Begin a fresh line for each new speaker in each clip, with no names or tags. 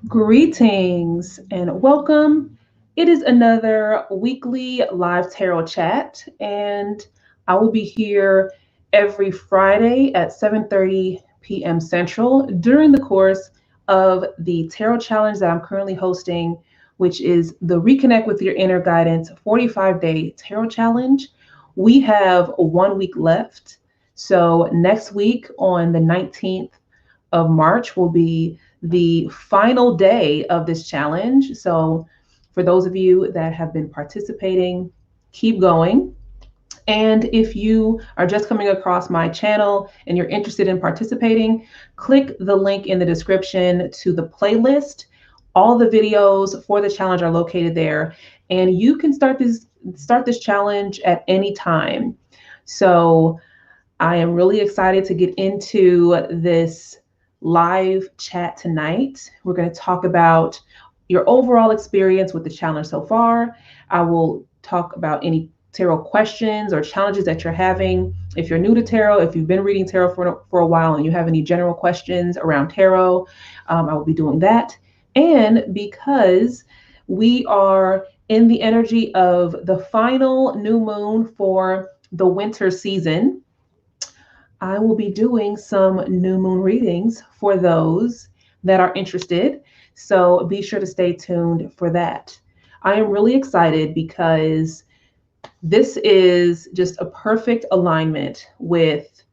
Greetings and welcome. It is another weekly live tarot chat, and I will be here every Friday at 7:30 p.m. Central during the course of the tarot challenge that I'm currently hosting, which is the Reconnect with Your Inner Guidance 45-day tarot challenge. We have 1 week left. So next week on the 19th of March will be the final day of this challenge. So, for those of you that have been participating, keep going. And if you are just coming across my channel and you're interested in participating, click the link in the description to the playlist. All the videos for the challenge are located there, and you can start this challenge at any time. So I am really excited to get into this live chat tonight. We're going to talk about your overall experience with the challenge so far. I will talk about any tarot questions or challenges that you're having. If you're new to tarot, if you've been reading tarot for a while and you have any general questions around tarot, I will be doing that. And because we are in the energy of the final new moon for the winter season, I will be doing some new moon readings for those that are interested. So be sure to stay tuned for that. I am really excited because this is just a perfect alignment with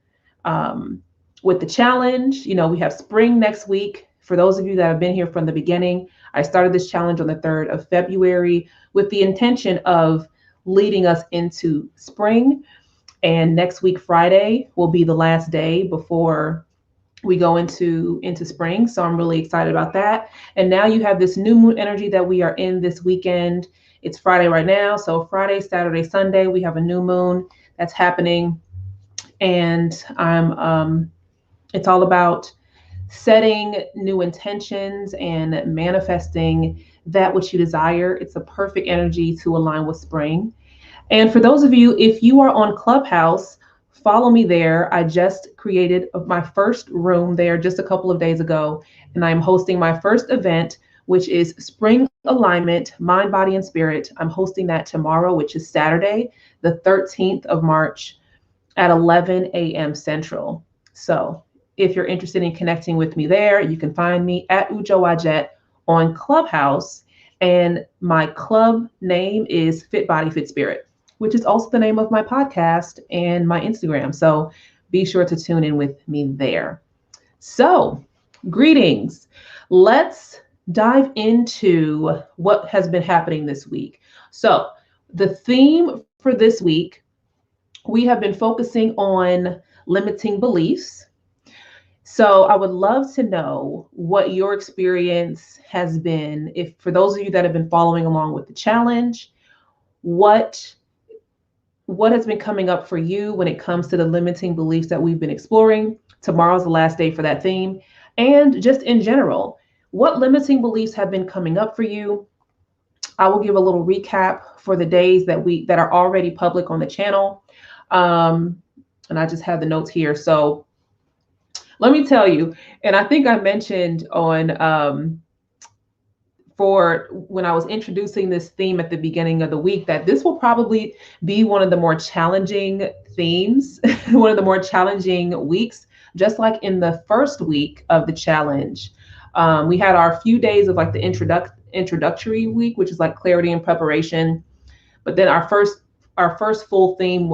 the challenge. You know, we have spring next week. For those of you that have been here from the beginning, I started this challenge on the 3rd of February with the intention of leading us into spring. And next week, Friday, will be the last day before we go into spring. So I'm really excited about that. And now you have this new moon energy that we are in this weekend. It's Friday right now. So Friday, Saturday, Sunday, we have a new moon that's happening. And it's all about setting new intentions and manifesting that which you desire. It's a perfect energy to align with spring. And for those of you, if you are on Clubhouse, follow me there. I just created my first room there just a couple of days ago, and I'm hosting my first event, which is Spring Alignment, Mind, Body, and Spirit. I'm hosting that tomorrow, which is Saturday, the 13th of March at 11 a.m. Central. So if you're interested in connecting with me there, you can find me at Ujo Wajet on Clubhouse. And my club name is Fit Body, Fit Spirit, which is also the name of my podcast and my Instagram. So be sure to tune in with me there. So, greetings. Let's dive into what has been happening this week. So, the theme for this week, we have been focusing on limiting beliefs. So, I would love to know what your experience has been. If for those of you that have been following along with the challenge, what has been coming up for you when it comes to the limiting beliefs that we've been exploring. Tomorrow's the last day for that theme. And just in general, what limiting beliefs have been coming up for you? I will give a little recap for the days that are already public on the channel. And I just have the notes here. So let me tell you, and I think I mentioned on for when I was introducing this theme at the beginning of the week that this will probably be one of the more challenging themes, one of the more challenging weeks, just like in the first week of the challenge. We had our few days of like the introductory week, which is like clarity and preparation. But then our first full theme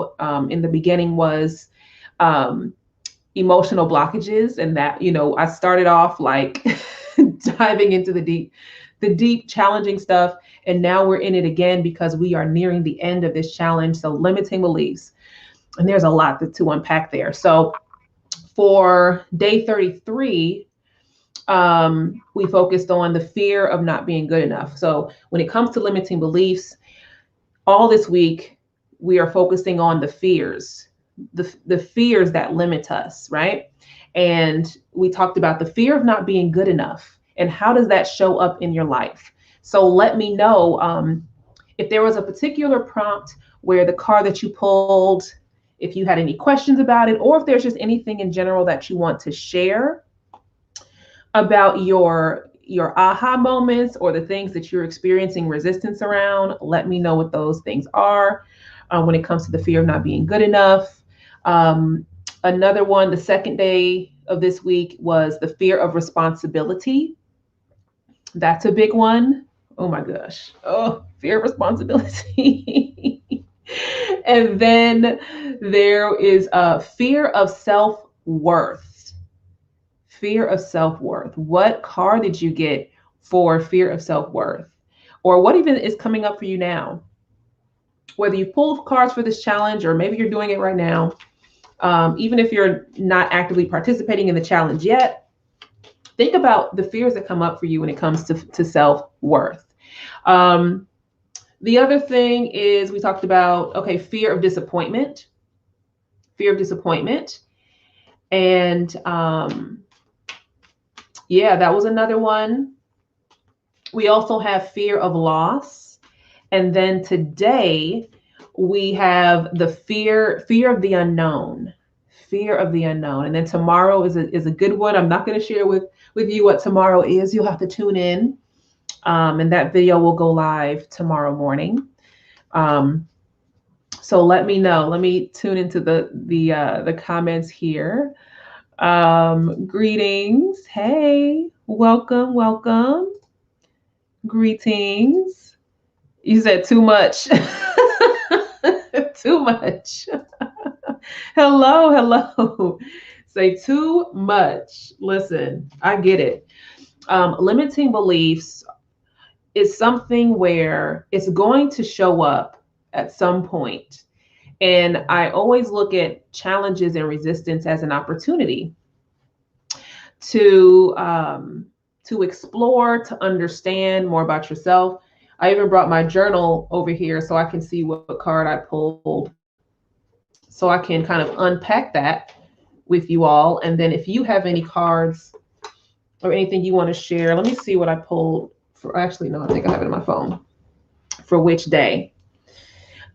in the beginning was emotional blockages, and that, you know, I started off like diving into the deep challenging stuff, and now we're in it again because we are nearing the end of this challenge. So limiting beliefs, and there's a lot to unpack there. So for day 33, we focused on the fear of not being good enough. So when it comes to limiting beliefs, all this week we are focusing on the fears, the fears that limit us, right? And we talked about the fear of not being good enough. And how does that show up in your life? So let me know if there was a particular prompt where the card that you pulled, if you had any questions about it, or if there's just anything in general that you want to share about your your aha moments or the things that you're experiencing resistance around. Let me know what those things are when it comes to the fear of not being good enough. Another one, the second day of this week, was the fear of responsibility. That's a big one. Oh my gosh. Oh, fear of responsibility. And then there is a fear of self-worth. Fear of self-worth. What card did you get for fear of self-worth? Or what even is coming up for you now? Whether you pulled cards for this challenge or maybe you're doing it right now, even if you're not actively participating in the challenge yet, think about the fears that come up for you when it comes to self-worth. The other thing is we talked about, okay, fear of disappointment. Fear of disappointment. And yeah, that was another one. We also have fear of loss. And then today we have the fear of the unknown. Fear of the unknown. And then tomorrow is a good one. I'm not going to share with you what tomorrow is. You'll have to tune in. And that video will go live tomorrow morning. So let me know. Let me tune into the comments here. Greetings. Hey, welcome. Greetings. You said too much. Too much. Hello. Say too much. Listen, I get it. Limiting beliefs is something where it's going to show up at some point. And I always look at challenges and resistance as an opportunity to explore, to understand more about yourself. I even brought my journal over here so I can see what card I pulled, so I can kind of unpack that with you all. And then if you have any cards or anything you want to share, let me see what I pulled for. Actually, no, I think I have it on my phone for which day.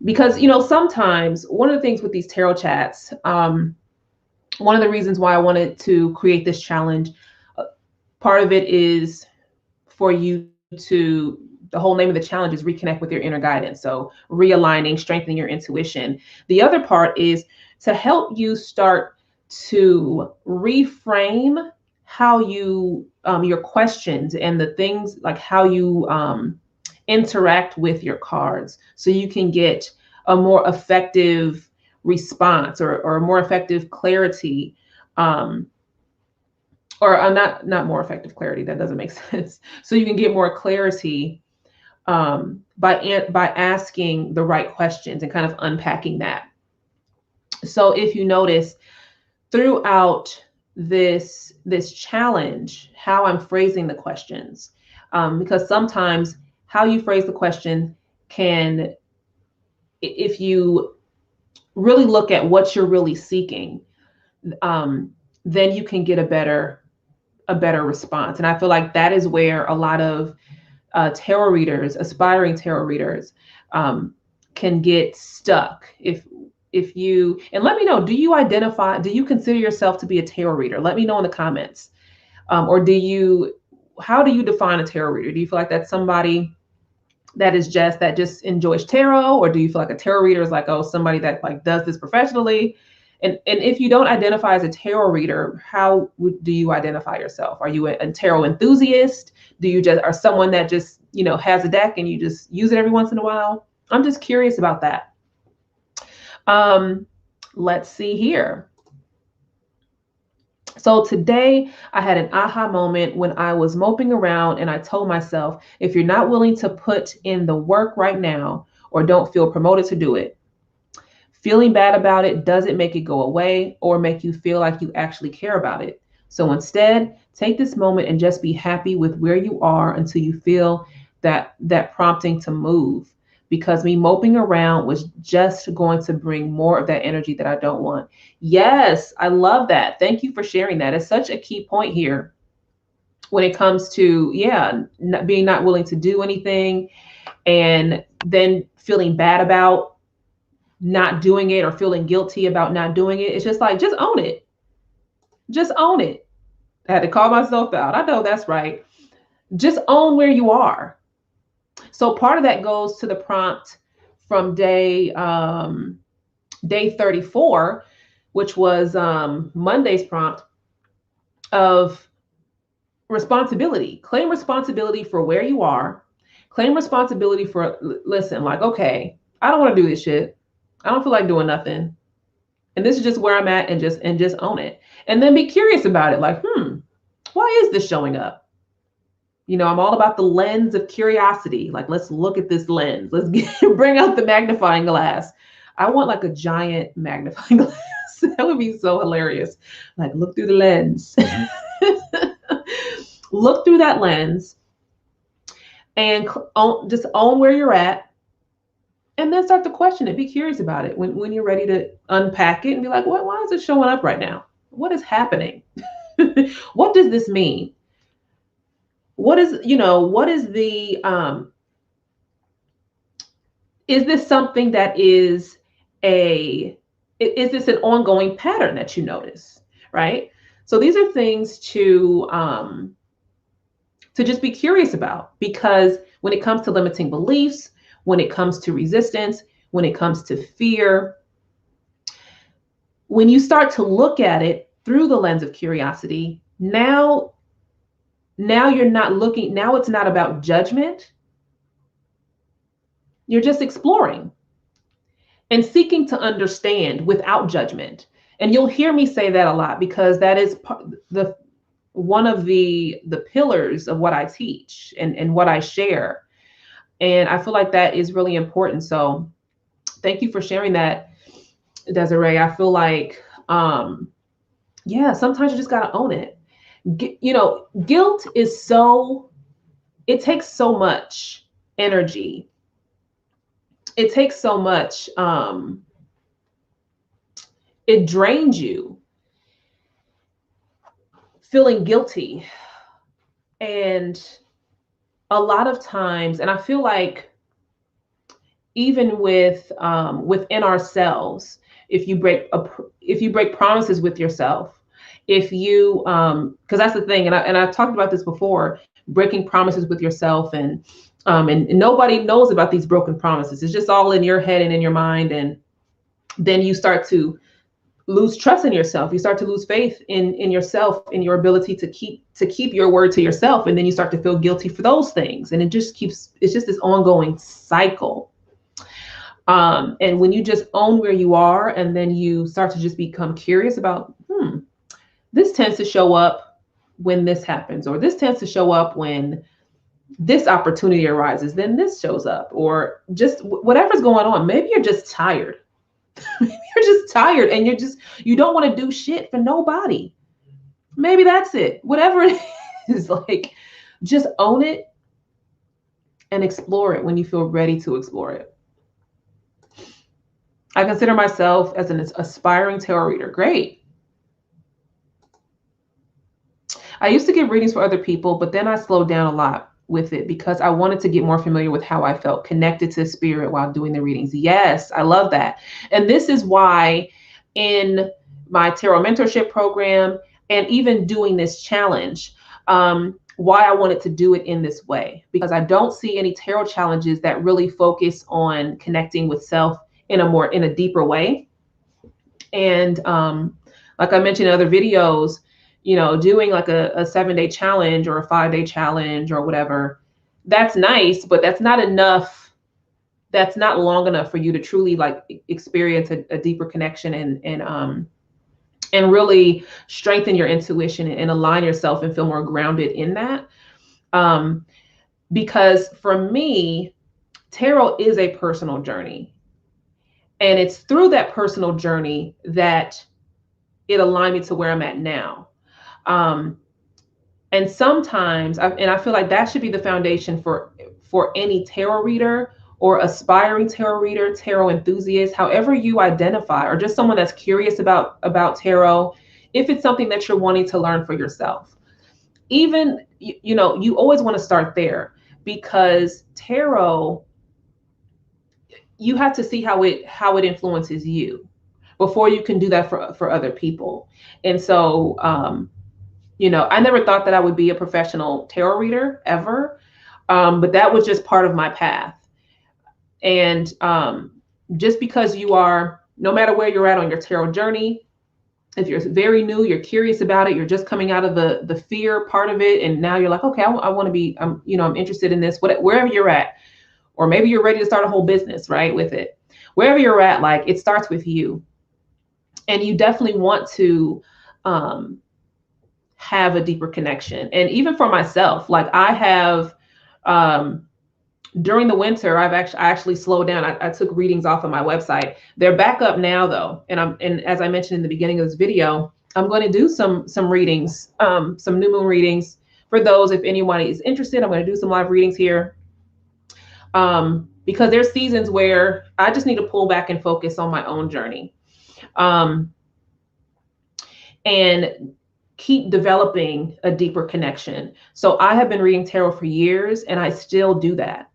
Because, sometimes one of the things with these tarot chats, one of the reasons why I wanted to create this challenge, part of it is for you to, the whole name of the challenge is Reconnect with Your Inner Guidance. So realigning, strengthening your intuition. The other part is to help you start to reframe how you, your questions and the things, like how you interact with your cards, so you can get a more effective response or a more effective clarity, or not more effective clarity. That doesn't make sense. So you can get more clarity by asking the right questions and kind of unpacking that. So if you notice throughout this challenge, how I'm phrasing the questions, because sometimes how you phrase the question can, if you really look at what you're really seeking, then you can get a better response. And I feel like that is where a lot of tarot readers, aspiring tarot readers, can get stuck. If you, and let me know, do you consider yourself to be a tarot reader? Let me know in the comments. Or how do you define a tarot reader? Do you feel like that's somebody that just enjoys tarot? Or do you feel like a tarot reader is like, oh, somebody that like does this professionally? And if you don't identify as a tarot reader, how do you identify yourself? Are you a tarot enthusiast? Do you just are someone that just, has a deck and you just use it every once in a while? I'm just curious about that. Let's see here. So today I had an aha moment when I was moping around and I told myself, if you're not willing to put in the work right now or don't feel promoted to do it, feeling bad about it doesn't make it go away or make you feel like you actually care about it. So instead, take this moment and just be happy with where you are until you feel that prompting to move. Because me moping around was just going to bring more of that energy that I don't want. Yes, I love that. Thank you for sharing that. It's such a key point here when it comes to, being not willing to do anything and then feeling bad about not doing it or feeling guilty about not doing it. It's just like, just own it. Just own it. I had to call myself out. I know that's right. Just own where you are. So part of that goes to the prompt from day 34, which was Monday's prompt of responsibility. Claim responsibility for where you are. Claim responsibility for, listen, like, okay, I don't want to do this shit. I don't feel like doing nothing. And this is just where I'm at, and just own it. And then be curious about it. Like, why is this showing up? I'm all about the lens of curiosity. Like, let's look at this lens. Bring out the magnifying glass. I want like a giant magnifying glass. That would be so hilarious. Like, look through the lens. Look through that lens and just own where you're at, and then start to question it. Be curious about it when you're ready to unpack it and be like, why is it showing up right now? What is happening? What does this mean? What is the, is this something that is this an ongoing pattern that you notice, right? So these are things to just be curious about, because when it comes to limiting beliefs, when it comes to resistance, when it comes to fear, when you start to look at it through the lens of curiosity, now you're not looking, now it's not about judgment. You're just exploring and seeking to understand without judgment. And you'll hear me say that a lot, because that is one of the pillars of what I teach and what I share. And I feel like that is really important. So thank you for sharing that, Desiree. I feel like, sometimes you just got to own it. Guilt is it takes so much energy. It takes so much, it drains you, feeling guilty. And a lot of times, and I feel like even within ourselves, if you break promises with yourself, if you because that's the thing, and I talked about this before, breaking promises with yourself, and nobody knows about these broken promises. It's just all in your head and in your mind, and then you start to lose trust in yourself. You start to lose faith in yourself, in your ability to keep your word to yourself, and then you start to feel guilty for those things, and it's just this ongoing cycle. And when you just own where you are, and then you start to just become curious about, this tends to show up when this happens, or this tends to show up when this opportunity arises, then this shows up, or just whatever's going on. Maybe you're just tired. Maybe you're just tired, and you don't want to do shit for nobody. Maybe that's it. Whatever it is, like, just own it and explore it when you feel ready to explore it. I consider myself as an aspiring tarot reader. Great. I used to give readings for other people, but then I slowed down a lot with it because I wanted to get more familiar with how I felt connected to spirit while doing the readings. Yes, I love that. And this is why in my tarot mentorship program, and even doing this challenge, why I wanted to do it in this way, because I don't see any tarot challenges that really focus on connecting with self in a deeper way. And like I mentioned in other videos, doing like a 7-day challenge or a 5-day challenge or whatever, that's nice, but that's not enough. That's not long enough for you to truly like experience a deeper connection and really strengthen your intuition and align yourself and feel more grounded in that. Because for me, tarot is a personal journey. And it's through that personal journey that it aligned me to where I'm at now. And sometimes, I feel like that should be the foundation for any tarot reader or aspiring tarot reader, tarot enthusiast, however you identify, or just someone that's curious about tarot, if it's something that you're wanting to learn for yourself. Even, you always want to start there, because tarot, you have to see how it influences you before you can do that for other people. And so I never thought that I would be a professional tarot reader ever. But that was just part of my path. And just because you are, no matter where you're at on your tarot journey, if you're very new, you're curious about it, you're just coming out of the fear part of it, and now you're like, okay, I want to be, I'm interested in this, wherever you're at, or maybe you're ready to start a whole business, right, with it. Wherever you're at, like, it starts with you, and you definitely want to have a deeper connection. And even for myself, like, I have, during the winter, I actually slowed down. I took readings off of my website. They're back up now, though. And as I mentioned in the beginning of this video, I'm going to do some readings, some new moon readings for those, if anyone is interested. I'm going to do some live readings here, because there's seasons where I just need to pull back and focus on my own journey, and keep developing a deeper connection. So I have been reading tarot for years, and I still do that.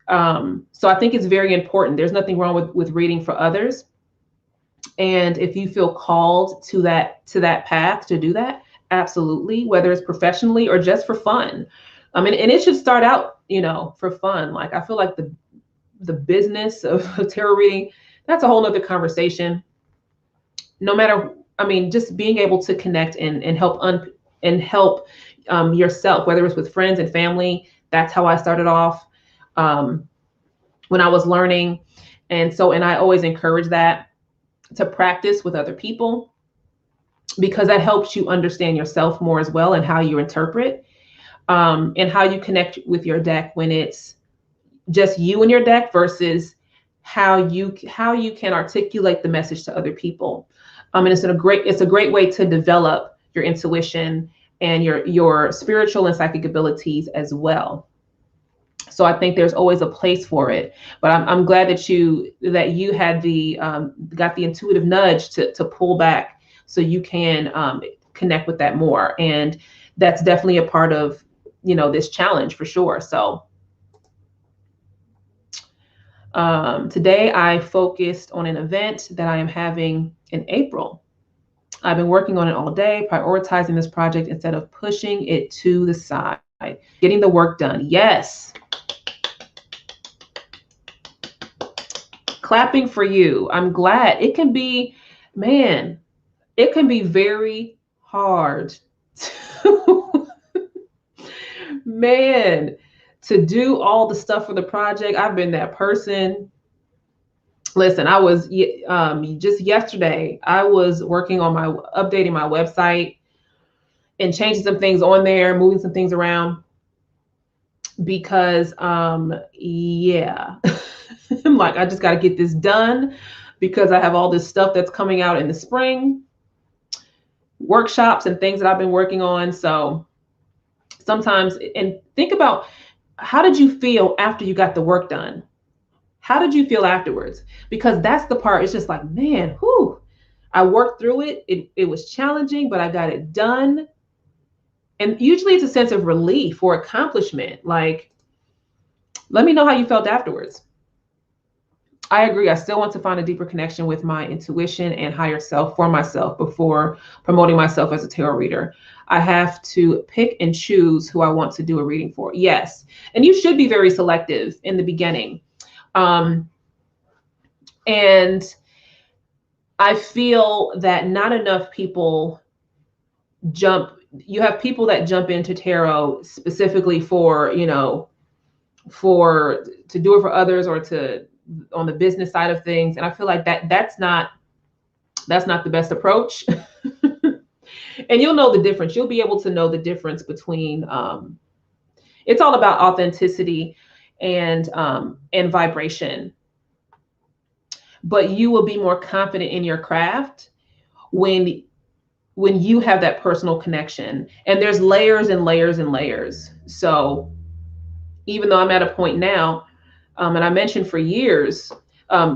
So I think it's very important. There's nothing wrong with reading for others. And if you feel called to that path to do that, absolutely, whether it's professionally or just for fun. And it should start out, for fun. Like, I feel like the business of tarot reading, that's a whole nother conversation. No matter, just being able to connect and help yourself, whether it's with friends and family. That's how I started off when I was learning. And I always encourage that, to practice with other people, because that helps you understand yourself more as well, and how you interpret, and how you connect with your deck when it's just you and your deck, versus how you can articulate the message to other people. And it's a great way to develop your intuition and your spiritual and psychic abilities as well. So I think there's always a place for it. But I'm glad that you had got the intuitive nudge to pull back, so you can connect with that more. And that's definitely a part of this challenge, for sure. So today I focused on an event that I am having in April. I've been working on it all day, prioritizing this project instead of pushing it to the side, getting the work done. Yes. Clapping for you. I'm glad. It can be very hard to do all the stuff for the project. I've been that person. Listen, I was just yesterday, I was working on updating my website and changing some things on there, moving some things around, because yeah. I'm like, I just got to get this done, because I have all this stuff that's coming out in the spring, workshops and things that I've been working on. So sometimes, and think about, how did you feel after you got the work done? How did you feel afterwards? Because that's the part. It's just like, man, whew, I worked through it. It was challenging, but I got it done. And usually it's a sense of relief or accomplishment. Like, let me know how you felt afterwards. I agree. I still want to find a deeper connection with my intuition and higher self for myself before promoting myself as a tarot reader. I have to pick and choose who I want to do a reading for. Yes. And you should be very selective in the beginning. And I feel that not enough people you have people that jump into tarot specifically for, to do it for others, or on the business side of things. And I feel like that's not the best approach. And you'll know the difference. You'll be able to know the difference between, it's all about authenticity and vibration. But you will be more confident in your craft when you have that personal connection. And there's layers and layers and layers. So even though I'm at a point now, and I mentioned for years,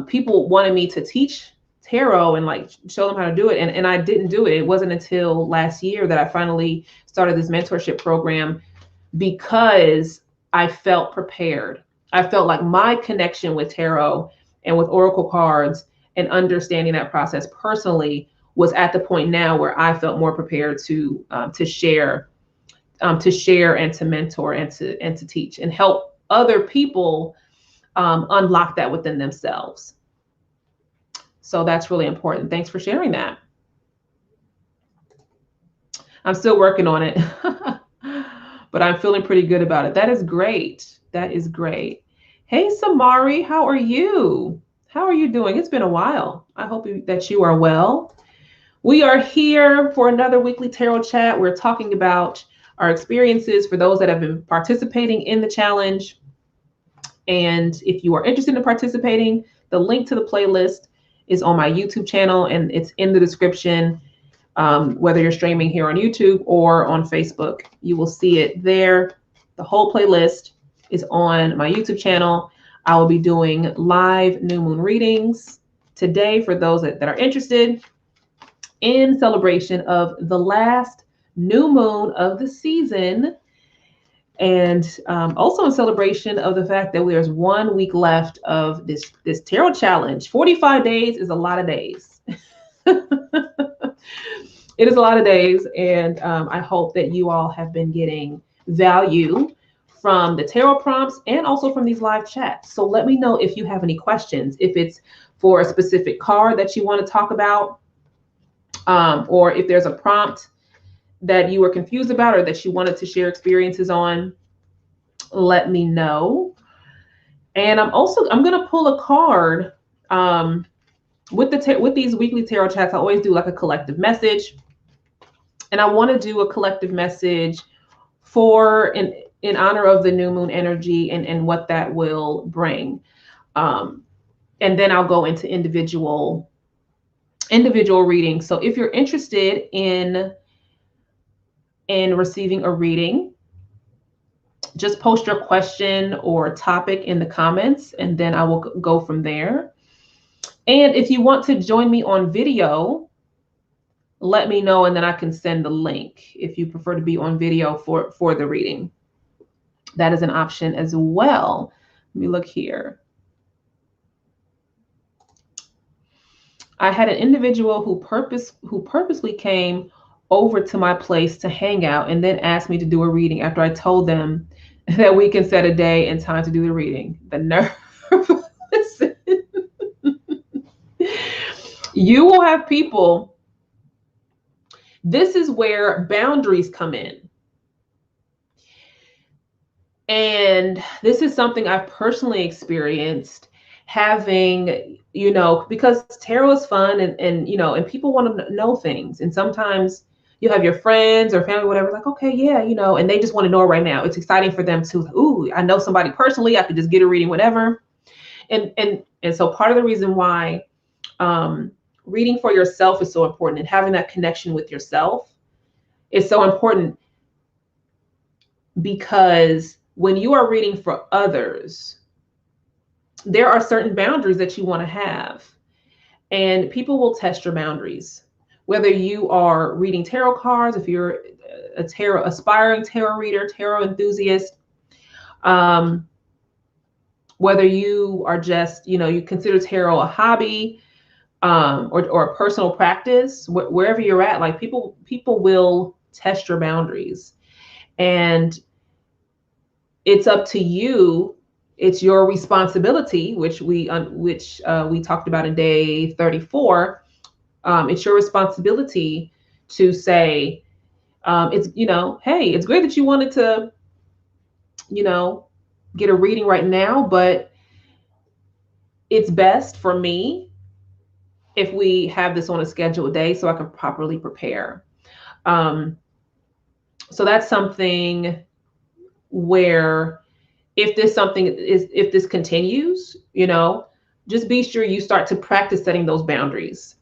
people wanted me to teach tarot and like show them how to do it. And I didn't do it. It wasn't until last year that I finally started this mentorship program, because I felt prepared. I felt like my connection with tarot and with oracle cards and understanding that process personally was at the point now where I felt more prepared to share, and to mentor and to teach and help other people unlock that within themselves. So that's really important. Thanks for sharing that. I'm still working on it, but I'm feeling pretty good about it. That is great. That is great. Hey, Samari, how are you? How are you doing? It's been a while. I hope that you are well. We are here for another weekly tarot chat. We're talking about our experiences for those that have been participating in the challenge. And if you are interested in participating, the link to the playlist is on my YouTube channel and it's in the description. Whether you're streaming here on YouTube or on Facebook, you will see it there. The whole playlist is on my YouTube channel. I will be doing live new moon readings today for those that are interested, in celebration of the last new moon of the season. And also in celebration of the fact that there's 1 week left of this tarot challenge. 45 days is a lot of days. It is a lot of days, and I hope that you all have been getting value from the tarot prompts and also from these live chats. So let me know if you have any questions, if it's for a specific card that you want to talk about, or if there's a prompt that you were confused about or that you wanted to share experiences on, let me know. And I'm going to pull a card with these weekly tarot chats. I always do like a collective message. And I want to do a collective message for in honor of the new moon energy and what that will bring. And then I'll go into individual readings. So if you're interested in receiving a reading, just post your question or topic in the comments, and then I will go from there. And if you want to join me on video, let me know, and then I can send the link if you prefer to be on video for the reading. That is an option as well. Let me look here. I had an individual who purposely came over to my place to hang out and then asked me to do a reading after I told them that we can set a day and time to do the reading. The nerve. Listen. You will have people. This is where boundaries come in. And this is something I've personally experienced, having, because tarot is fun and and people want to know things. And sometimes you have your friends or family, whatever, like, okay, yeah, and they just want to know right now. It's exciting for them to, ooh, I know somebody personally, I could just get a reading, whatever. And so part of the reason why reading for yourself is so important, and having that connection with yourself is so important, because when you are reading for others, there are certain boundaries that you want to have, and people will test your boundaries. Whether you are reading tarot cards, if you're a aspiring tarot reader, tarot enthusiast, whether you are just, you consider tarot a hobby, or a personal practice, wherever you're at, like people will test your boundaries, and it's up to you. It's your responsibility, which we talked about in day 34. It's your responsibility to say, it's, hey, it's great that you wanted to, get a reading right now, but it's best for me if we have this on a scheduled day so I can properly prepare. So that's something where if this continues, just be sure you start to practice setting those boundaries,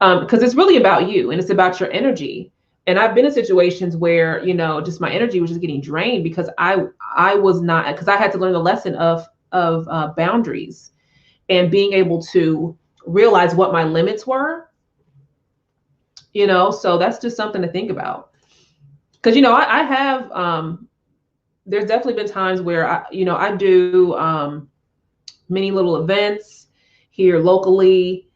because it's really about you and it's about your energy. And I've been in situations where, just my energy was just getting drained because I was not, because I had to learn the lesson of boundaries and being able to realize what my limits were, so that's just something to think about. Because, I have, there's definitely been times where I do many little events here locally,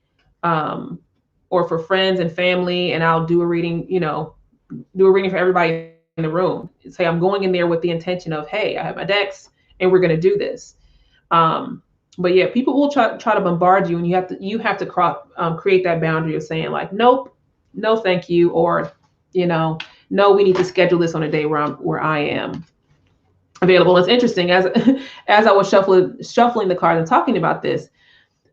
or for friends and family, and I'll do a reading, do a reading for everybody in the room. Say I'm going in there with the intention of, hey, I have my decks and we're going to do this. But yeah, people will try to bombard you, and you have to create that boundary of saying like, nope, no, thank you, or no, we need to schedule this on a day where I am available. It's interesting, as as I was shuffling the cards and talking about this.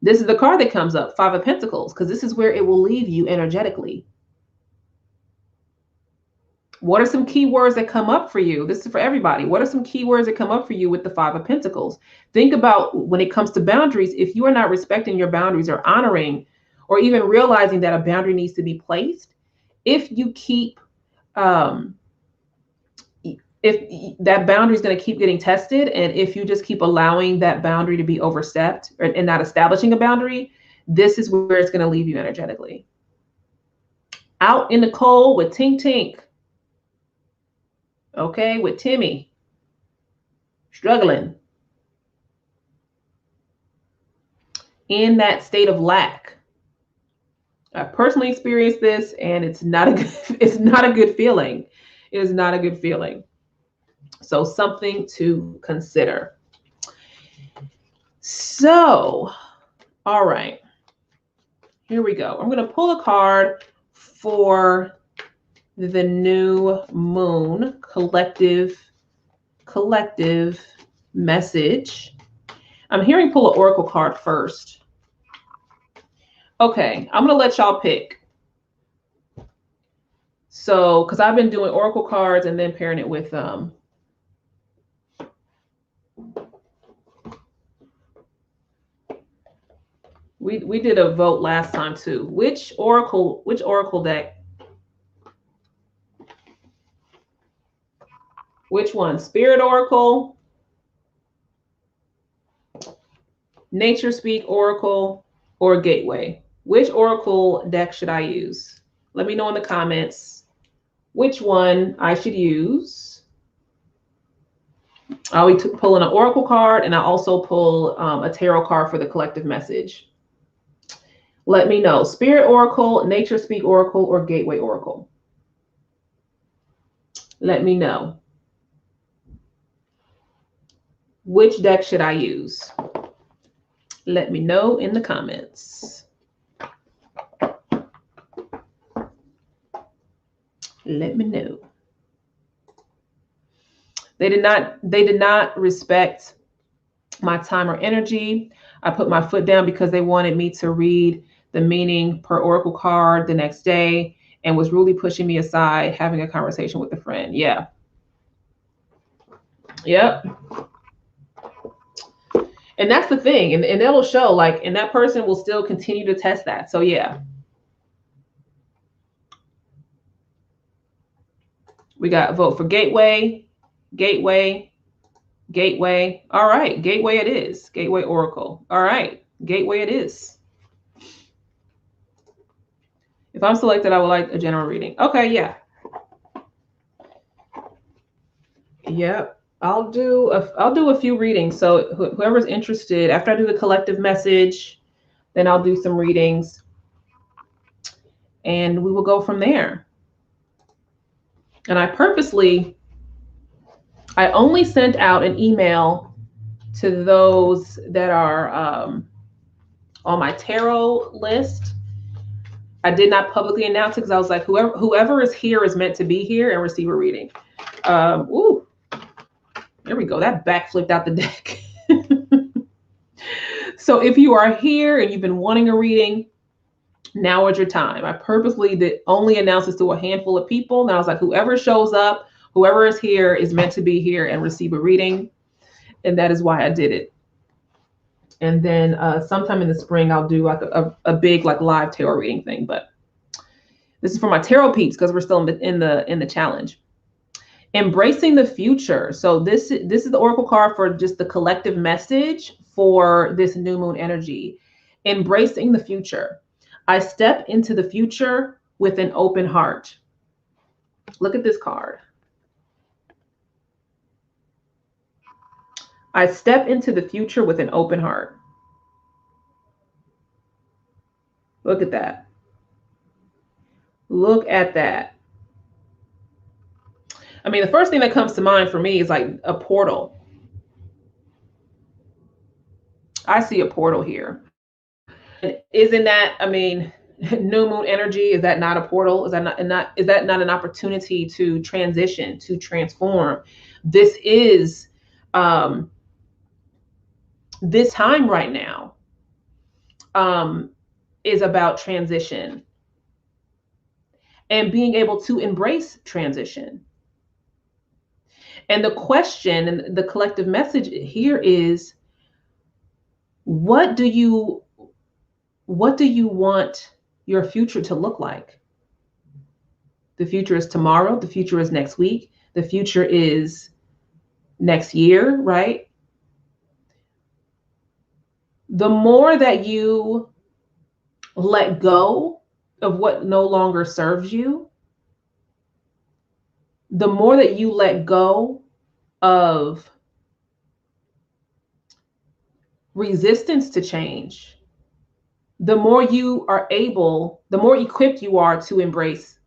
This is the card that comes up, Five of Pentacles, because this is where it will leave you energetically. What are some key words that come up for you? This is for everybody. What are some key words that come up for you with the Five of Pentacles? Think about when it comes to boundaries, if you are not respecting your boundaries or honoring or even realizing that a boundary needs to be placed, if you keep, if that boundary is going to keep getting tested, and if you just keep allowing that boundary to be overstepped and not establishing a boundary, this is where it's going to leave you energetically. Out in the cold with Tink Tink. Okay, with Timmy. Struggling. In that state of lack. I personally experienced this, and it's not a good feeling. It is not a good feeling. So something to consider. So, all right. Here we go. I'm going to pull a card for the new moon collective message. I'm hearing pull an oracle card first. Okay, I'm going to let y'all pick. So, because I've been doing oracle cards and then pairing it with we did a vote last time too. Which oracle deck? Which one? Spirit Oracle, Nature Speak Oracle, or Gateway? Which oracle deck should I use? Let me know in the comments which one I should use. I'll be pulling an oracle card, and I also pull a tarot card for the collective message. Let me know. Spirit Oracle, Nature Speak Oracle, or Gateway Oracle? Let me know. Which deck should I use? Let me know in the comments. Let me know. They did not respect my time or energy. I put my foot down because they wanted me to read the meaning per oracle card the next day, and was really pushing me aside, having a conversation with a friend. Yeah. Yep. And that's the thing. And it'll show, like, and that person will still continue to test that. So yeah. We got a vote for Gateway, Gateway, Gateway. All right. Gateway it is. Gateway Oracle. All right. Gateway it is. If I'm selected, I would like a general reading. Okay. Yeah. Yep. I'll do a few readings. So whoever's interested, after I do the collective message, then I'll do some readings, and we will go from there. And I only sent out an email to those that are on my tarot list. I did not publicly announce it because I was like, whoever is here is meant to be here and receive a reading. Ooh. There we go. That back flipped out the deck. So if you are here and you've been wanting a reading, now is your time. I purposely only announced this to a handful of people. And I was like, whoever shows up, whoever is here is meant to be here and receive a reading. And that is why I did it. And then sometime in the spring, I'll do like a big like live tarot reading thing. But this is for my tarot peeps because we're still in the challenge. Embracing the future. So this is the oracle card for just the collective message for this new moon energy. Embracing the future. I step into the future with an open heart. Look at this card. I step into the future with an open heart. Look at that. Look at that. I mean, the first thing that comes to mind for me is like a portal. I see a portal here. And isn't that, I mean, new moon energy, is that not a portal? Is that not an opportunity to transition, to transform? This is um this time right now um is about transition and being able to embrace transition. And the question and the collective message here is, what do you want your future to look like? The future is tomorrow, the future is next week, the future is next year, right? The more that you let go of what no longer serves you, the more that you let go of resistance to change, the more you are able, the more equipped you are to embrace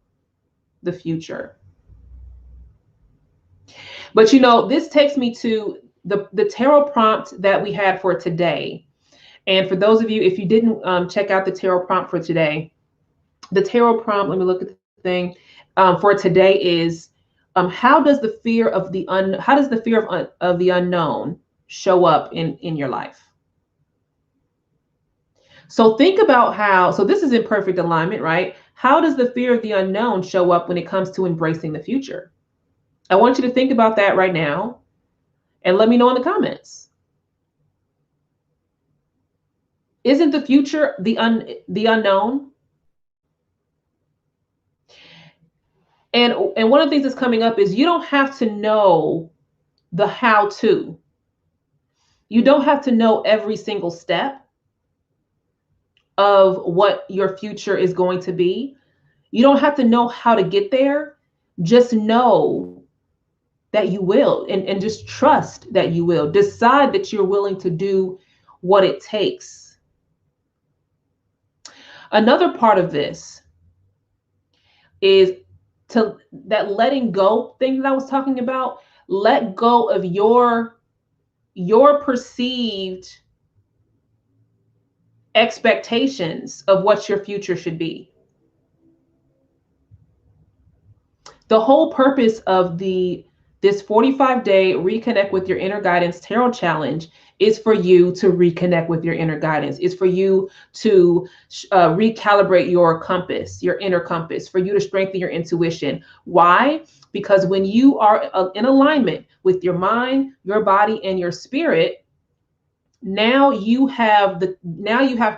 the future. But this takes me to the tarot prompt that we had for today. And for those of you, if you didn't check out the tarot prompt for today, the tarot prompt, let me look at the thing, for today is, how does the fear of the unknown show up in your life? So think about so this is in perfect alignment, right? How does the fear of the unknown show up when it comes to embracing the future? I want you to think about that right now and let me know in the comments. Isn't the future the unknown? And one of the things that's coming up is, you don't have to know the how to. You don't have to know every single step of what your future is going to be. You don't have to know how to get there. Just know that you will, and just trust that you will. Decide that you're willing to do what it takes. Another part of this is that letting go thing that I was talking about. Let go of your perceived expectations of what your future should be. The whole purpose of this 45-day Reconnect with Your Inner Guidance Tarot Challenge is for you to reconnect with your inner guidance. Is for you to recalibrate your compass, your inner compass, for you to strengthen your intuition. Why? Because when you are in alignment with your mind, your body, and your spirit, now you have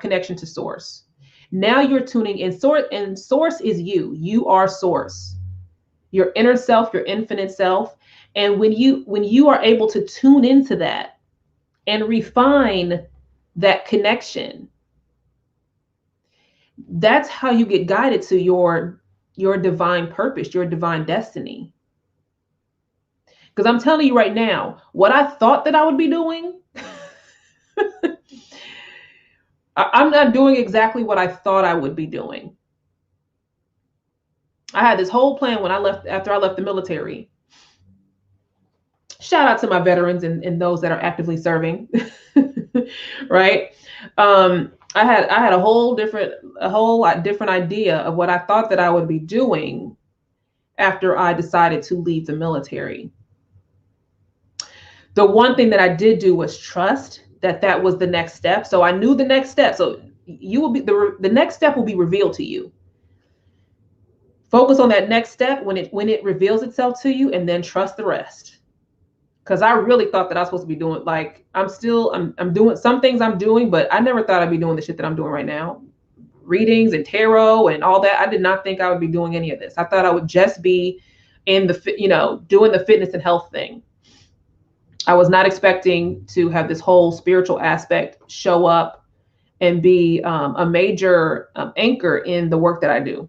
connection to source. Now you're tuning in. Source is you. You are source. Your inner self, your infinite self. And when you are able to tune into that and refine that connection, that's how you get guided to your divine purpose, your divine destiny. Because I'm telling you right now, what I thought that I would be doing, I'm not doing exactly what I thought I would be doing. I had this whole plan after I left the military. Shout out to my veterans and those that are actively serving, right? I had a whole lot different idea of what I thought that I would be doing after I decided to leave the military. The one thing that I did do was trust that was the next step. So I knew the next step. So the next step will be revealed to you. Focus on that next step when it reveals itself to you, and then trust the rest. Because I really thought that I was supposed to be doing, like, I'm doing some things I'm doing, but I never thought I'd be doing the shit that I'm doing right now. Readings and tarot and all that. I did not think I would be doing any of this. I thought I would just be in doing the fitness and health thing. I was not expecting to have this whole spiritual aspect show up and be a major anchor in the work that I do.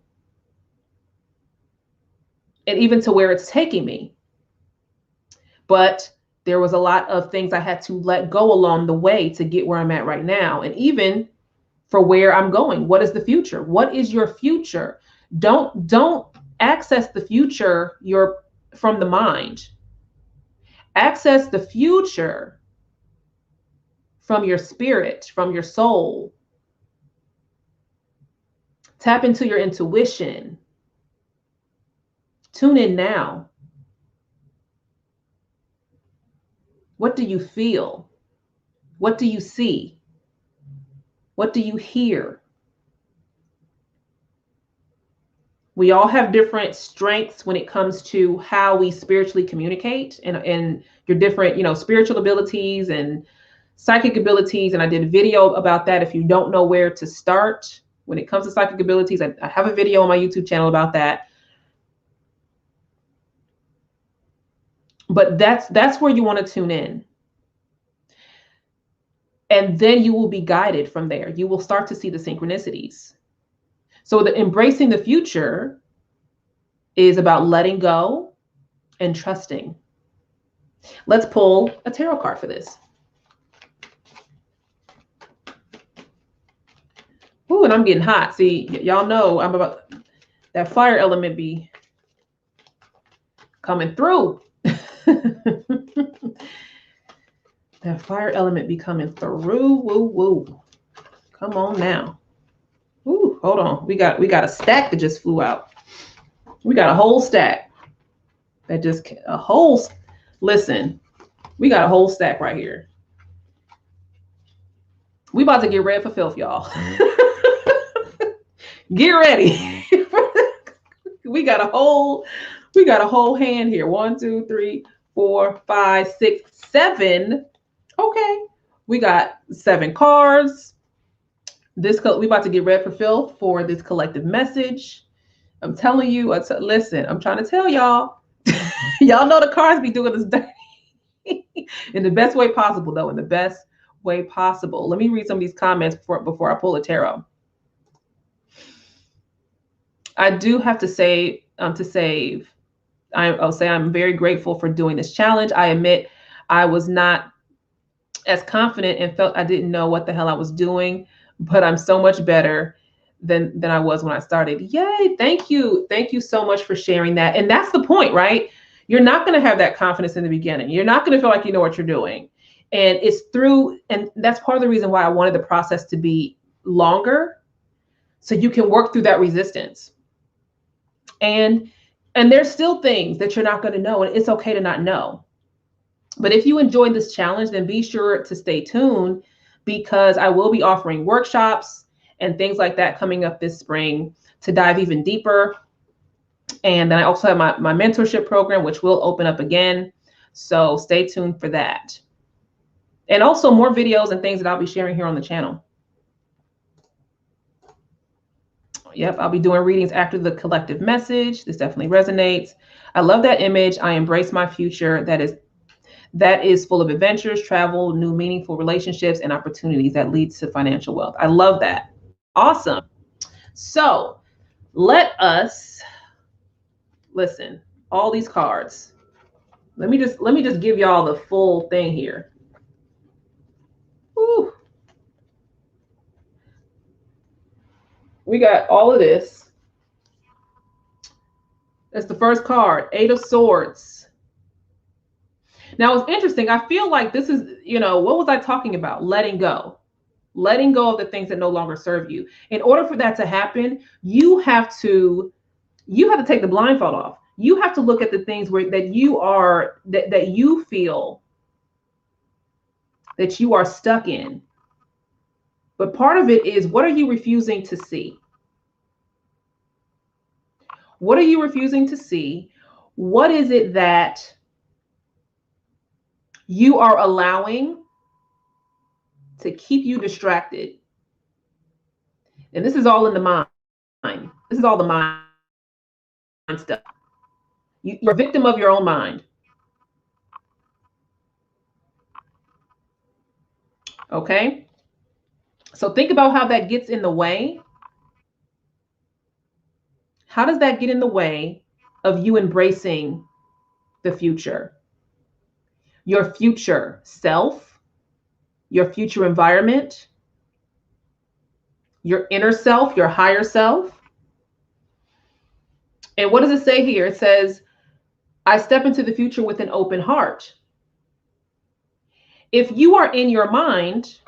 And even to where it's taking me. But there was a lot of things I had to let go along the way to get where I'm at right now. And even for where I'm going, what is the future? What is your future? Don't access the future from the mind. Access the future from your spirit, from your soul. Tap into your intuition. Tune in now. What do you feel? What do you see? What do you hear? We all have different strengths when it comes to how we spiritually communicate, and your different, spiritual abilities and psychic abilities. And I did a video about that. If you don't know where to start when it comes to psychic abilities, I have a video on my YouTube channel about that. But that's where you want to tune in. And then you will be guided from there. You will start to see the synchronicities. So embracing the future is about letting go and trusting. Let's pull a tarot card for this. Ooh, and I'm getting hot. See, y'all know I'm about that fire element be coming through. That fire element be coming through. Woo, woo. Come on now. Ooh, hold on. We got a stack that just flew out. We got a whole stack that just listen, we got a whole stack right here. We about to get ready for filth, y'all. Get ready. we got a whole hand here. 1, 2, 3, 4, 5, 6, 7. Okay. We got 7 cards. We about to get ready for filth for this collective message. I'm telling you, listen, I'm trying to tell y'all. Y'all know the cards be doing this dirty. In the best way possible, though. In the best way possible. Let me read some of these comments before I pull a tarot. I do have to say, I'll say I'm very grateful for doing this challenge. I admit I was not as confident and felt I didn't know what the hell I was doing, but I'm so much better than I was when I started. Yay. Thank you. Thank you so much for sharing that. And that's the point, right? You're not going to have that confidence in the beginning. You're not going to feel like you know what you're doing. And and that's part of the reason why I wanted the process to be longer, so you can work through that resistance. And there's still things that you're not going to know, and it's okay to not know. But if you enjoyed this challenge, then be sure to stay tuned, because I will be offering workshops and things like that coming up this spring to dive even deeper. And then I also have my mentorship program, which will open up again. So stay tuned for that. And also more videos and things that I'll be sharing here on the channel. Yep, I'll be doing readings after the collective message. This definitely resonates. I love that image. I embrace my future. That is full of adventures, travel, new meaningful relationships, and opportunities that leads to financial wealth. I love that. Awesome. So let us listen. All these cards. Let me just give y'all the full thing here. Woo. We got all of this. That's the first card, 8 of Swords. Now it's interesting. I feel like this is, what was I talking about? Letting go. Letting go of the things that no longer serve you. In order for that to happen, you have to take the blindfold off. You have to look at the things that you feel that you are stuck in. But part of it is, what are you refusing to see? What are you refusing to see? What is it that you are allowing to keep you distracted? And this is all in the mind. This is all the mind stuff. You're a victim of your own mind. Okay? So think about how that gets in the way. How does that get in the way of you embracing the future? Your future self, your future environment, your inner self, your higher self. And what does it say here? It says, I step into the future with an open heart. If you are in your mind,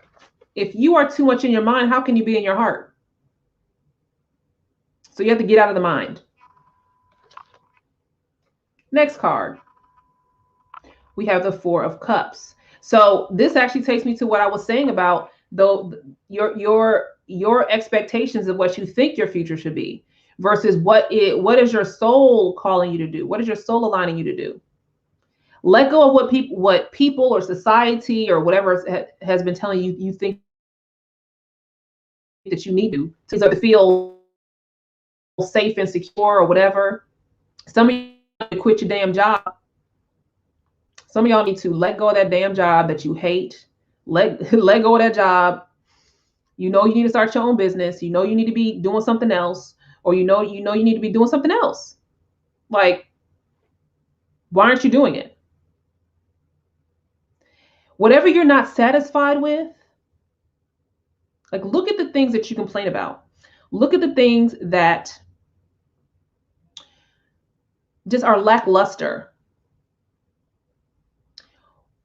if you are too much in your mind, how can you be in your heart? So you have to get out of the mind. Next card. We have the Four of Cups. So this actually takes me to what I was saying about though your expectations of what you think your future should be versus what is your soul calling you to do? What is your soul aligning you to do? Let go of what people or society or whatever has been telling you you think that you need to feel safe and secure or whatever. Some of you need to quit your damn job. Some of y'all need to let go of that damn job that you hate. Let go of that job. You know you need to start your own business. You know you need to be doing something else, or you know you need to be doing something else. Like, why aren't you doing it? Whatever you're not satisfied with, like, look at the things that you complain about. Look at the things that just are lackluster.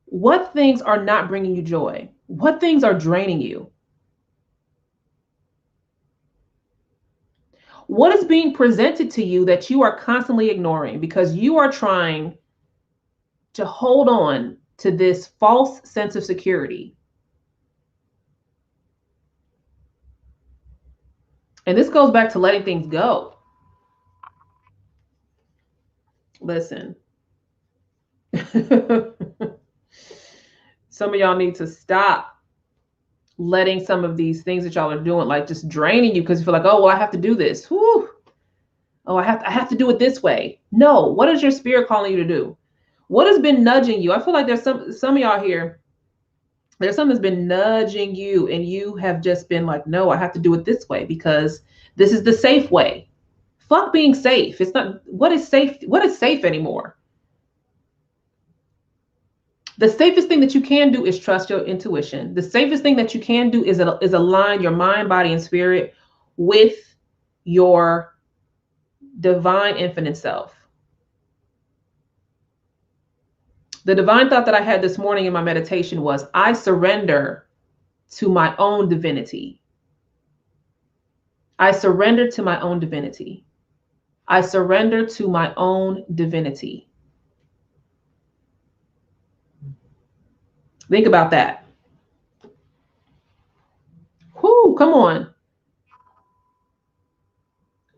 What things are not bringing you joy? What things are draining you? What is being presented to you that you are constantly ignoring because you are trying to hold on to this false sense of security? And this goes back to letting things go. Listen. Some of y'all need to stop letting some of these things that y'all are doing, like, just draining you because you feel like, oh, well, I have to do this. Whew. Oh, I have to do it this way. No, what is your spirit calling you to do? What has been nudging you? I feel like there's some of y'all here, there's something that's been nudging you and you have just been like, no, I have to do it this way because this is the safe way. Fuck being safe. It's not, what is safe? What is safe anymore? The safest thing that you can do is trust your intuition. The safest thing that you can do is align your mind, body, and spirit with your divine infinite self. The divine thought that I had this morning in my meditation was, I surrender to my own divinity. I surrender to my own divinity. I surrender to my own divinity. Think about that. Whoo, come on.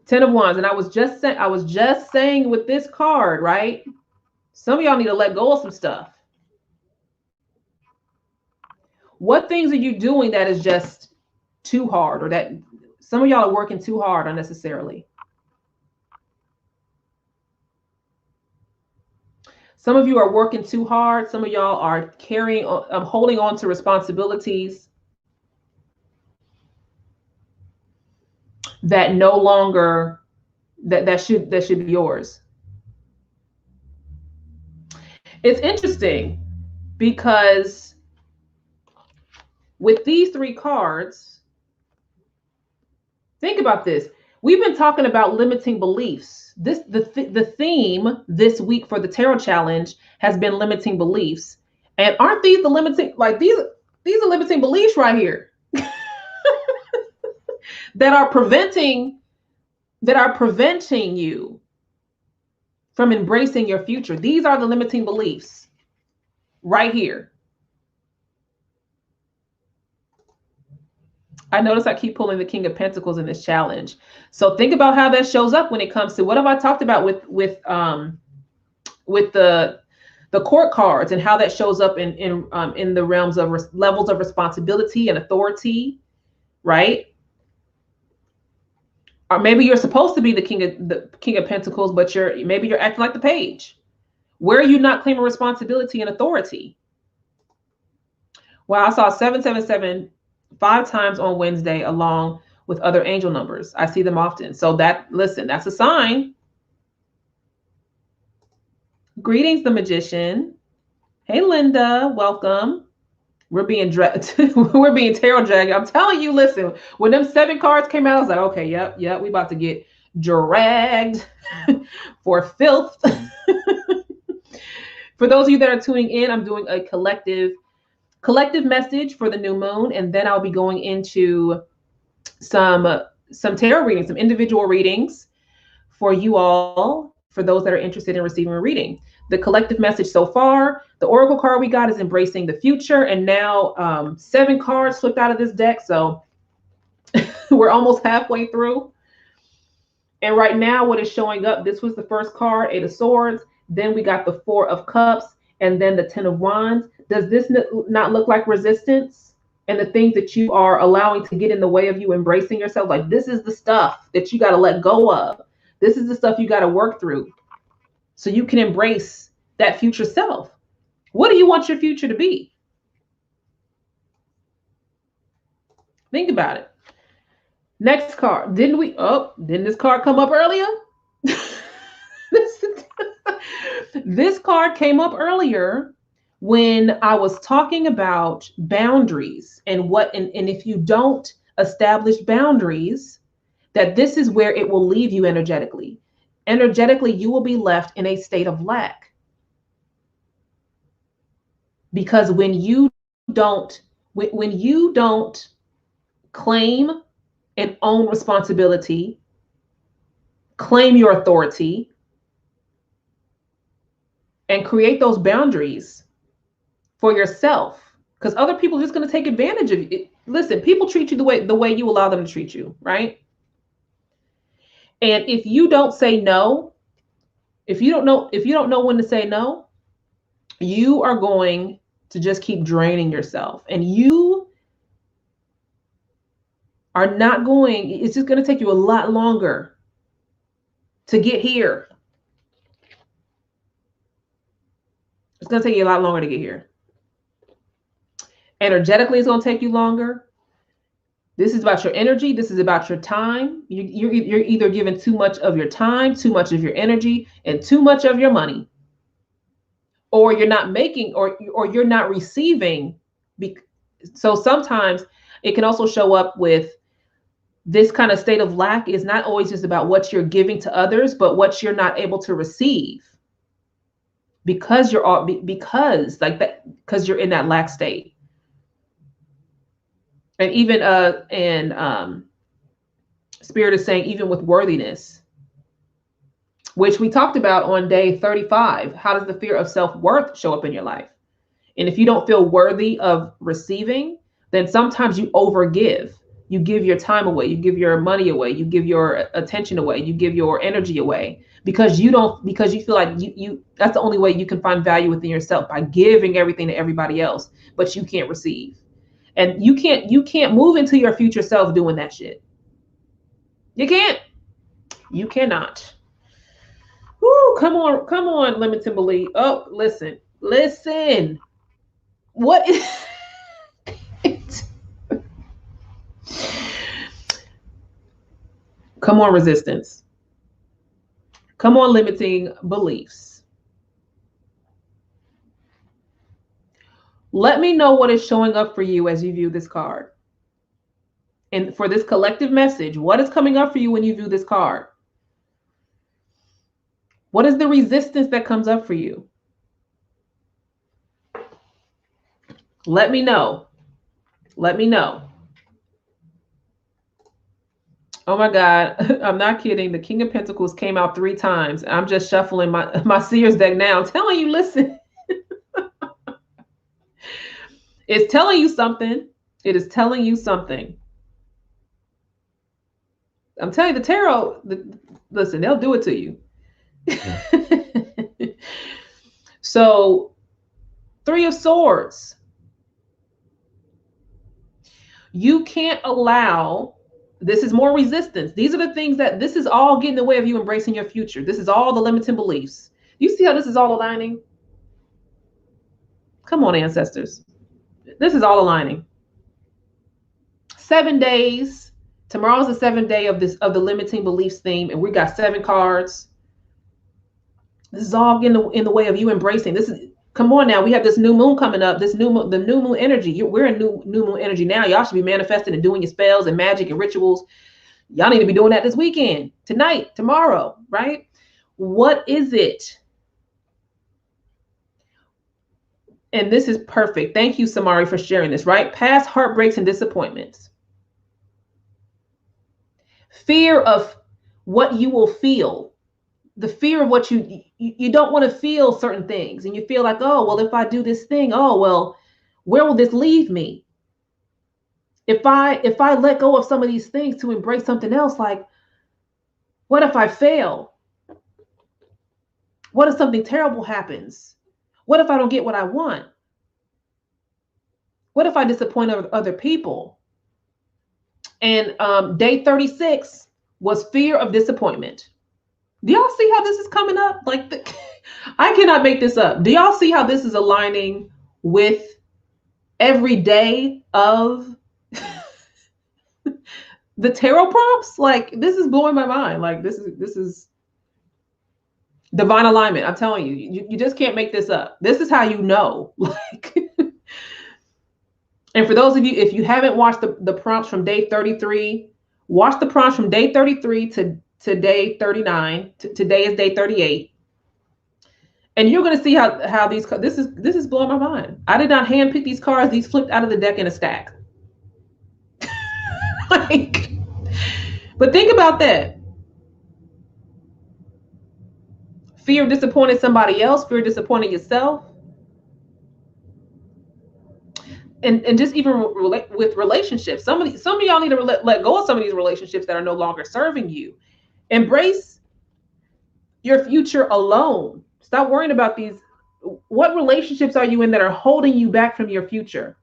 10 of Wands. And I was just saying with this card, right? Some of y'all need to let go of some stuff. What things are you doing that is just too hard, or that some of y'all are working too hard unnecessarily? Some of you are working too hard. Some of y'all are holding on to responsibilities that no longer, that should be yours. It's interesting because with these 3 cards, think about this. We've been talking about limiting beliefs. The theme this week for the Tarot Challenge has been limiting beliefs. And aren't these the limiting, like, these are limiting beliefs right here that are preventing you from embracing your future. These are the limiting beliefs right here. I notice I keep pulling the King of Pentacles in this challenge. So think about how that shows up when it comes to, what have I talked about with the court cards, and how that shows up in the realms of levels of responsibility and authority, right? Or maybe you're supposed to be the King of Pentacles, but maybe you're acting like the Page. Where are you not claiming responsibility and authority? Well, I saw 777 5 times on Wednesday, along with other angel numbers. I see them often. So listen, that's a sign. Greetings, the Magician. Hey, Linda, welcome. We're being tarot dragged. I'm telling you, listen, when them 7 cards came out, I was like, okay, yep, we about to get dragged for filth. For those of you that are tuning in, I'm doing a collective message for the new moon, and then I'll be going into some tarot readings, some individual readings for you all, for those that are interested in receiving a reading. The collective message so far, the oracle card we got is embracing the future, and now 7 cards slipped out of this deck, so we're almost halfway through. And right now what is showing up, this was the first card, 8 of Swords, then we got the 4 of Cups, and then the 10 of Wands. Does this not look like resistance and the things that you are allowing to get in the way of you embracing yourself? Like, this is the stuff that you got to let go of. This is the stuff you got to work through so you can embrace that future self. What do you want your future to be? Think about it. Next card. Didn't this card come up earlier? This card came up earlier when I was talking about boundaries and if you don't establish boundaries, that this is where it will leave you energetically. Energetically, you will be left in a state of lack. Because when you don't claim and own responsibility, claim your authority, and create those boundaries for yourself, because other people are just going to take advantage of you. Listen, people treat you the way you allow them to treat you, right? And if you don't say no, if you don't know when to say no, you are going to just keep draining yourself, and you are not going, it's just going to take you a lot longer to get here. It's going to take you a lot longer to get here. Energetically, it's going to take you longer. This is about your energy. This is about your time. You're either giving too much of your time, too much of your energy, and too much of your money, or you're not making, or you're not receiving. So sometimes it can also show up with this kind of state of lack. Is not always just about what you're giving to others, but what you're not able to receive because you're in that lack state. And even Spirit is saying, even with worthiness, which we talked about on day 35. How does the fear of self-worth show up in your life? And if you don't feel worthy of receiving, then sometimes you overgive. You give your time away, you give your money away, you give your attention away, you give your energy away, because you feel like you that's the only way you can find value within yourself, by giving everything to everybody else, but you can't receive. And you can't move into your future self doing that shit. You can't. You cannot. Woo, come on, limiting belief. Oh, listen. What is it? Come on, resistance. Come on, limiting beliefs. Let me know what is showing up for you as you view this card. And for this collective message, what is coming up for you when you view this card? What is the resistance that comes up for you? Let me know. Let me know. Oh my God, I'm not kidding. The King of Pentacles came out 3 times. I'm just shuffling my Seers deck now. I'm telling you, listen. It's telling you something. It is telling you something. I'm telling you, the tarot, listen, they'll do it to you. So, 3 of Swords. You can't allow, this is more resistance. These are the things this is all getting in the way of you embracing your future. This is all the limiting beliefs. You see how this is all aligning? Come on, ancestors. This is all aligning. 7 days. Tomorrow's the 7th day of the limiting beliefs theme, and we got 7 cards. This is all getting in the way of you embracing. Come on now. We have this new moon coming up. The new moon energy. We're in new moon energy now. Y'all should be manifesting and doing your spells and magic and rituals. Y'all need to be doing that this weekend, tonight, tomorrow, right? What is it? And this is perfect. Thank you, Samari, for sharing this, right? Past heartbreaks and disappointments. Fear of what you will feel. The fear of what you don't want to feel certain things. And you feel like, oh, well, if I do this thing, oh, well, where will this leave me? If I let go of some of these things to embrace something else, like, what if I fail? What if something terrible happens? What if I don't get what I want? What if I disappoint other people? And day 36 was fear of disappointment. Do y'all see how this is coming up? Like, I cannot make this up. Do y'all see how this is aligning with every day of the tarot prompts? Like, this is blowing my mind. Like, this is divine alignment. I'm telling you, you just can't make this up. This is how you know. Like, and for those of you, if you haven't watched the prompts from day 33, watch the prompts from day 33 to day 39. Today is day 38. And you're going to see how these, this is blowing my mind. I did not handpick these cards. These flipped out of the deck in a stack. Like, but think about that. Fear of disappointing somebody else, fear of disappointing yourself. And just even with relationships, some of y'all need to let go of some of these relationships that are no longer serving you. Embrace your future alone. Stop worrying about these. What relationships are you in that are holding you back from your future?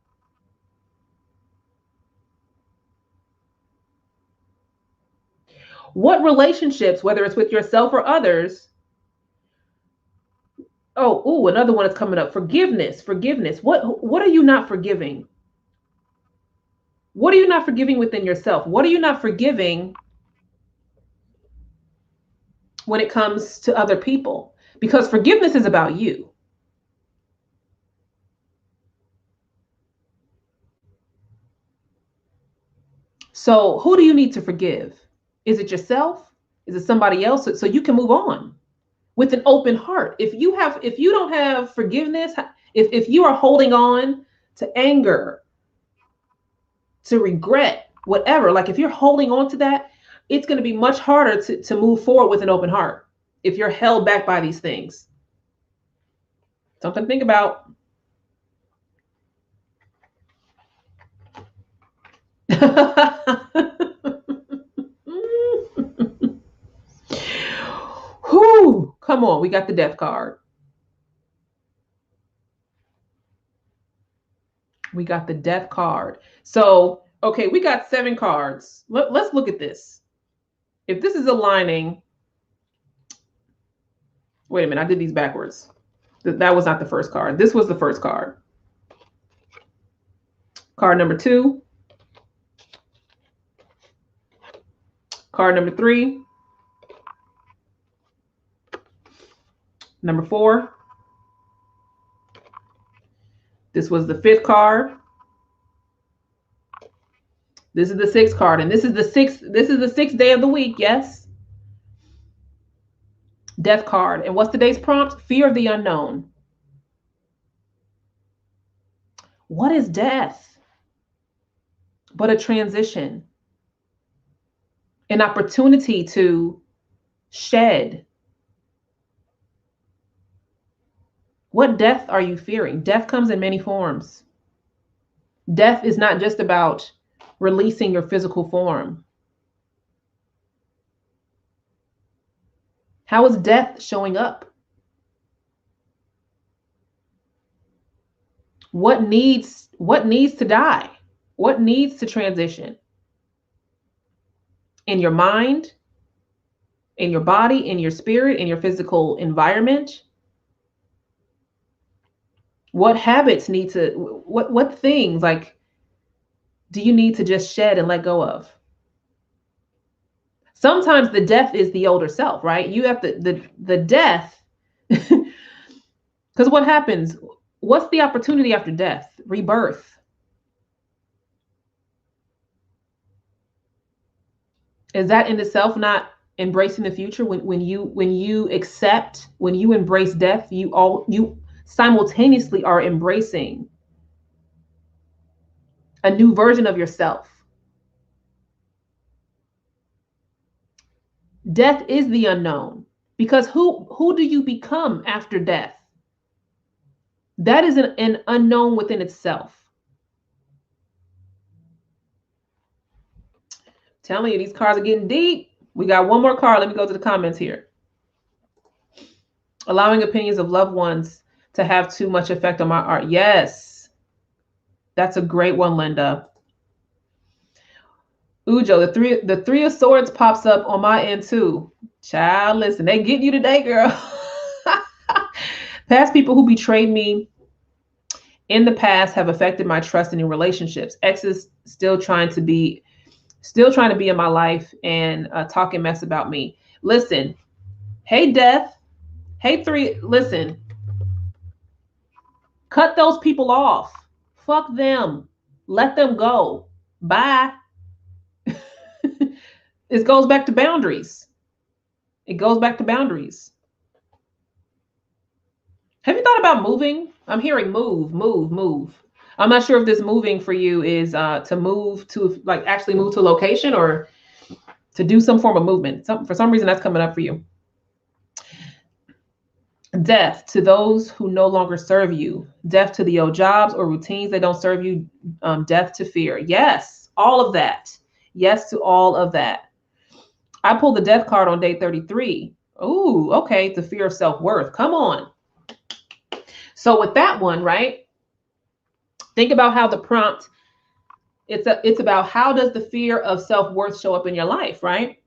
What relationships, whether it's with yourself or others? Oh, another one is coming up. Forgiveness. What are you not forgiving? What are you not forgiving within yourself? What are you not forgiving when it comes to other people? Because forgiveness is about you. So who do you need to forgive? Is it yourself? Is it somebody else? So you can move on with an open heart. If you don't have forgiveness, if you are holding on to anger, to regret, whatever, like if you're holding on to that, it's going to be much harder to move forward with an open heart if you're held back by these things. Something to think about. Whew, come on, we got the death card. We got the death card. So, okay, we got 7 cards. Let's look at this. If this is aligning, wait a minute, I did these backwards. That was not the first card. This was the first card. Card number 2. Card number 3. Number 4. This was the 5th card. This is the 6th card, and this is the 6th day of the week, yes. Death card. And what's today's prompt? Fear of the unknown. What is death but a transition? An opportunity to shed. What death are you fearing? Death comes in many forms. Death is not just about releasing your physical form. How is death showing up? What needs to die? What needs to transition? In your mind, in your body, in your spirit, in your physical environment? What habits need to, what things, like, do you need to just shed and let go of? Sometimes the death is the older self, right? You have the death, because what happens? What's the opportunity after death? Rebirth. Is that in itself not embracing the future? When you accept, when you embrace death, you simultaneously are embracing a new version of yourself. Death is the unknown, because who do you become after death? That is an unknown within itself. Telling you, these cards are getting deep. We got one more card. Let me go to the comments here. Allowing opinions of loved ones to have too much effect on my art. Yes, that's a great one, Linda. Ujo, the three of swords pops up on my end too. Child, listen, they get you today, girl. Past people who betrayed me in the past have affected my trust in relationships. Exes still trying to be in my life and talking mess about me. Listen, hey death, hey three, listen, cut those people off. Fuck them. Let them go. Bye. It goes back to boundaries. It goes back to boundaries. Have you thought about moving? I'm hearing move, move, move. I'm not sure if this moving for you is to move to, like, actually move to a location, or to do some form of movement. For some reason, that's coming up for you. Death to those who no longer serve you. Death to the old jobs or routines that don't serve you. Death to fear. Yes, all of that. Yes to all of that. I pulled the death card on day 33. Ooh, okay. The fear of self-worth. Come on. So with that one, right? Think about how the prompt, it's about how does the fear of self-worth show up in your life, right?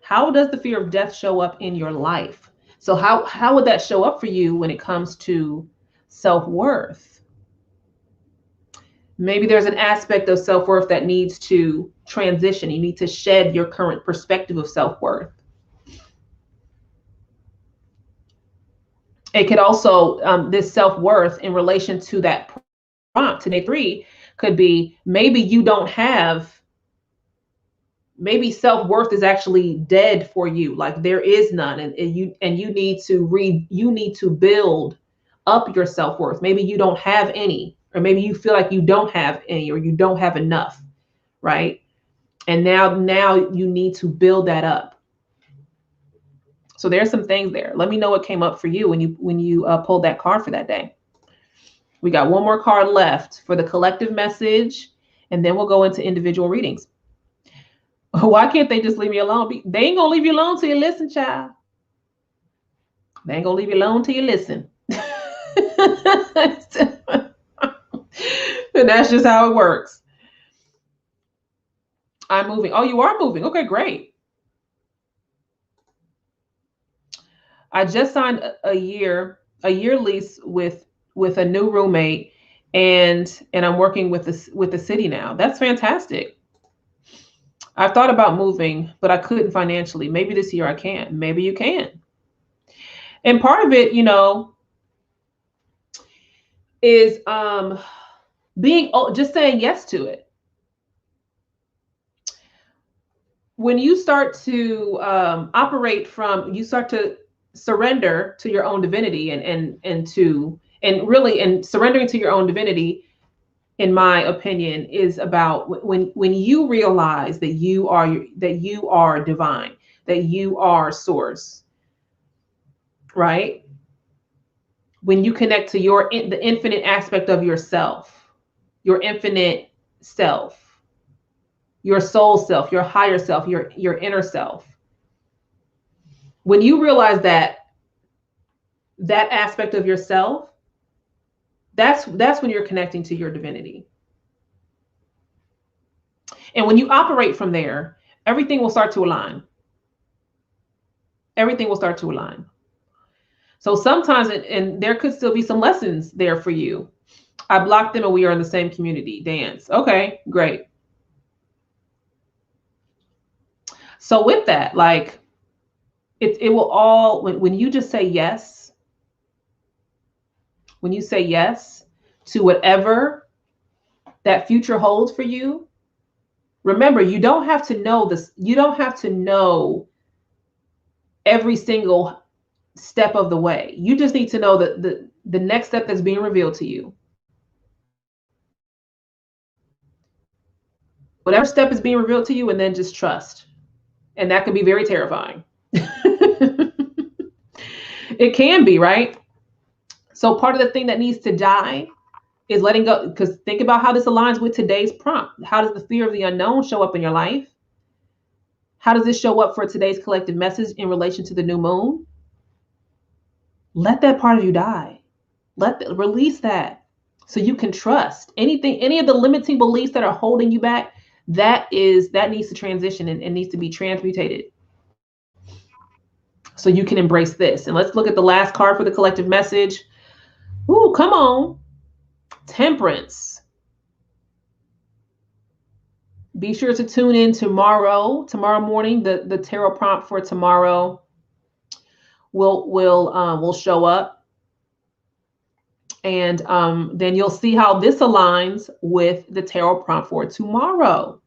How does the fear of death show up in your life? So how would that show up for you when it comes to self-worth? Maybe there's an aspect of self-worth that needs to transition. You need to shed your current perspective of self-worth. It could also, this self-worth in relation to that prompt today 3 could be, maybe you don't have, maybe self-worth is actually dead for you, like there is none, and you need to build up your self-worth. Maybe you don't have any, or maybe you feel like you don't have any, or you don't have enough, right? And now you need to build that up. So there's some things there. Let me know what came up for you when you pulled that card for that day. We got one more card left for the collective message, and then we'll go into individual readings. Why can't they just leave me alone? They ain't gonna leave you alone till you listen, child. They ain't gonna leave you alone till you listen. And that's just how it works. I'm moving. Oh, you are moving. Okay, great. I just signed a year lease with a new roommate, and I'm working with the city now. That's fantastic. I've thought about moving, but I couldn't financially. Maybe this year I can. Maybe you can. And part of it, is being, just saying yes to it. When you start to you start to surrender to your own divinity, and surrendering to your own divinity, in my opinion, is about when you realize that you are divine, that you are source, right? When you connect to the infinite aspect of yourself, your infinite self, your soul self, your higher self, your inner self. When you realize that aspect of yourself, that's when you're connecting to your divinity. And when you operate from there, everything will start to align. Everything will start to align. So sometimes, and there could still be some lessons there for you. I blocked them and we are in the same community. Dance. Okay, great. So with that, like, it will all, when you just say yes, when you say yes to whatever that future holds for you, Remember, you don't have to know this. You don't have to know every single step of the way. You just need to know that the next step that's being revealed to you. Whatever step is being revealed to you, and then just trust. And that can be very terrifying. It can be, right? So part of the thing that needs to die is letting go. Because think about how this aligns with today's prompt. How does the fear of the unknown show up in your life? How does this show up for today's collective message in relation to the new moon? Let that part of you die. Release that so you can trust. Any of the limiting beliefs that are holding you back, that needs to transition and needs to be transmutated so you can embrace this. And let's look at the last card for the collective message. Ooh, come on. Temperance. Be sure to tune in tomorrow morning. The tarot prompt for tomorrow will show up, and then you'll see how this aligns with the tarot prompt for tomorrow.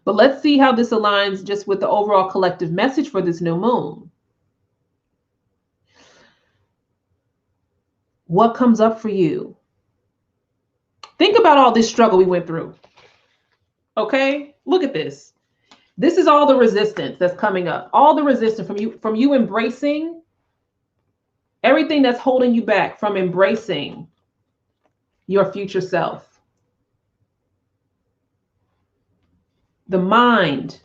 But let's see how this aligns just with the overall collective message for this new moon. What comes up for you? Think about all this struggle we went through. Okay, look at this. This is all the resistance that's coming up. All the resistance from you embracing everything that's holding you back from embracing your future self. The mind,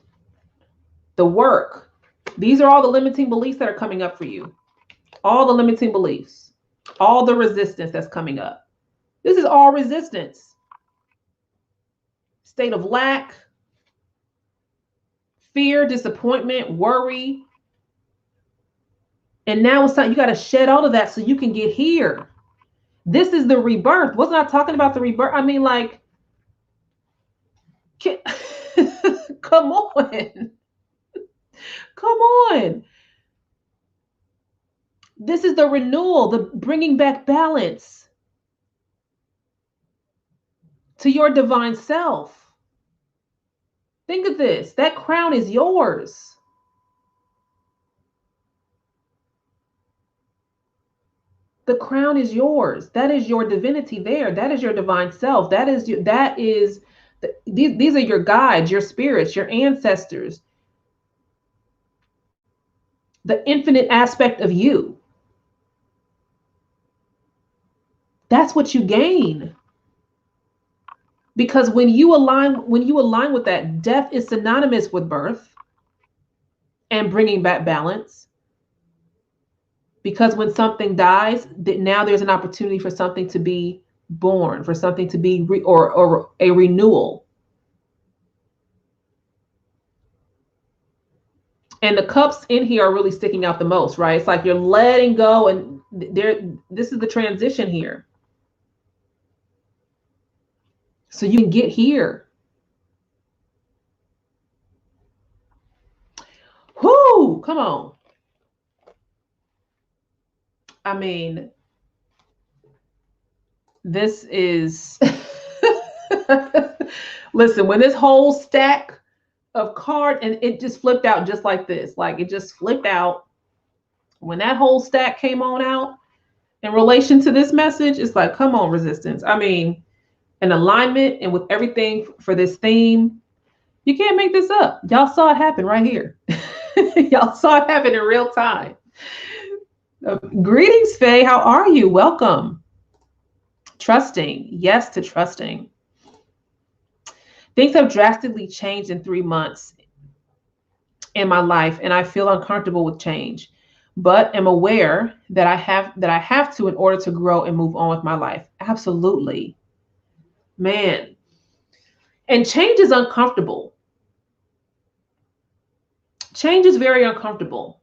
the work. These are all the limiting beliefs that are coming up for you. All the limiting beliefs, all the resistance that's coming up. This is all resistance. State of lack, fear, disappointment, worry. And now it's time you got to shed all of that so you can get here. This is the rebirth. Wasn't I talking about the rebirth? I mean, like, come on. Come on. This is the renewal, the bringing back balance to your divine self. Think of this. That crown is yours. The crown is yours. That is your divinity there. That is your divine self. These are your guides, your spirits, your ancestors. The infinite aspect of you. That's what you gain. Because when you align with that, death is synonymous with birth and bringing back balance. Because when something dies, now there's an opportunity for something to be born, for something to be or a renewal. And the cups in here are really sticking out the most, right? It's like you're letting go, and this is the transition here. So you can get here. Whoo, come on. I mean, this is, listen, when this whole stack of cards, and it just flipped out just like this, like it just flipped out. When that whole stack came on out in relation to this message, it's like, come on, resistance. I mean, in alignment and with everything for this theme, you can't make this up. Y'all saw it happen right here. Y'all saw it happen in real time. Greetings, Faye. How are you? Welcome. Trusting. Yes to trusting. Things have drastically changed in 3 months in my life, and I feel uncomfortable with change, but am aware that I have to in order to grow and move on with my life. Absolutely. Man. And change is uncomfortable. Change is very uncomfortable.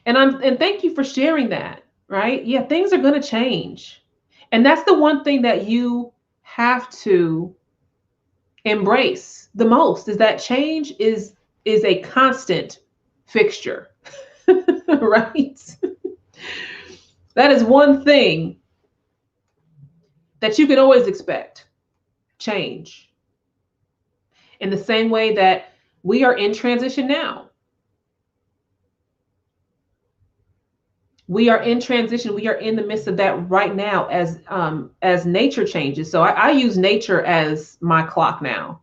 And thank you for sharing that, right? Yeah, things are going to change. And that's the one thing that you have to embrace the most, is that change is a constant fixture, right? That is one thing that you can always expect. change. In the same way that we are in transition now. We are in transition. We are in the midst of that right now as nature changes. So I use nature as my clock now.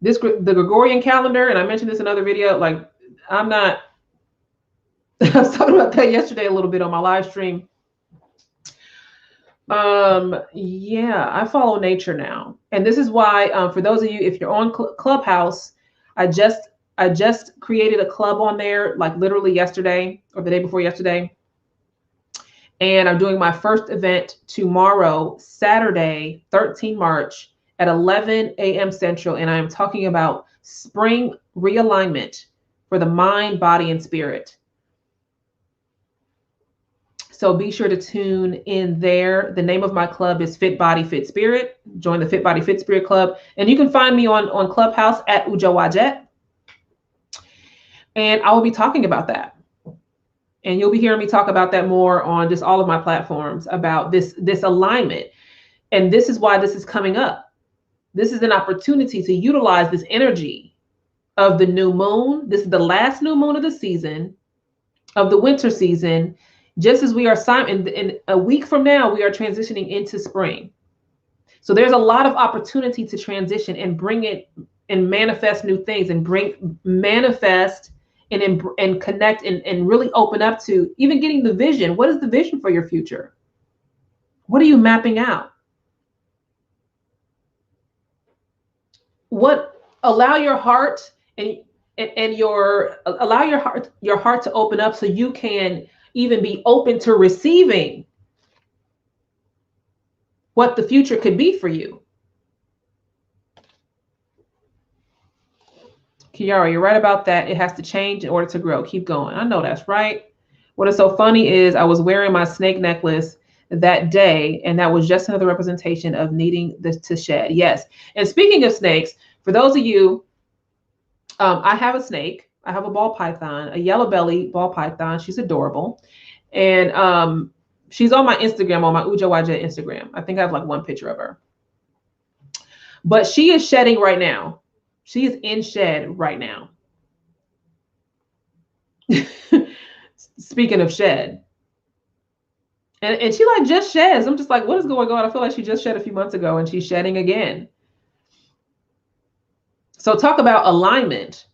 The Gregorian calendar, and I mentioned this in another video, like I'm not, I was talking about that yesterday a little bit on my live stream. Yeah, I follow nature now. And this is why, for those of you, if you're on Clubhouse, I just created a club on there, like literally yesterday or the day before yesterday. And I'm doing my first event tomorrow, Saturday, 13 March at 11 a.m. Central. And I am talking about spring realignment for the mind, body, and spirit. So be sure to tune in there. The name of my club is Fit Body, Fit Spirit. Join the Fit Body, Fit Spirit Club. And you can find me on Clubhouse at Ujawajet. And I will be talking about that. And you'll be hearing me talk about that more on just all of my platforms about this alignment. And this is why this is coming up. This is an opportunity to utilize this energy of the new moon. This is the last new moon of the season, of the winter season. Just as we are in a week from now, we are transitioning into spring. So there's a lot of opportunity to transition and bring it and manifest new things and manifest and connect and really open up to even getting the vision. What is the vision for your future? What are you mapping out? Allow your heart allow your heart to open up so you can even be open to receiving what the future could be for you. Kiara, you're right about that. It has to change in order to grow. Keep going. I know that's right. What is so funny is I was wearing my snake necklace that day, and that was just another representation of needing this to shed. Yes. And speaking of snakes, for those of you, I have a snake. I have a ball python, a yellow belly ball python. She's adorable. And she's on my Instagram, on my Ujawaja Instagram. I think I have like one picture of her. But she is shedding right now. She is in shed right now. Speaking of shed. And she like just sheds. I'm just like, what is going on? I feel like she just shed a few months ago and she's shedding again. So talk about alignment.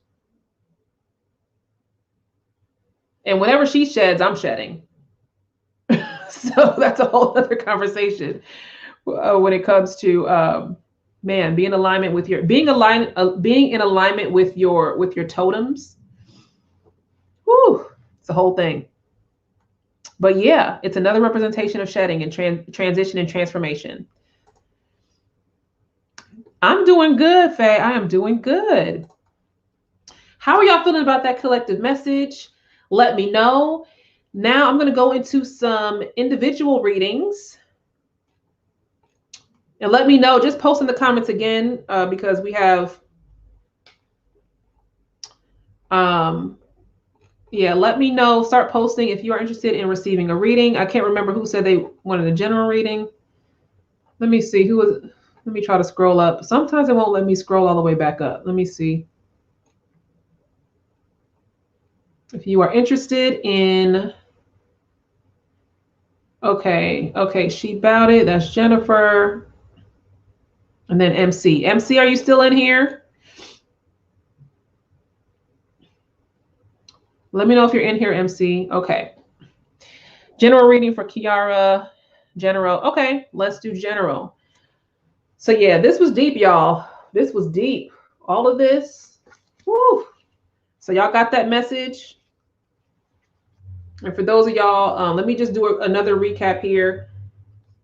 And whenever she sheds, I'm shedding. So that's a whole other conversation when it comes to being in alignment with being in alignment with your totems. Whew, it's the whole thing. But yeah, it's another representation of shedding and transition and transformation. I'm doing good, Faye. I am doing good. How are y'all feeling about that collective message? Let me know. Now I'm going to go into some individual readings. And let me know, just post in the comments again, because we have, yeah, let me know, start posting if you are interested in receiving a reading. I can't remember who said they wanted a general reading. Let me see who was, let me try to scroll up. Sometimes it won't let me scroll all the way back up. Let me see. If you are interested in, okay, she bowed it. That's Jennifer. And then MC. MC, are you still in here? Let me know if you're in here, MC. Okay. General reading for Kiara. General. Okay, let's do general. So yeah, this was deep, y'all. This was deep. All of this. Woo. So y'all got that message? And for those of y'all, let me just do another recap here.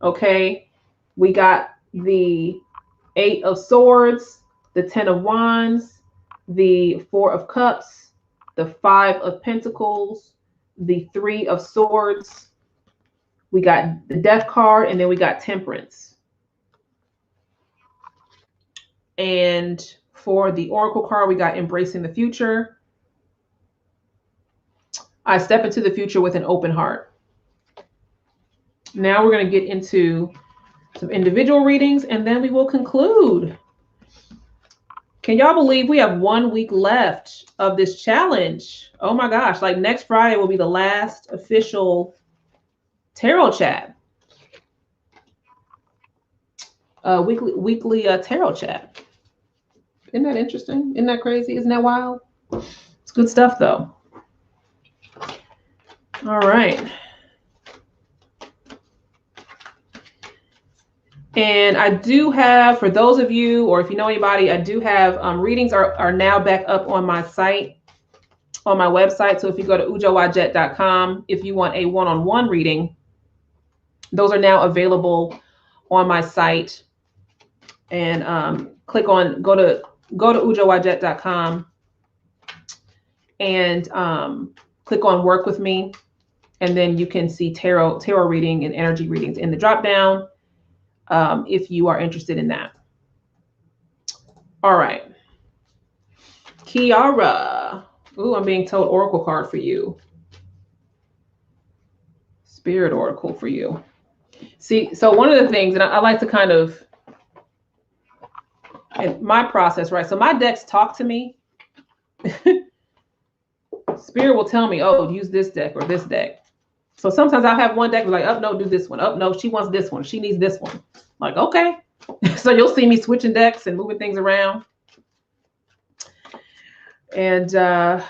Okay. We got the 8 of Swords, the 10 of Wands, the 4 of Cups, the 5 of Pentacles, the 3 of Swords. We got the Death card, and then we got Temperance. And for the Oracle card, we got Embracing the Future. I step into the future with an open heart. Now we're going to get into some individual readings, and then we will conclude. Can y'all believe we have 1 week left of this challenge? Oh my gosh, like next Friday will be the last official tarot chat. Weekly tarot chat. Isn't that interesting? Isn't that crazy? Isn't that wild? It's good stuff though. All right. And I do have, for those of you, or if you know anybody, I do have readings are now back up on my site, on my website. So if you go to ujowajet.com, if you want a one-on-one reading, those are now available on my site. And go to ujowajet.com and click on work with me. And then you can see tarot reading and energy readings in the drop down. If you are interested in that. All right. Kiara. Ooh, I'm being told Oracle card for you. Spirit Oracle for you. See, so one of the things, and I like to kind of, in my process, right? So my decks talk to me. Spirit will tell me, oh, use this deck or this deck. So sometimes I'll have one deck like, oh, no, do this one. Oh, no, she wants this one. She needs this one. Like, okay. So you'll see me switching decks and moving things around. And yeah.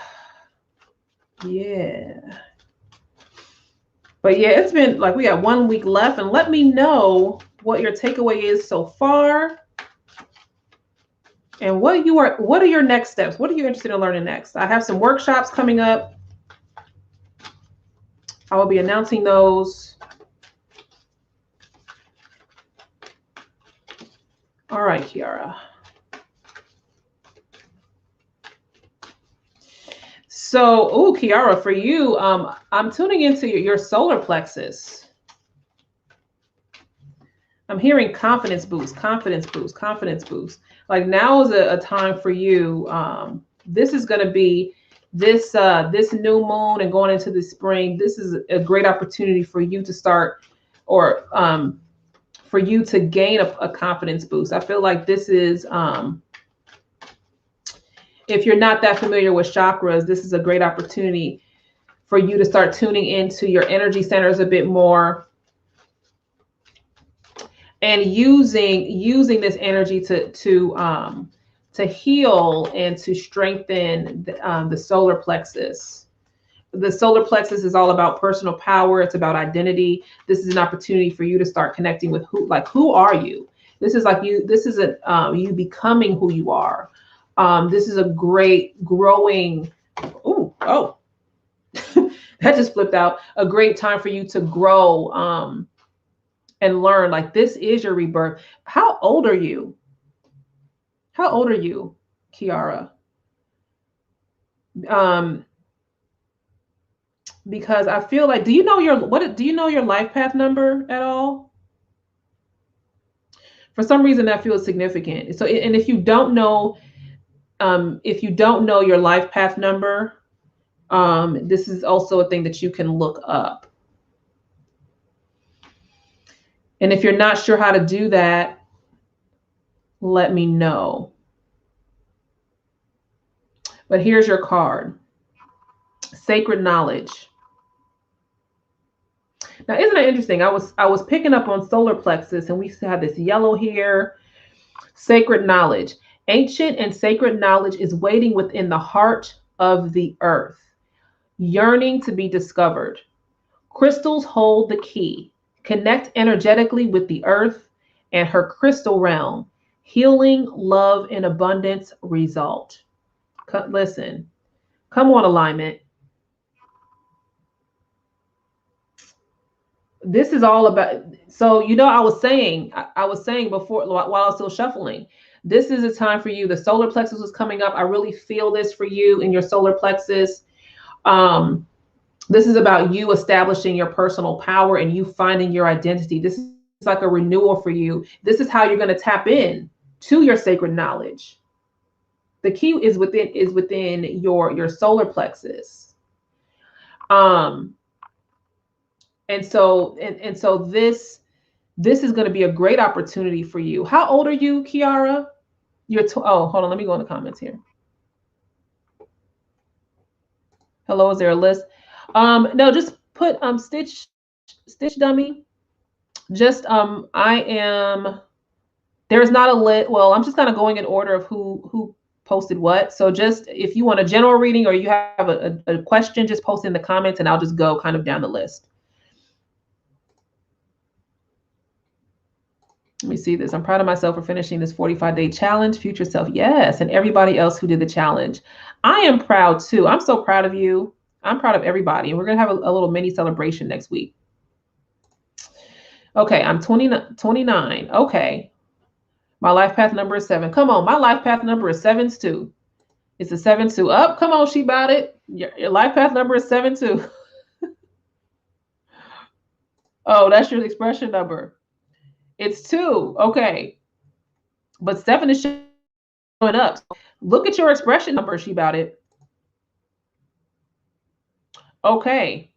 But yeah, it's been like we got 1 week left. And let me know what your takeaway is so far. And what are your next steps? What are you interested in learning next? I have some workshops coming up. I will be announcing those. All right, Kiara. So, oh, Kiara, for you, I'm tuning into your solar plexus. I'm hearing confidence boost, confidence boost, confidence boost. Like now is a time for you. This is going to be this new moon and going into the spring. This is a great opportunity for you to start, or for you to gain a confidence boost. I feel like this is, if you're not that familiar with chakras, this is a great opportunity for you to start tuning into your energy centers a bit more, and using this energy to heal and to strengthen the solar plexus. The solar plexus is all about personal power. It's about identity. This is an opportunity for you to start connecting with who are you? This is like you. This isn't you becoming who you are. This is a great growing. Oh, that just flipped out. A great time for you to grow and learn. Like this is your rebirth. How old are you? How old are you, Kiara? Because I feel like, do you know your life path number at all? For some reason that feels significant. So, and if you don't know your life path number, this is also a thing that you can look up. And if you're not sure how to do that, let me know. But here's your card. Sacred knowledge. Now, isn't it interesting? I was picking up on solar plexus, and we have this yellow here. Sacred knowledge. Ancient and sacred knowledge is waiting within the heart of the earth, yearning to be discovered. Crystals hold the key. Connect energetically with the earth and her crystal realm. Healing, love, and abundance result. Listen, come on, alignment. This is all about, so, I was saying before, while I was still shuffling, this is a time for you. The solar plexus is coming up. I really feel this for you in your solar plexus. This is about you establishing your personal power and you finding your identity. This is like a renewal for you. This is how you're going to tap in to your sacred knowledge. The key is within your solar plexus. And so this This is going to be a great opportunity for you. How old are you, Kiara? Oh, hold on. Let me go in the comments here. Hello, is there a list? No, just put Stitch Dummy. Just I am. There's not a lit. Well, I'm just kind of going in order of who posted what. So just if you want a general reading or you have a question, just post in the comments and I'll just go kind of down the list. Let me see this. I'm proud of myself for finishing this 45-day challenge. Future self, yes. And everybody else who did the challenge. I am proud too. I'm so proud of you. I'm proud of everybody. And we're going to have a little mini celebration next week. Okay, I'm 29. Okay. My life path number is 7. Come on, my life path number is 7-2. It's a 7-2. Up, come on, she about it. Your life path number is 7-2. Oh, that's your expression number. It's 2. Okay. But 7 is showing up. Look at your expression number, she about it. Okay.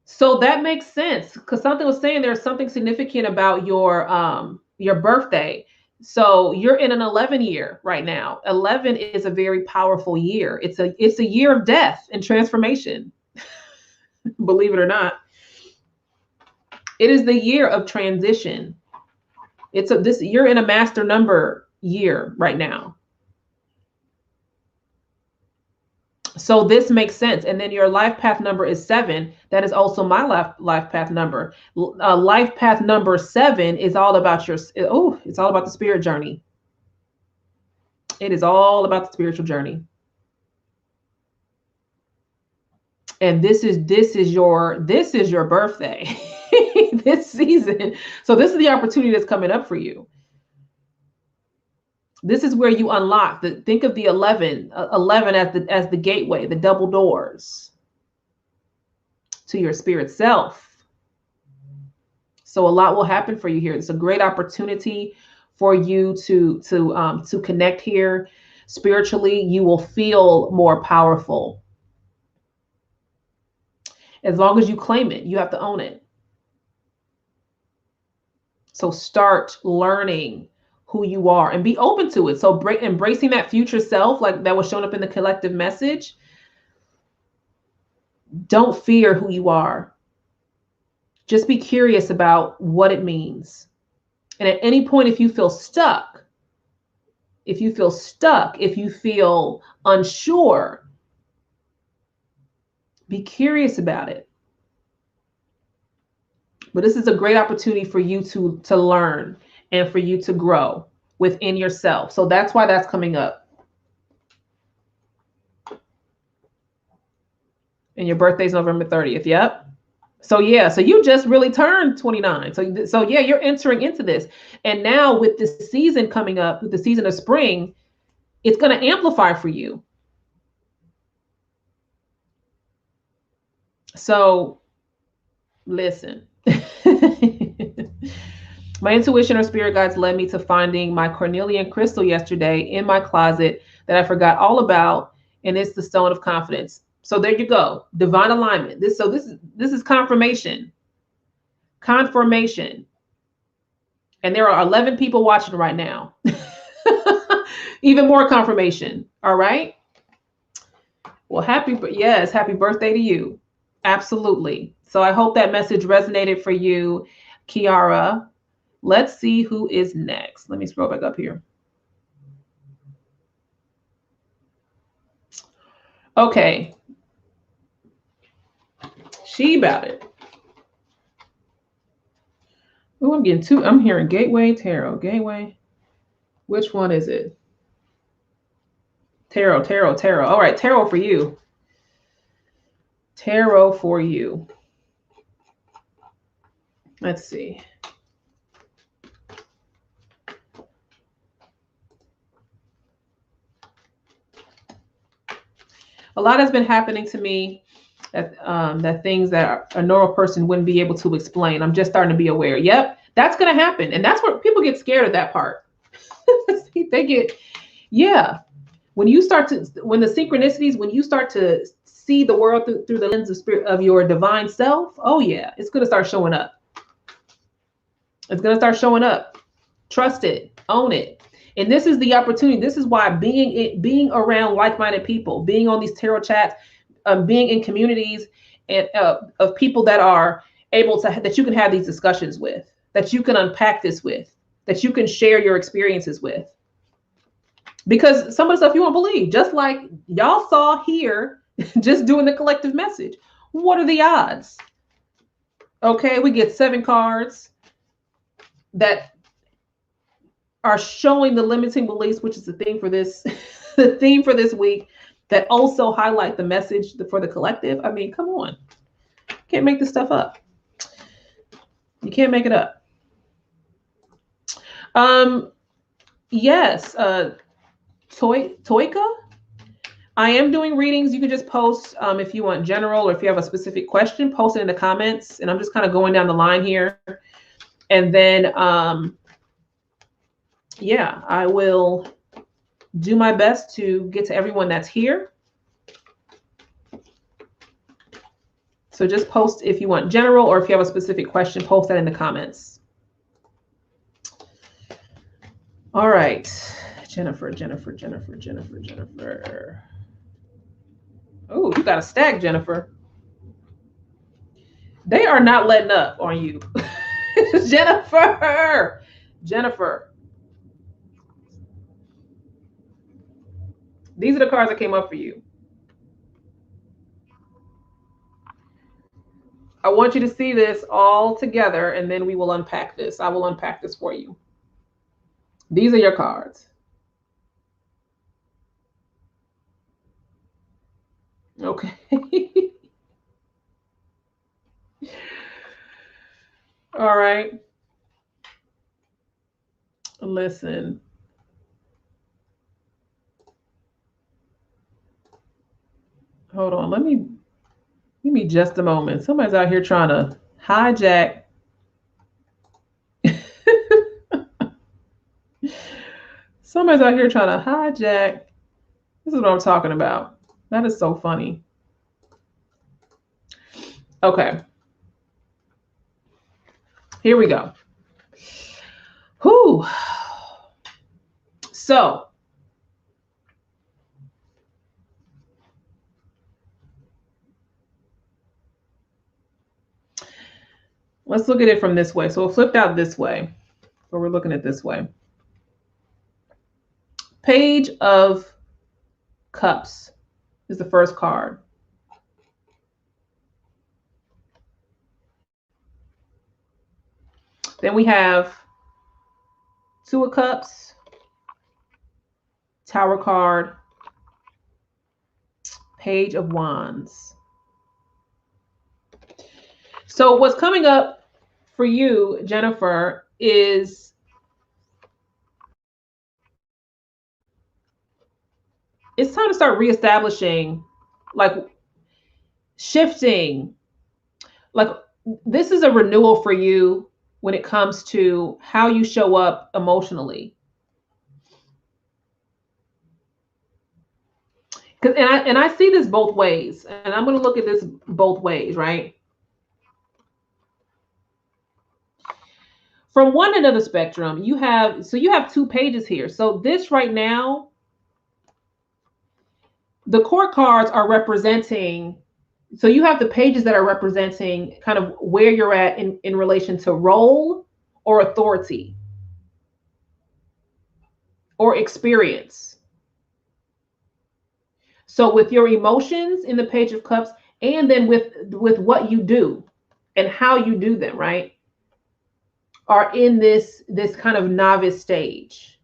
So that makes sense because something was saying there's something significant about your birthday. So you're in an 11 year right now. 11 is a very powerful year. It's a year of death and transformation. Believe it or not. It is the year of transition. You're in a master number year right now. So this makes sense. And then your life path number is 7. That is also my life path number. Life path number 7 is all about it's all about the spirit journey. It is all about the spiritual journey. And this is your birthday this season. So this is the opportunity that's coming up for you. This is where you unlock think of the 11 as the gateway, the double doors to your spirit self. So a lot will happen for you here. It's a great opportunity for you to connect here spiritually. You will feel more powerful. As long as you claim it, you have to own it. So start learning who you are and be open to it. So embracing that future self, like that was shown up in the collective message. Don't fear who you are. Just be curious about what it means. And at any point, if you feel stuck, if you feel unsure, be curious about it. But this is a great opportunity for you to learn and for you to grow within yourself. So that's why that's coming up. And your birthday's November 30th. Yep. So yeah, so you just really turned 29. So yeah, you're entering into this. And now with this season coming up, with the season of spring, it's going to amplify for you. So listen. My intuition or spirit guides led me to finding my cornelian crystal yesterday in my closet that I forgot all about, and it's the stone of confidence. So there you go, divine alignment. This is confirmation. Confirmation. And there are 11 people watching right now. Even more confirmation. All right. Well, happy birthday to you. Absolutely. So I hope that message resonated for you, Kiara. Let's see who is next. Let me scroll back up here. Okay. She about it. Oh, I'm hearing Gateway, Tarot, Gateway. Which one is it? Tarot. All right, Tarot for you. Tarot for you. Let's see. A lot has been happening to me that things that a normal person wouldn't be able to explain. I'm just starting to be aware. Yep, that's going to happen. And that's where people get scared of that part. They get, yeah. When the synchronicities, when you start to see the world through the lens of spirit of your divine self, oh yeah, it's going to start showing up. It's going to start showing up. Trust it, own it. And this is the opportunity. This is why being around like-minded people, being on these tarot chats, being in communities and of people that are able to, that you can have these discussions with, that you can unpack this with, that you can share your experiences with. Because some of the stuff you won't believe, just like y'all saw here, just doing the collective message. What are the odds? Okay, we get 7 cards that are showing the limiting beliefs, which is the theme for this, the theme for this week, that also highlight the message for the collective. I mean, come on. You can't make this stuff up. You can't make it up. Yes, Toika, I am doing readings. You can just post if you want general, or if you have a specific question, post it in the comments. And I'm just kind of going down the line here. And then, yeah, I will do my best to get to everyone that's here. So just post if you want general, or if you have a specific question, post that in the comments. All right, Jennifer. Oh, you got a stack, Jennifer. They are not letting up on you. Jennifer. These are the cards that came up for you. I want you to see this all together, and then we will unpack this. I will unpack this for you. These are your cards. Okay. All right. Listen. Hold on. Give me just a moment. Somebody's out here trying to hijack. Somebody's out here trying to hijack. This is what I'm talking about. That is so funny. Okay. Here we go. Whew. So, let's look at it from this way. So we'll flip out this way. So we're looking at this way. Page of Cups is the first card. Then we have Two of Cups, Tower card, Page of Wands. So what's coming up for you, Jennifer, is it's time to start reestablishing, like shifting. Like this is a renewal for you when it comes to how you show up emotionally. And I see this both ways, and I'm going to look at this both ways, right? From one end of the spectrum, you have 2 pages here. So this right now, the court cards are representing, so you have the pages that are representing kind of where you're at in relation to role or authority or experience. So with your emotions in the Page of Cups, and then with what you do and how you do them, right, are in this kind of novice stage.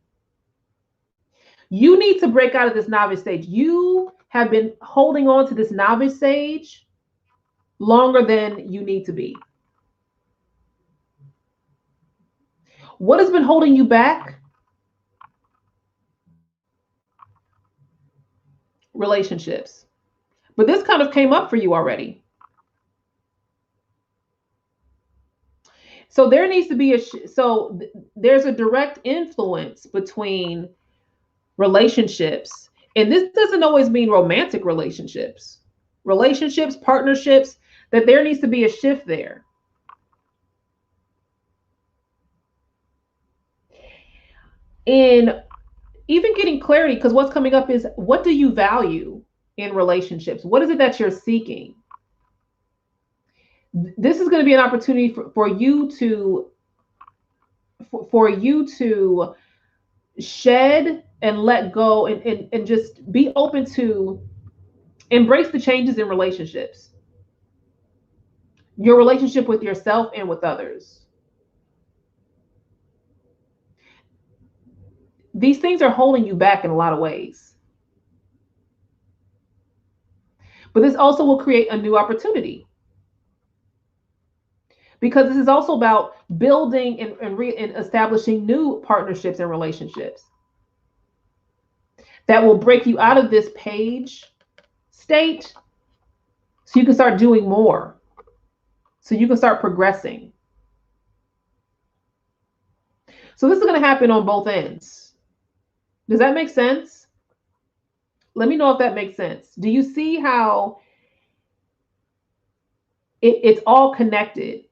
You need to break out of this novice stage. You have been holding on to this novice stage longer than you need to be. What has been holding you back? Relationships. But this kind of came up for you already. So there needs to be there's a direct influence between relationships. And this doesn't always mean romantic relationships, partnerships, that there needs to be a shift there. in even getting clarity, because what's coming up is, what do you value in relationships? What is it that you're seeking? This is going to be an opportunity for you to shed and let go, and just be open to embrace the changes in relationships, your relationship with yourself and with others. These things are holding you back in a lot of ways. But this also will create a new opportunity, because this is also about building and establishing new partnerships and relationships that will break you out of this page state, so you can start doing more, so you can start progressing. So this is going to happen on both ends. Does that make sense? Let me know if that makes sense. Do you see how it's all connected?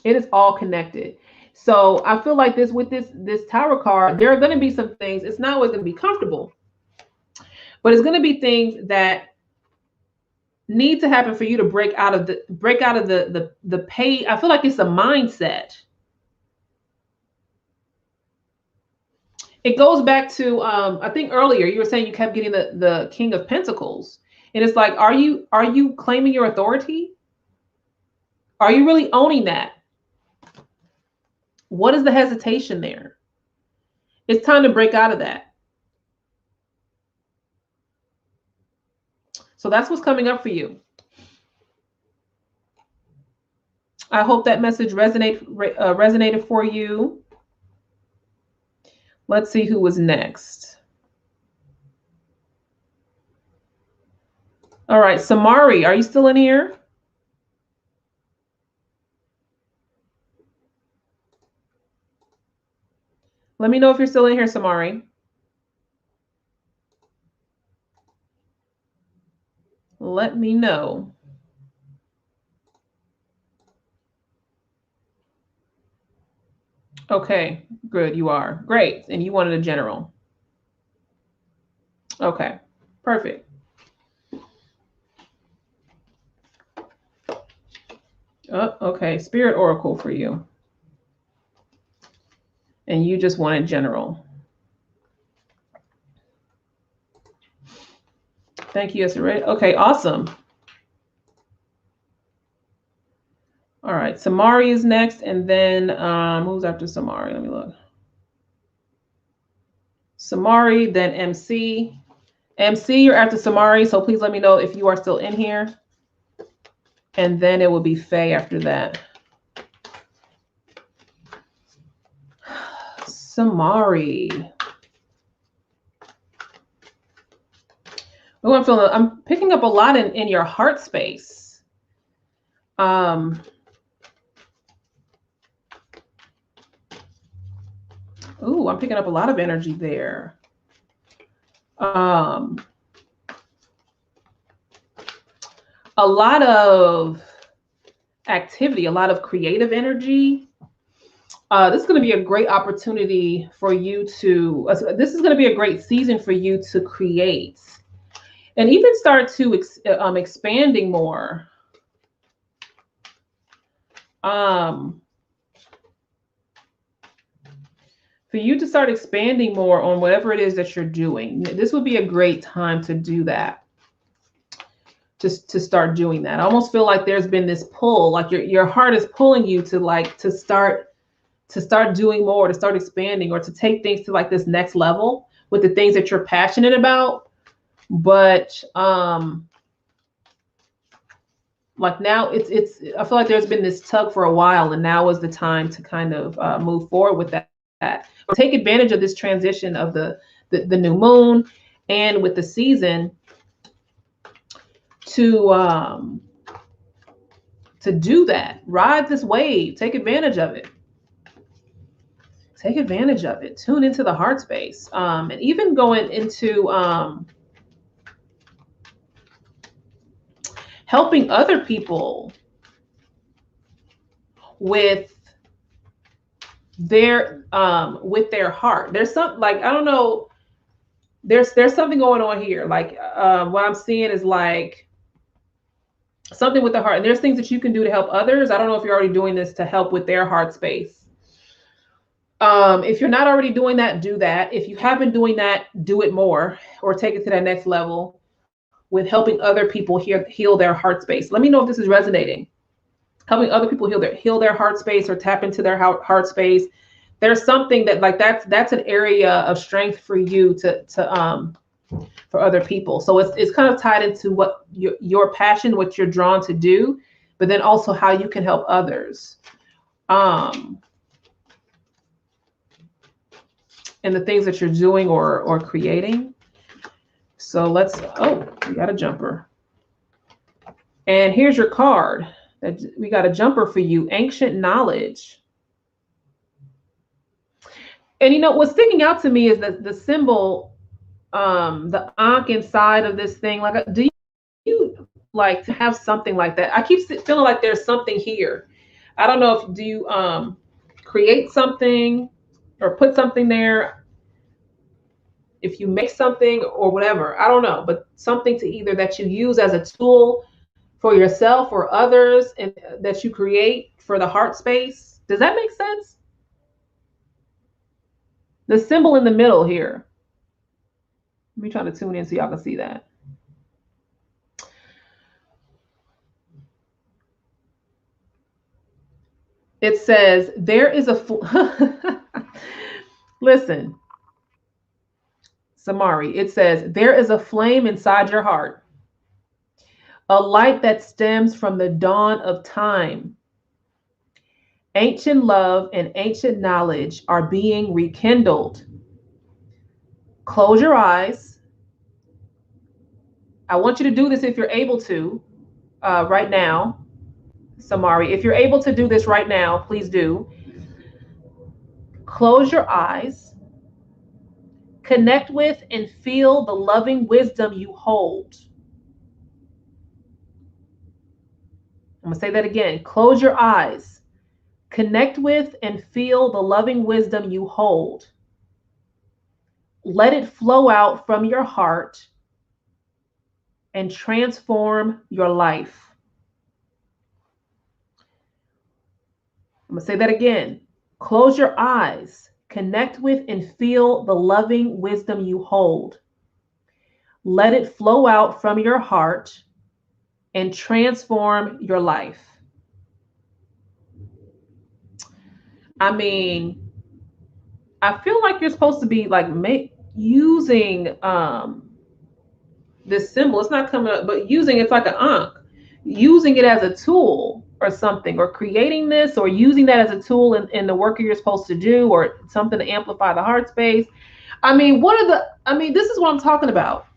It is all connected. So I feel like with this Tower card, there are going to be some things. It's not always going to be comfortable, but it's going to be things that need to happen for you to break out of the pay. I feel like it's a mindset. It goes back to I think earlier you were saying you kept getting the King of Pentacles, and it's like, are you claiming your authority? Are you really owning that? What is the hesitation there? It's time to break out of that. So that's what's coming up for you. I hope that message resonated for you. Let's see who was next. All right, Samari, are you still in here? Let me know if you're still in here, Samari. Let me know. Okay, good, you are. Great, and you wanted a general. Okay, perfect. Oh, okay, Spirit Oracle for you. And you just wanted general. Thank you, Esra. Okay, awesome. All right, Samari is next, and then who's after Samari? Let me look. Samari, then MC. MC, you're after Samari, so please let me know if you are still in here. And then it will be Faye after that. Samari. Oh, I'm picking up a lot in your heart space. Ooh, I'm picking up a lot of energy there. A lot of activity, a lot of creative energy. This is going to be a great opportunity for you to, this is going to be a great season for you to create and even start to expanding more. For you to start expanding more on whatever it is that you're doing. This would be a great time to do that. Just to start doing that. I almost feel like there's been this pull, like your heart is pulling you to start doing more, to start expanding, or to take things to like this next level with the things that you're passionate about. But like now it's I feel like there's been this tug for a while, and now is the time to kind of move forward with that. Or take advantage of this transition of the new moon and with the season to do that. Ride this wave. Take advantage of it. Take advantage of it. Tune into the heart space. And even going into helping other people with their with their heart. There's something like, I don't know, there's something going on here. Like what I'm seeing is like something with the heart. And there's things that you can do to help others. I don't know if you're already doing this to help with their heart space. If you're not already doing that, do that. If you have been doing that, do it more or take it to that next level with helping other people heal their heart space. Let me know if this is resonating. Helping other people heal their heart space or tap into their heart space. There's something that like that's an area of strength for you to for other people. So it's kind of tied into what your passion, what you're drawn to do, but then also how you can help others. And the things that you're doing or creating. So let's, oh, we got a jumper. And here's your card. We got a jumper for you, ancient knowledge. And you know, what's sticking out to me is that the symbol, the ankh inside of this thing. Like, do you like to have something like that? I keep feeling like there's something here. I don't know if, do you create something or put something there? If you make something or whatever, I don't know, but something to either that you use as a tool for yourself or others and that you create for the heart space. Does that make sense? The symbol in the middle here. Let me try to tune in so y'all can see that. It says, there is a, listen, Samari, it says, there is a flame inside your heart, a light that stems from the dawn of time. Ancient love and ancient knowledge are being rekindled. Close your eyes. I want you to do this if you're able to right now. Samari, if you're able to do this right now, please do. Close your eyes. Connect with and feel the loving wisdom you hold. I'm going to say that again. Close your eyes. Connect with and feel the loving wisdom you hold. Let it flow out from your heart and transform your life. I'm going to say that again. Close your eyes. Connect with and feel the loving wisdom you hold. Let it flow out from your heart and transform your life. I mean, I feel like you're supposed to be like using this symbol. It's not coming up, but using it's like an ankh. Using it as a tool or something, or creating this or using that as a tool in the work you're supposed to do, or something to amplify the heart space. I mean, this is what I'm talking about.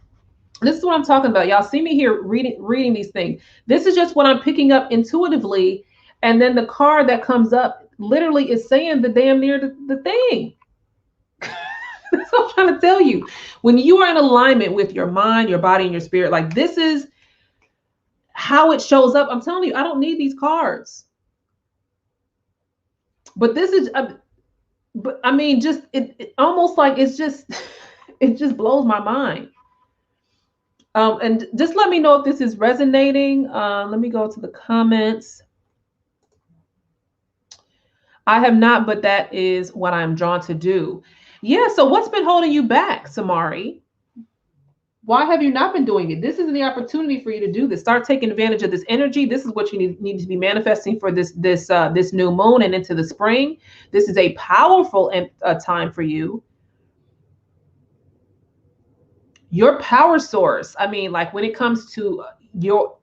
This is what I'm talking about. Y'all see me here reading these things. This is just what I'm picking up intuitively. And then the card that comes up literally is saying the damn near the thing. That's what I'm trying to tell you. When you are in alignment with your mind, your body, and your spirit, like this is how it shows up. I'm telling you, I don't need these cards. But this is, but I mean, just it almost like it's just, it just blows my mind. And just let me know if this is resonating. Let me go to the comments. I have not, but that is what I'm drawn to do. Yeah. So what's been holding you back, Samari? Why have you not been doing it? This is the opportunity for you to do this. Start taking advantage of this energy. This is what you need to be manifesting for this new moon and into the spring. This is a powerful time for you. Your power source. I mean, like when it comes to your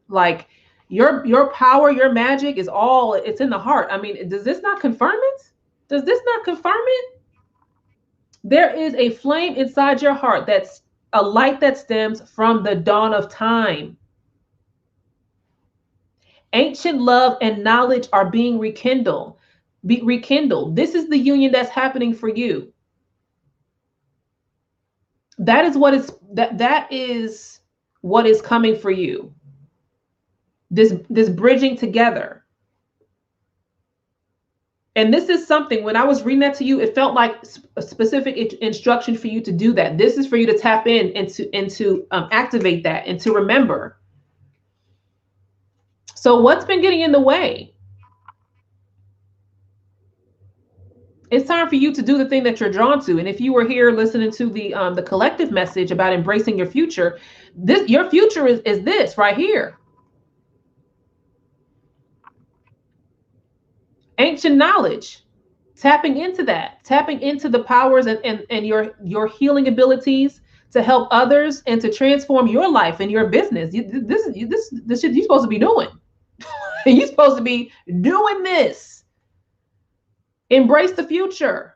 power, your magic is all, it's in the heart. I mean, does this not confirm it? Does this not confirm it? There is a flame inside your heart that's a light that stems from the dawn of time. Ancient love and knowledge are being rekindled. This is the union that's happening for you. That is what is coming for you. This bridging together. And this is something, when I was reading that to you, it felt like a specific instruction for you to do that. This is for you to tap in and to activate that and to remember. So what's been getting in the way? It's time for you to do the thing that you're drawn to. And if you were here listening to the collective message about embracing your future, your future is this right here. Ancient knowledge. Tapping into that, tapping into the powers and your healing abilities to help others and to transform your life and your business. This shit you're supposed to be doing. You're supposed to be doing this. Embrace the future.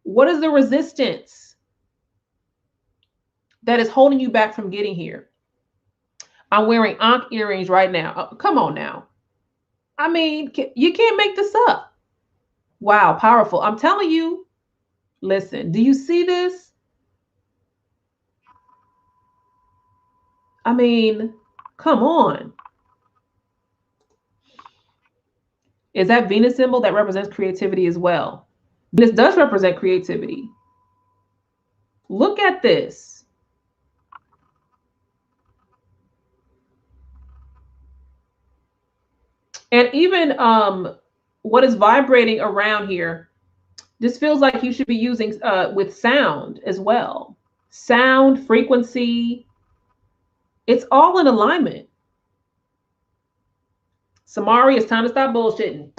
What is the resistance that is holding you back from getting here? I'm wearing Ankh earrings right now. Oh, come on now. I mean, you can't make this up. Wow, powerful. I'm telling you, listen, do you see this? I mean, come on. Is that Venus symbol that represents creativity as well? Venus does represent creativity. Look at this. And even what is vibrating around here, this feels like you should be using with sound as well. Sound, frequency, it's all in alignment. Samari, it's time to stop bullshitting.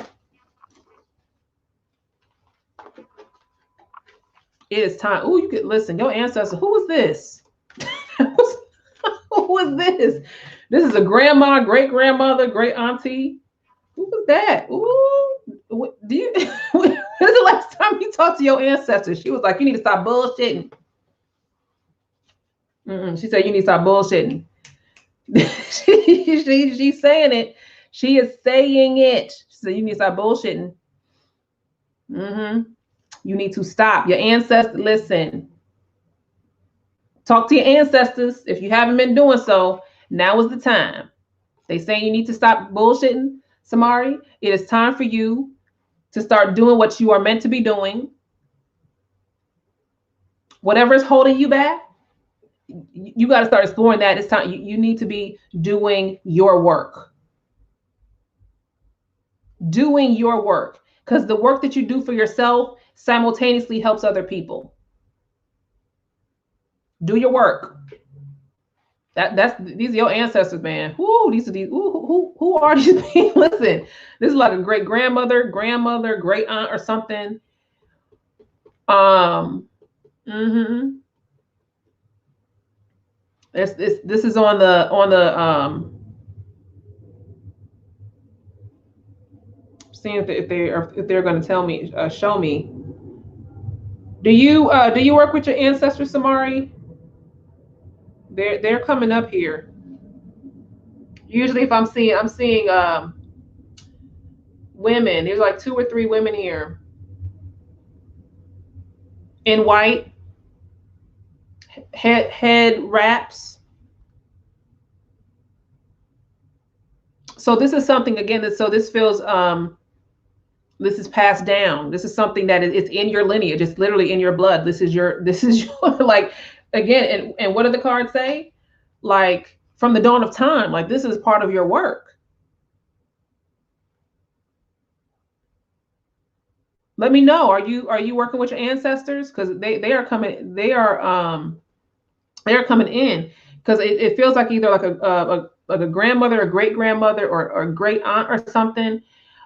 It is time. Oh, you could listen. Your ancestor. Who was this? Who was this? This is a grandma, great grandmother, great auntie. Who was that? Ooh, do you? When's the last time you talked to your ancestors? She was like, "You need to stop bullshitting." She said, "You need to stop bullshitting." She's saying it. She is saying it. She said, "You need to stop bullshitting." You need to stop. Your ancestors, listen. Talk to your ancestors. If you haven't been doing so, now is the time. They say you need to stop bullshitting, Samari. It is time for you to start doing what you are meant to be doing. Whatever is holding you back, you got to start exploring that. It's time. You need to be doing your work. Doing your work. Because the work that you do for yourself simultaneously helps other people. Do your work. These are your ancestors, man. Who are these people? Listen, this is like a great grandmother, great aunt, or something. This is on the seeing if they're going to tell me, show me. Do you work with your ancestors, Samari? They're coming up here. Usually, if I'm seeing women. There's like 2 or 3 women here in white, head wraps. So this is something again that this feels this is passed down. This is something that it's in your lineage. It's literally in your blood. This is your like, again, and what do the cards say? Like, from the dawn of time, like, this is part of your work. Let me know. Are you working with your ancestors? Because they are coming. They are coming in, because it feels like either like a grandmother, a great grandmother, or a great aunt or something.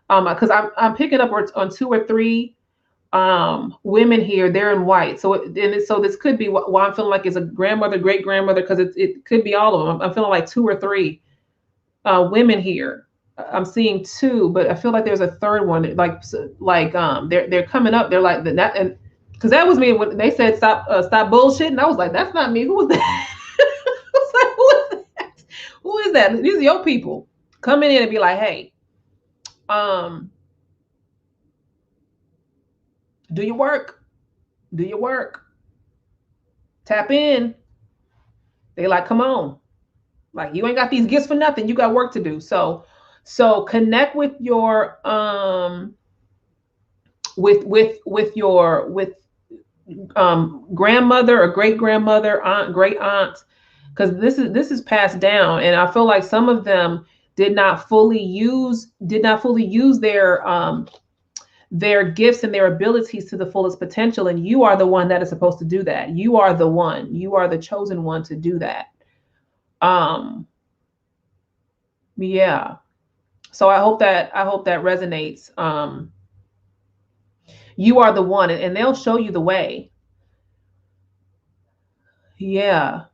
Because I'm picking up on 2 or 3 women here. They're in white. So this could be why I'm feeling like it's a grandmother, great grandmother, because it could be all of them. I'm feeling like 2 or 3 women here. I'm seeing 2, but I feel like there's a third one. They're coming up. They're like that, and because that was me when they said stop bullshitting. I was like, that's not me. Who was that? I was like, who is that? Who is that? These are your people coming in and be like, hey, do your work. Do your work. Tap in. They like, come on. Like, you ain't got these gifts for nothing. You got work to do. So So connect with your with grandmother or great grandmother, aunt, great aunt, because this is passed down, and I feel like some of them did not fully use their gifts and their abilities to the fullest potential, and you are the one that is supposed to do that. You are the one. You are the chosen one to do that. Yeah. So I hope that resonates. You are the one, and they'll show you the way. Yeah.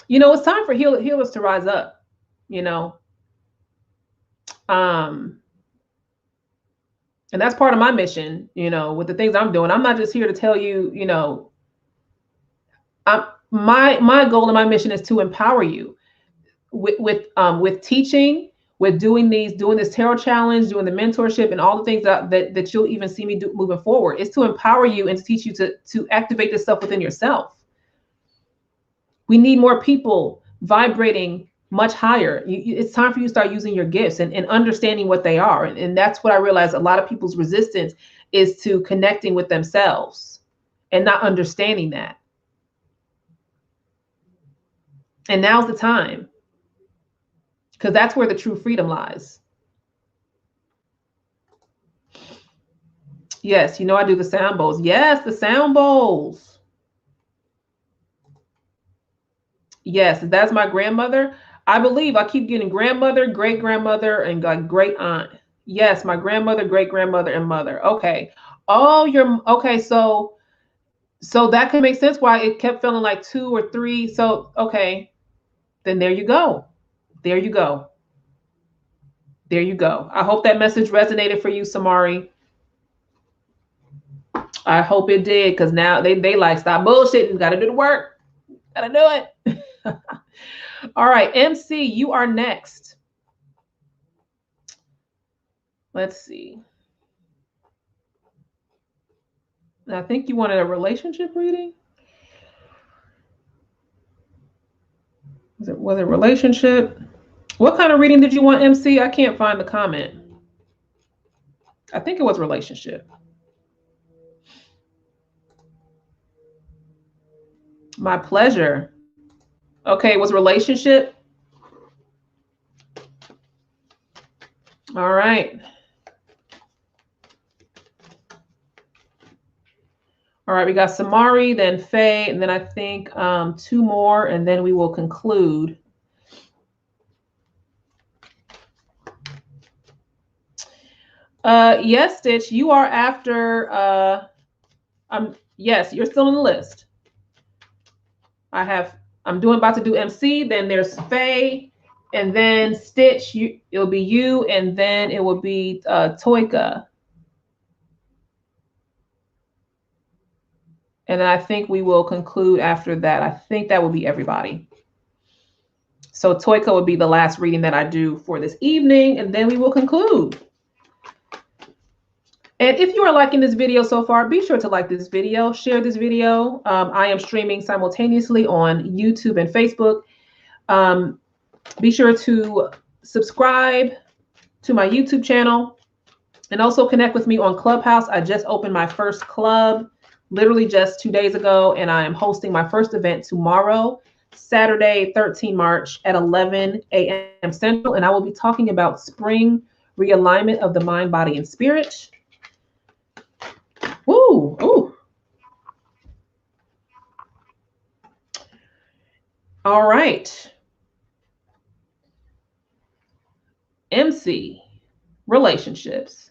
It's time for healers to rise up, you know. Um, and that's part of my mission, with the things I'm doing. I'm not just here to tell you, my goal and my mission is to empower you with teaching, with doing this tarot challenge, doing the mentorship, and all the things that you'll even see me do moving forward. It's to empower you and to teach you to activate this stuff within yourself. We need more people vibrating much higher. It's time for you to start using your gifts and understanding what they are. And that's what I realized a lot of people's resistance is to connecting with themselves and not understanding that. And now's the time, because that's where the true freedom lies. Yes, I do the sound bowls. Yes, the sound bowls. Yes, that's my grandmother. I believe I keep getting grandmother, great grandmother, and great aunt. Yes, my grandmother, great grandmother, and mother. Okay. Oh, you're okay. So that could make sense why it kept feeling like 2 or 3. So okay, then there you go. There you go. There you go. I hope that message resonated for you, Samari. I hope it did, because now they like, stop bullshitting. Got to do the work. Got to do it. All right, MC, you are next. Let's see. I think you wanted a relationship reading. Was it relationship? What kind of reading did you want, MC? I can't find the comment. I think it was relationship. My pleasure. Okay, it was relationship. All right. All right, we got Samari, then Faye, and then I think 2 more, and then we will conclude. Yes, Stitch, you are after. Yes, you're still on the list. I'm about to do MC, then there's Faye, and then Stitch. It'll be you, and then it will be Toika. And then I think we will conclude after that. I think that will be everybody. So Toika would be the last reading that I do for this evening, and then we will conclude. And if you are liking this video so far, be sure to like this video, share this video. I am streaming simultaneously on YouTube and Facebook. Be sure to subscribe to my YouTube channel and also connect with me on Clubhouse. I just opened my first club literally just 2 days ago, and I am hosting my first event tomorrow, Saturday, 13 March at 11 a.m. Central, and I will be talking about spring realignment of the mind, body, and spirit. Woo! Ooh. All right. MC, relationships,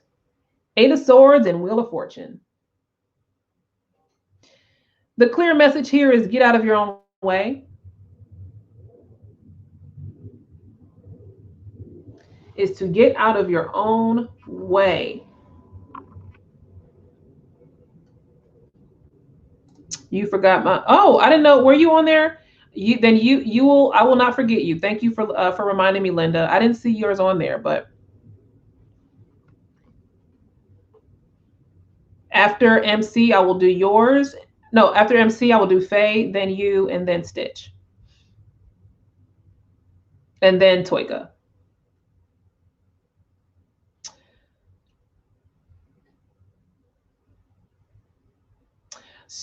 8 of Swords and Wheel of Fortune. The clear message here is get out of your own way. Is to get out of your own way. You forgot my, oh, I didn't know, were you on there? I will not forget you. Thank you for reminding me, Linda. I didn't see yours on there, but after MC, I will do yours. No, after MC, I will do Faye, then you, and then Stitch. And then Toika.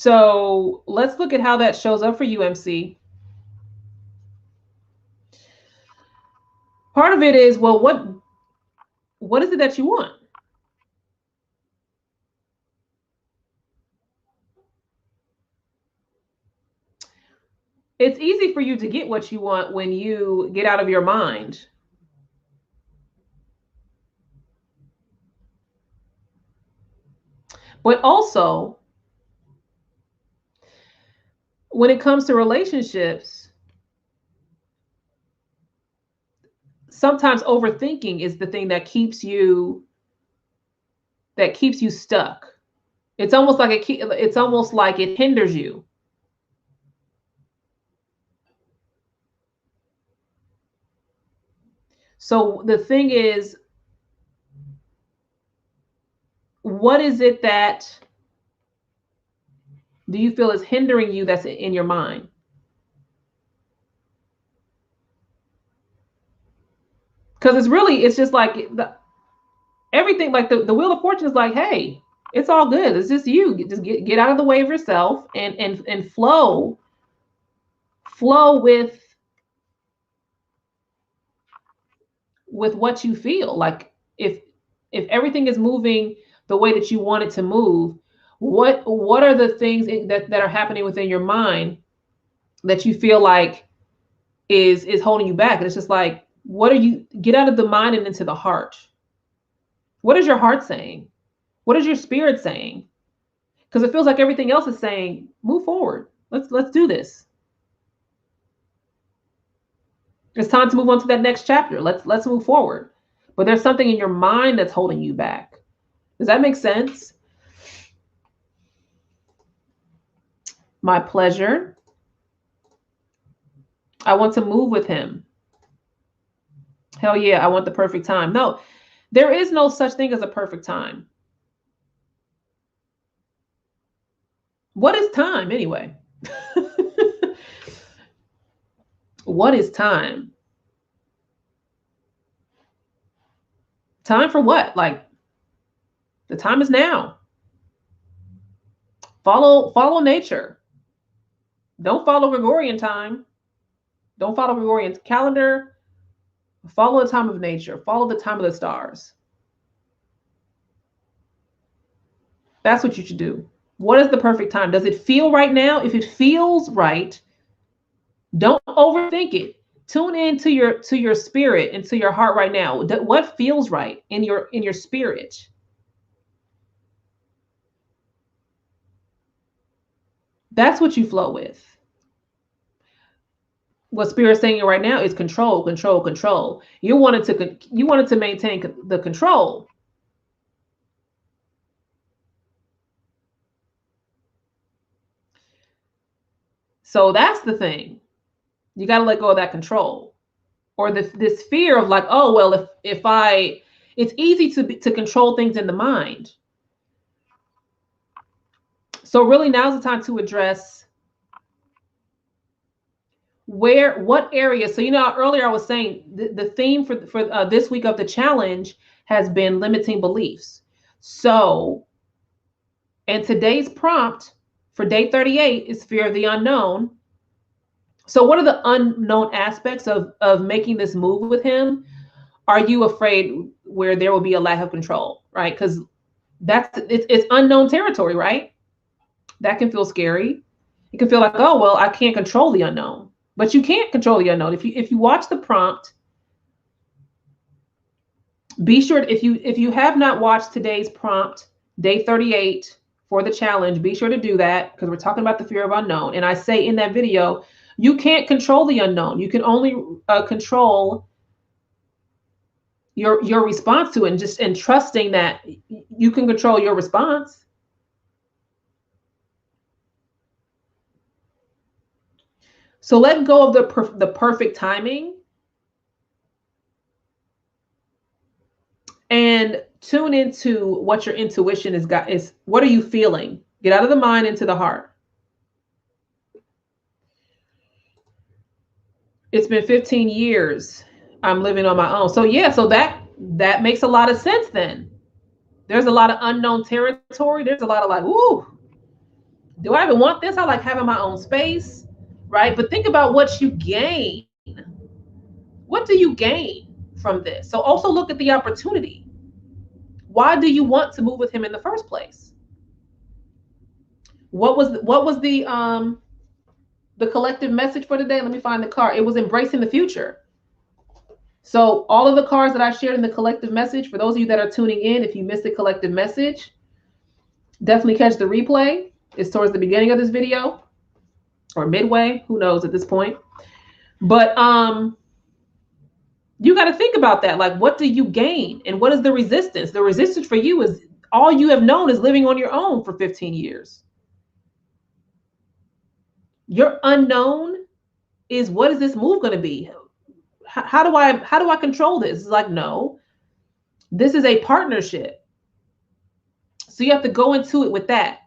So let's look at how that shows up for you, MC. Part of it is, well, what is it that you want? It's easy for you to get what you want when you get out of your mind. But also, when it comes to relationships, sometimes overthinking is the thing that keeps you stuck. It's almost like it hinders you. So the thing is, what is it that do you feel is hindering you that's in your mind? Because it's just like everything, like the Wheel of Fortune is like, hey, it's all good. It's just you. Just get out of the way of yourself and flow with what you feel. Like if everything is moving the way that you want it to move, what are the things that are happening within your mind that you feel like is holding you back? And it's just like, get out of the mind and into the heart. What is your heart saying? What is your spirit saying? Because it feels like everything else is saying, move forward. Let's do this. It's time to move on to that next chapter. Let's move forward. But there's something in your mind that's holding you back. Does that make sense? My pleasure. I want to move with him. Hell yeah, I want the perfect time. No, there is no such thing as a perfect time. What is time anyway? What is time? Time for what? Like, the time is now. Follow nature. Don't follow Gregorian time. Don't follow Gregorian calendar. Follow the time of nature. Follow the time of the stars. That's what you should do. What is the perfect time? Does it feel right now? If it feels right, don't overthink it. Tune into your spirit and to your heart right now. What feels right in your spirit? That's what you flow with. What spirit's saying right now is control, control, control. You wanted to maintain the control. So that's the thing. You got to let go of that control, or this fear of like, oh well, it's easy to control things in the mind. So really, now's the time to address what area. So earlier I was saying the theme for this week of the challenge has been limiting beliefs. So, and today's prompt for day 38 is fear of the unknown. So what are the unknown aspects of making this move with him? Are you afraid where there will be a lack of control, right? Because it's unknown territory, right? That can feel scary. It can feel like, oh well, I can't control the unknown. But you can't control the unknown. If you watch the prompt, be sure, if you have not watched today's prompt, day 38 for the challenge, be sure to do that, because we're talking about the fear of unknown. And I say in that video, you can't control the unknown. You can only control your response to it, and trusting that you can control your response. So let go of the perfect timing and tune into what your intuition is. What are you feeling? Get out of the mind into the heart. It's been 15 years. I'm living on my own. So yeah, so that makes a lot of sense then. There's a lot of unknown territory. There's a lot of like, ooh, Do I even want this? I like having my own space, right? But think about what you gain. What do you gain from this? So also look at the opportunity. Why do you want to move with him in the first place? What was the collective message for today? Let me find the card. It was embracing the future. So all of the cards that I shared in the collective message, for those of you that are tuning in, if you missed the collective message, definitely catch the replay. It's towards the beginning of this video or midway, who knows at this point. But you got to think about that. Like, what do you gain? And what is the resistance? The resistance for you is all you have known is living on your own for 15 years. Your unknown is, what is this move going to be? How do I control this? It's like, no, this is a partnership. So you have to go into it with that.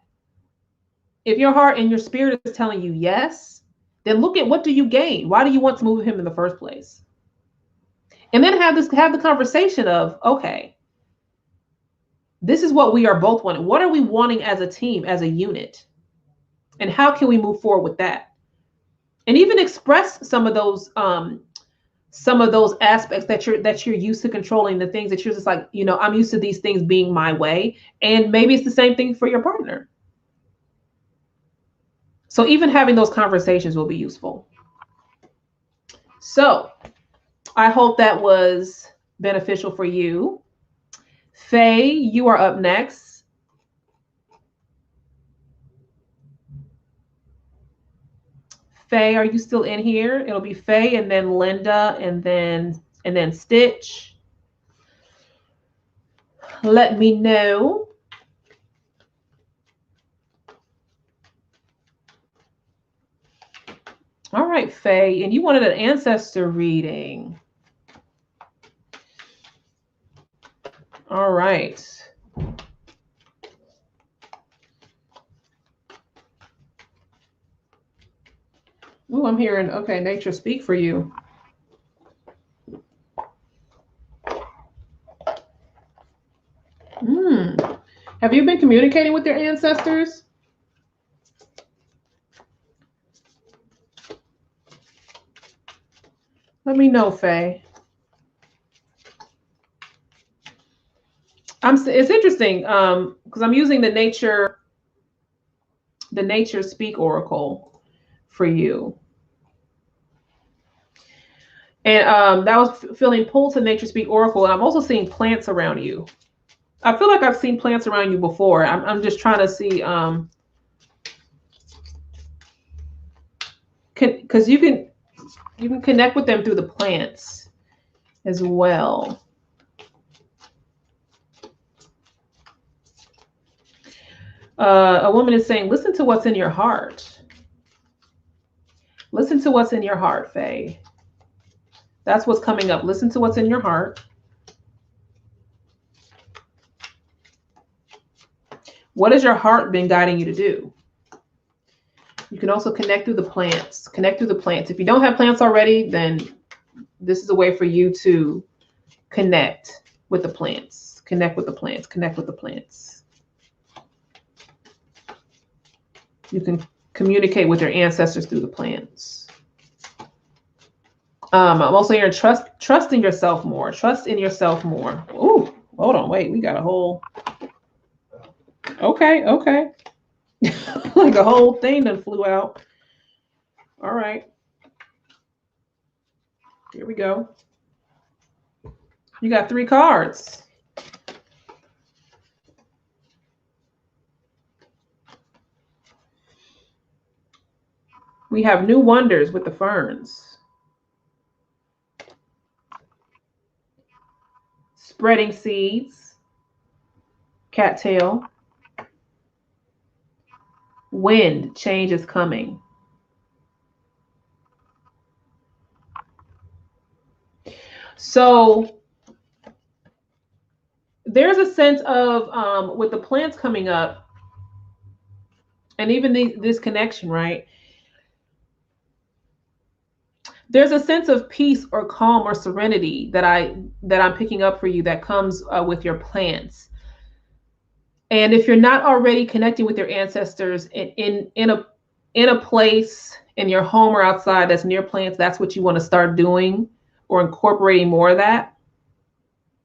If your heart and your spirit is telling you yes, then look at, what do you gain? Why do you want to move with him in the first place? And then have the conversation of, okay, this is what we are both wanting. What are we wanting as a team, as a unit? And how can we move forward with that? And even express some of those aspects that you're used to controlling, the things that you're just like, I'm used to these things being my way. And maybe it's the same thing for your partner. So even having those conversations will be useful. So I hope that was beneficial for you. Faye, you are up next. Faye, are you still in here? It'll be Faye and then Linda and then Stitch. Let me know. All right, Faye, and you wanted an ancestor reading. All right. Ooh, I'm hearing, okay, nature speak for you. Have you been communicating with your ancestors? Let me know, Faye. It's interesting because I'm using the nature speak oracle for you. And that was feeling pulled to nature speak oracle. And I'm also seeing plants around you. I feel like I've seen plants around you before. I'm just trying to see, because you can connect with them through the plants as well. A woman is saying, listen to what's in your heart. Listen to what's in your heart, Faye. That's what's coming up. Listen to what's in your heart. What has your heart been guiding you to do? You can also connect through the plants. Connect through the plants. If you don't have plants already, then this is a way for you to connect with the plants. Connect with the plants. Connect with the plants. You can communicate with your ancestors through the plants. I'm also hearing trust in yourself more. Trust in yourself more. Ooh, hold on, wait. We got a whole. Okay. Like a whole thing that flew out. All right. Here we go. You got 3 cards. We have new wonders with the ferns. Spreading seeds. Cattail. Wind, change is coming. So there's a sense of, with the plants coming up, and even this connection, right? There's a sense of peace or calm or serenity that I'm picking up for you that comes with your plants. And if you're not already connecting with your ancestors in a place in your home or outside that's near plants, that's what you want to start doing or incorporating more of that.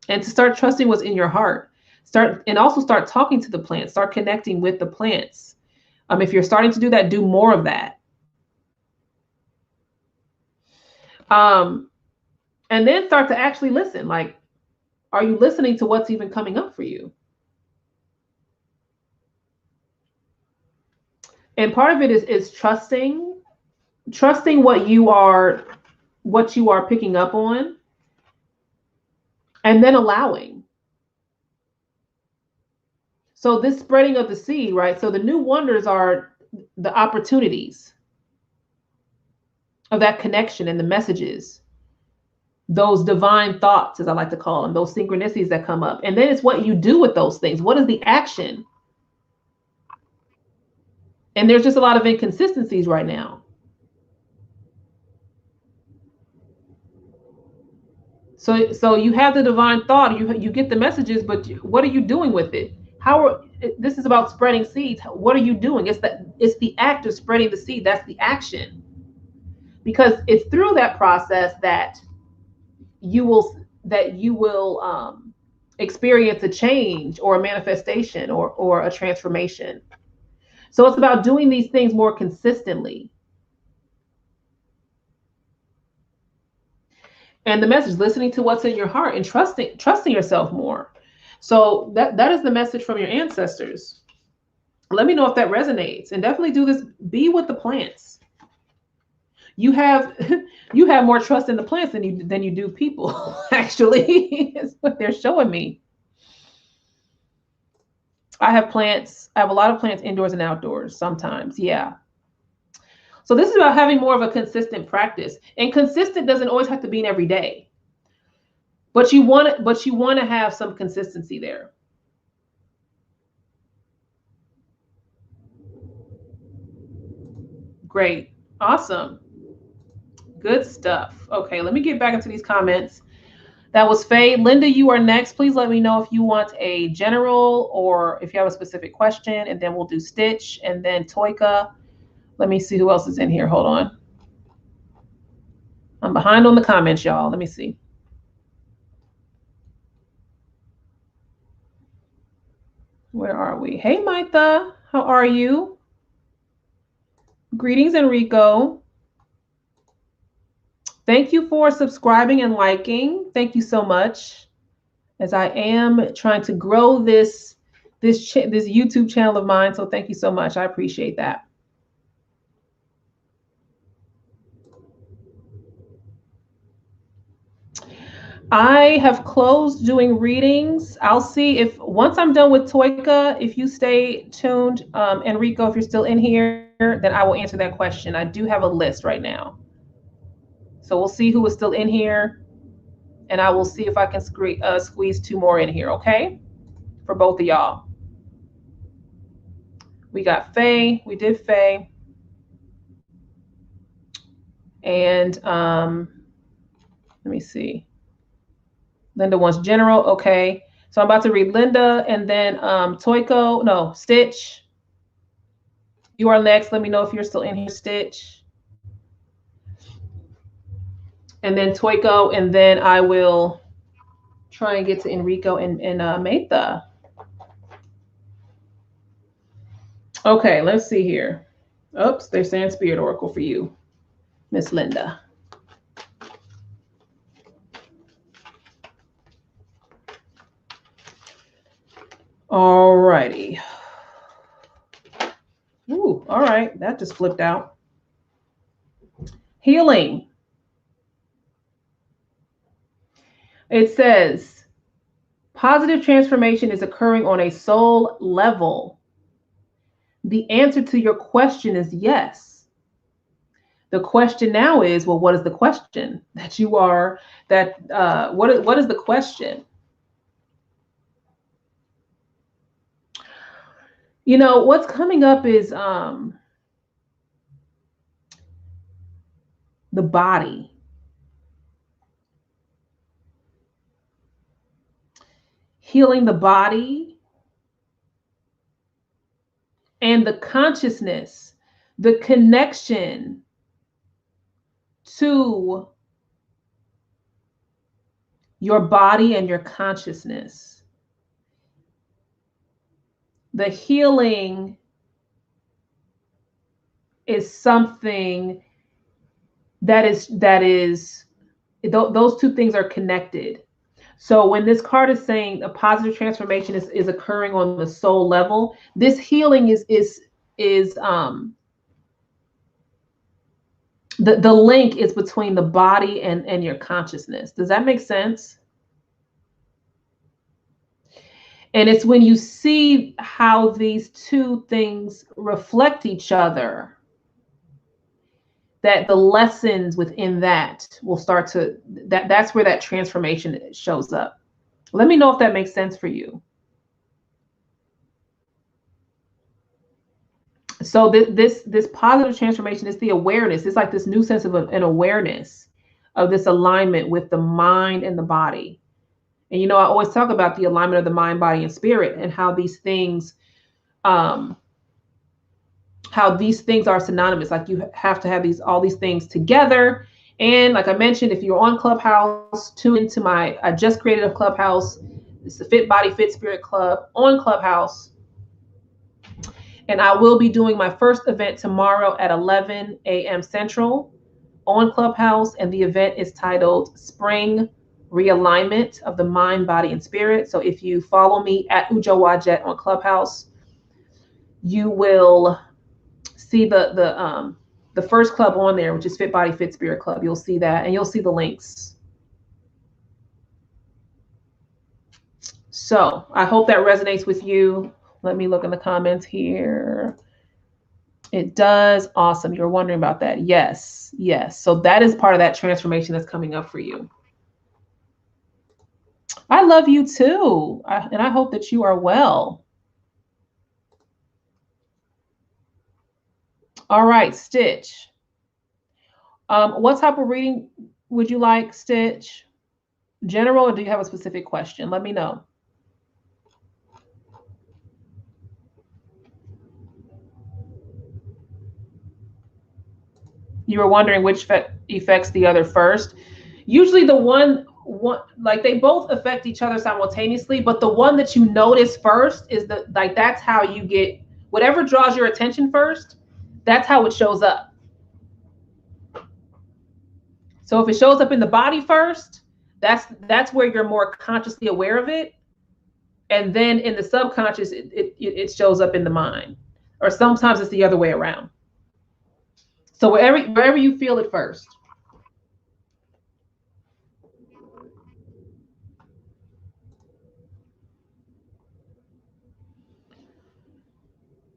And to start trusting what's in your heart. Also start talking to the plants, start connecting with the plants. If you're starting to do that, do more of that. And then start to actually listen. Like, are you listening to what's even coming up for you? And part of it is trusting what you are picking up on, and then allowing. So this spreading of the seed, right? So the new wonders are the opportunities of that connection and the messages, those divine thoughts, as I like to call them, those synchronicities that come up. And then it's what you do with those things. What is the action? And there's just a lot of inconsistencies right now. So you have the divine thought, you get the messages, but what are you doing with it? This is about spreading seeds. What are you doing? It's the act of spreading the seed. That's the action. Because it's through that process that you will experience a change or a manifestation or a transformation. So it's about doing these things more consistently. And the message, listening to what's in your heart and trusting yourself more. So that is the message from your ancestors. Let me know if that resonates, and definitely do this. Be with the plants. You have more trust in the plants than you do people. Actually, is what they're showing me. I have a lot of plants indoors and outdoors sometimes. Yeah. So this is about having more of a consistent practice. And consistent doesn't always have to be every day. But you want to have some consistency there. Great. Awesome. Good stuff. Okay, let me get back into these comments. That was Faye. Linda, you are next. Please let me know if you want a general or if you have a specific question, and then we'll do Stitch and then Toika. Let me see who else is in here. Hold on. I'm behind on the comments, y'all. Let me see. Where are we? Hey, Maitha. How are you? Greetings, Enrico. Thank you for subscribing and liking. Thank you so much. As I am trying to grow this YouTube channel of mine. So thank you so much. I appreciate that. I have closed doing readings. I'll see if once I'm done with Toika, if you stay tuned, Enrico, if you're still in here, then I will answer that question. I do have a list right now. So we'll see who is still in here, and I will see if I can squeeze 2 more in here, okay? For both of y'all. We got Faye. We did Faye. And let me see. Linda wants general. Okay. So I'm about to read Linda and then Stitch. You are next. Let me know if you're still in here, Stitch. And then Toiko, and then I will try and get to Enrico and Maitha. Okay, let's see here. Oops, they're saying Spirit Oracle for you, Miss Linda. All righty. Ooh, all right. That just flipped out. Healing. It says, positive transformation is occurring on a soul level. The answer to your question is yes. The question now is, well, what is the question that you are, what is the question? You know, what's coming up is the body. Healing the body and the consciousness, the connection to your body and your consciousness. The healing is something those two things are connected. So when this card is saying a positive transformation is occurring on the soul level, this healing is the link is between the body and your consciousness. Does that make sense? And it's when you see how these two things reflect each other that the lessons within that will start to, that's where that transformation shows up. Let me know if that makes sense for you. So this positive transformation is the awareness. It's like this new sense of an awareness of this alignment with the mind and the body. And I always talk about the alignment of the mind, body, and spirit, and how these things are synonymous. Like you have to have all these things together. And like I mentioned, if you're on Clubhouse, tune into I just created a Clubhouse. It's the Fit Body, Fit Spirit Club on Clubhouse. And I will be doing my first event tomorrow at 11 a.m. Central on Clubhouse. And the event is titled Spring Realignment of the Mind, Body, and Spirit. So if you follow me at Ujo Wajet on Clubhouse, you will see the first club on there, which is Fit Body, Fit Spirit Club. You'll see that, and you'll see the links. So I hope that resonates with you. Let me look in the comments here. It does. Awesome. You're wondering about that. Yes. Yes. So that is part of that transformation that's coming up for you. I love you too. And I hope that you are well. All right, Stitch. What type of reading would you like, Stitch? General, or do you have a specific question? Let me know. You were wondering which affects the other first. Usually the one like they both affect each other simultaneously, but the one that you notice first is that's how you get whatever draws your attention first. That's how it shows up. So if it shows up in the body first, that's where you're more consciously aware of it. And then in the subconscious, it shows up in the mind. Or sometimes it's the other way around. So wherever you feel it first.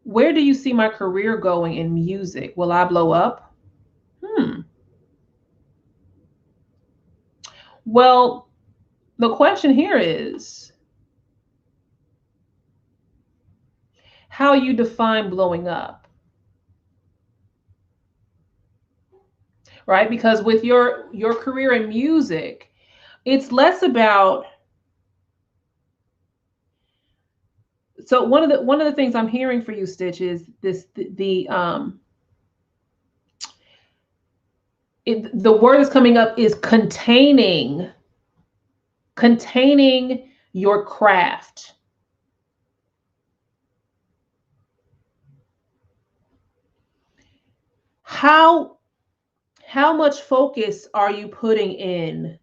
Where do you see my career going in music? Will I blow up? Well, the question here is how you define blowing up, right? Because with your career in music, it's less about. So one of the things I'm hearing for you, Stitch, is the word that's coming up is containing your craft. How much focus are you putting in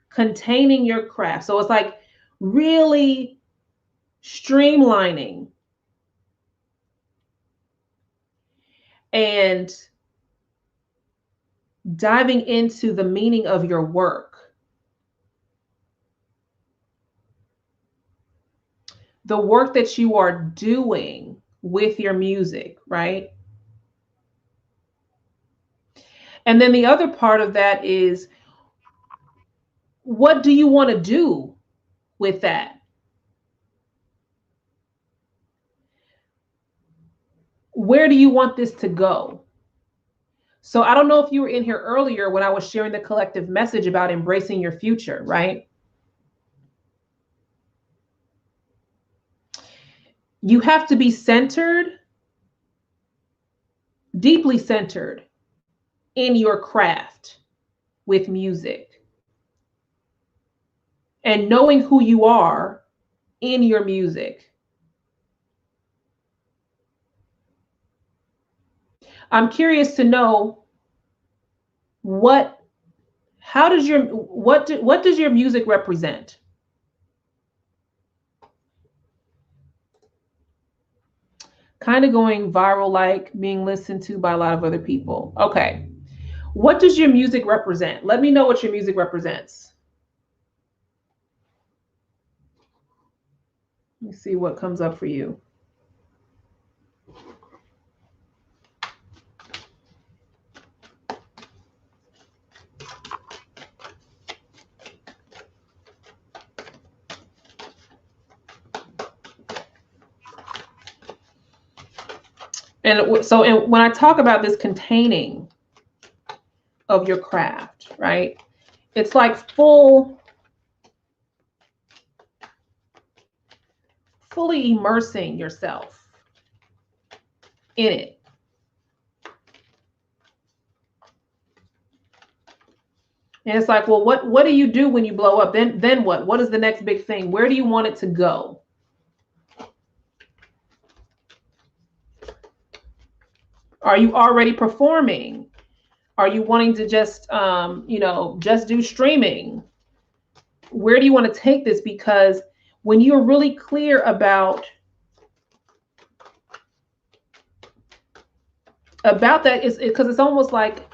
containing your craft? So it's like really streamlining and diving into the meaning of your work. The work that you are doing with your music, right? And then the other part of that is, what do you want to do with that? Where do you want this to go? So I don't know if you were in here earlier when I was sharing the collective message about embracing your future, right? You have to be centered, deeply centered in your craft with music, and knowing who you are in your music. I'm curious to know what does your music represent? Kind of going viral, like being listened to by a lot of other people. Okay. What does your music represent? Let me know what your music represents. Let me see what comes up for you. And so when I talk about this containing of your craft, right? It's like fully immersing yourself in it. And it's like, well, what do you do when you blow up? Then what? What is the next big thing? Where do you want it to go? Are you already performing? Are you wanting to just just do streaming? Where do you want to take this? Because when you're really clear about that, is because it's almost like,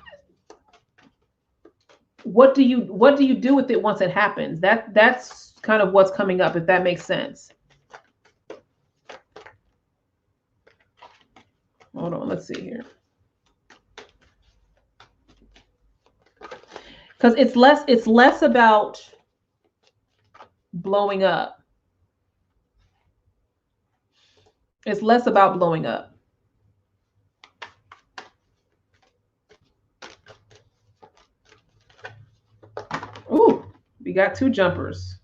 what do you do with it once it happens? That's kind of what's coming up, if that makes sense. Hold on, let's see here. Because it's less about blowing up. It's less about blowing up. Ooh, we got two jumpers.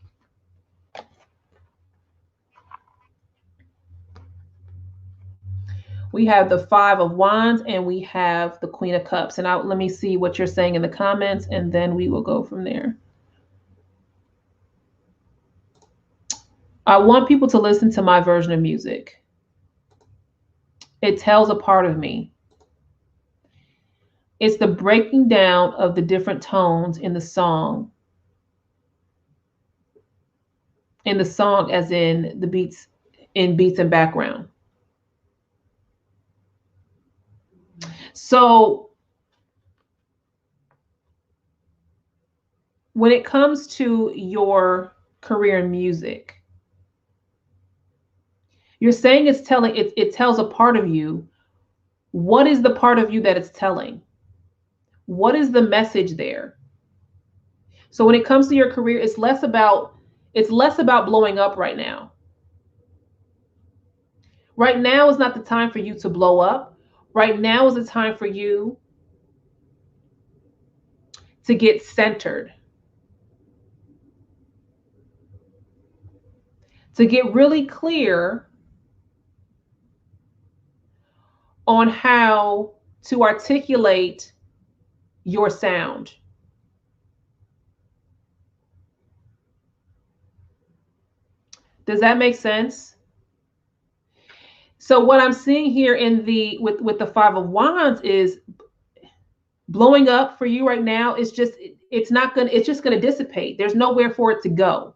We have the Five of Wands and we have the Queen of Cups. And let me see what you're saying in the comments, and then we will go from there. I want people to listen to my version of music. It tells a part of me. It's the breaking down of the different tones in the song. In the song, as in the beats and background. So when it comes to your career in music, you're saying it tells a part of you. What is the part of you that it's telling? What is the message there? So when it comes to your career, it's less about blowing up right now. Right now is not the time for you to blow up. Right now is the time for you to get centered, to get really clear on how to articulate your sound. Does that make sense? So what I'm seeing here in the with the Five of Wands is blowing up for you right now. It's just gonna dissipate. There's nowhere for it to go.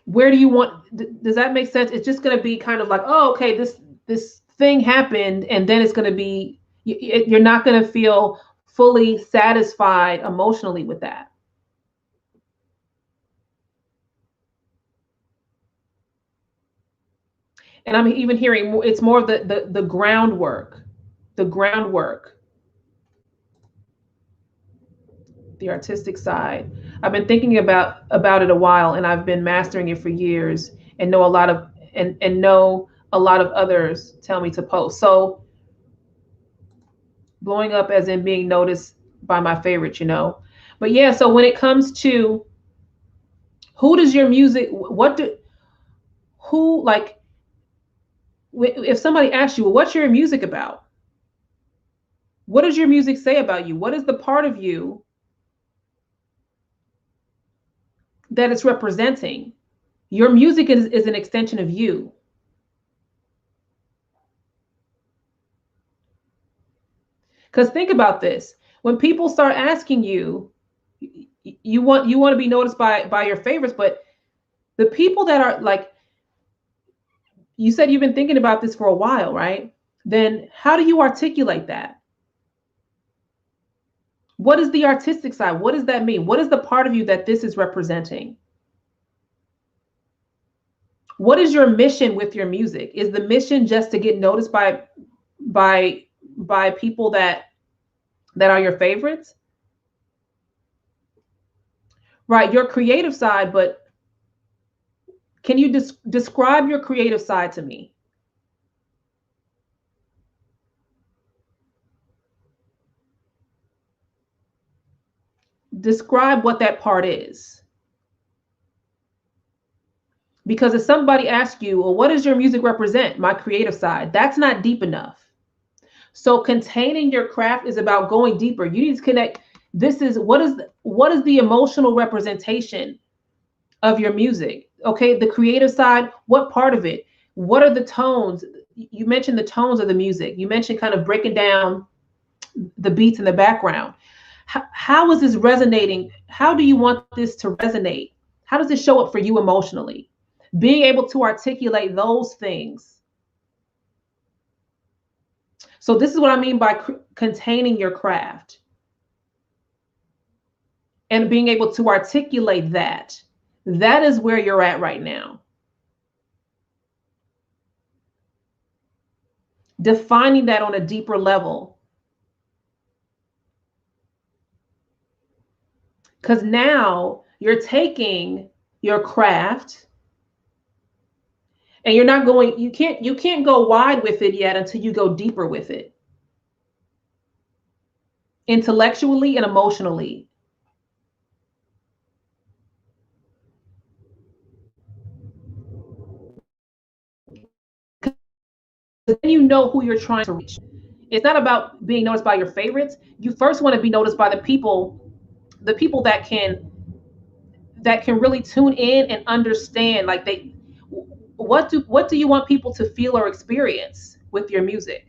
Where do you want? Does that make sense? It's just gonna be kind of like, oh, okay, this thing happened, and then it's gonna be, you're not gonna feel fully satisfied emotionally with that. And I'm even hearing it's more of the groundwork, the artistic side. I've been thinking about it a while, and I've been mastering it for years, and know a lot of others tell me to post. So blowing up as in being noticed by my favorites, But yeah, so when it comes to Who does your music, who, like, if somebody asks you, well, what's your music about? What does your music say about you? What is the part of you that it's representing? Your music is an extension of you. Because think about this. When people start asking you, you want to be noticed by your favorites, but the people that are like, you said you've been thinking about this for a while, right? Then how do you articulate that? What is the artistic side? What does that mean? What is the part of you that this is representing? What is your mission with your music? Is the mission just to get noticed by people that are your favorites? Right, your creative side, but can you describe your creative side to me? Describe what that part is. Because if somebody asks you, well, what does your music represent? My creative side. That's not deep enough. So containing your craft is about going deeper. You need to connect. This is what is the emotional representation of your music? Okay, the creative side, what part of it? What are the tones? You mentioned the tones of the music. You mentioned kind of breaking down the beats in the background. How is this resonating? How do you want this to resonate? How does it show up for you emotionally? Being able to articulate those things. So this is what I mean by containing your craft and being able to articulate that. That is where you're at right now. Defining that on a deeper level. Because now you're taking your craft and you're not going, you can't go wide with it yet until you go deeper with it. Intellectually and emotionally. Then you know who you're trying to reach. It's not about being noticed by your favorites. You first want to be noticed by the people that can really tune in and understand, like, they, what do you want people to feel or experience with your music?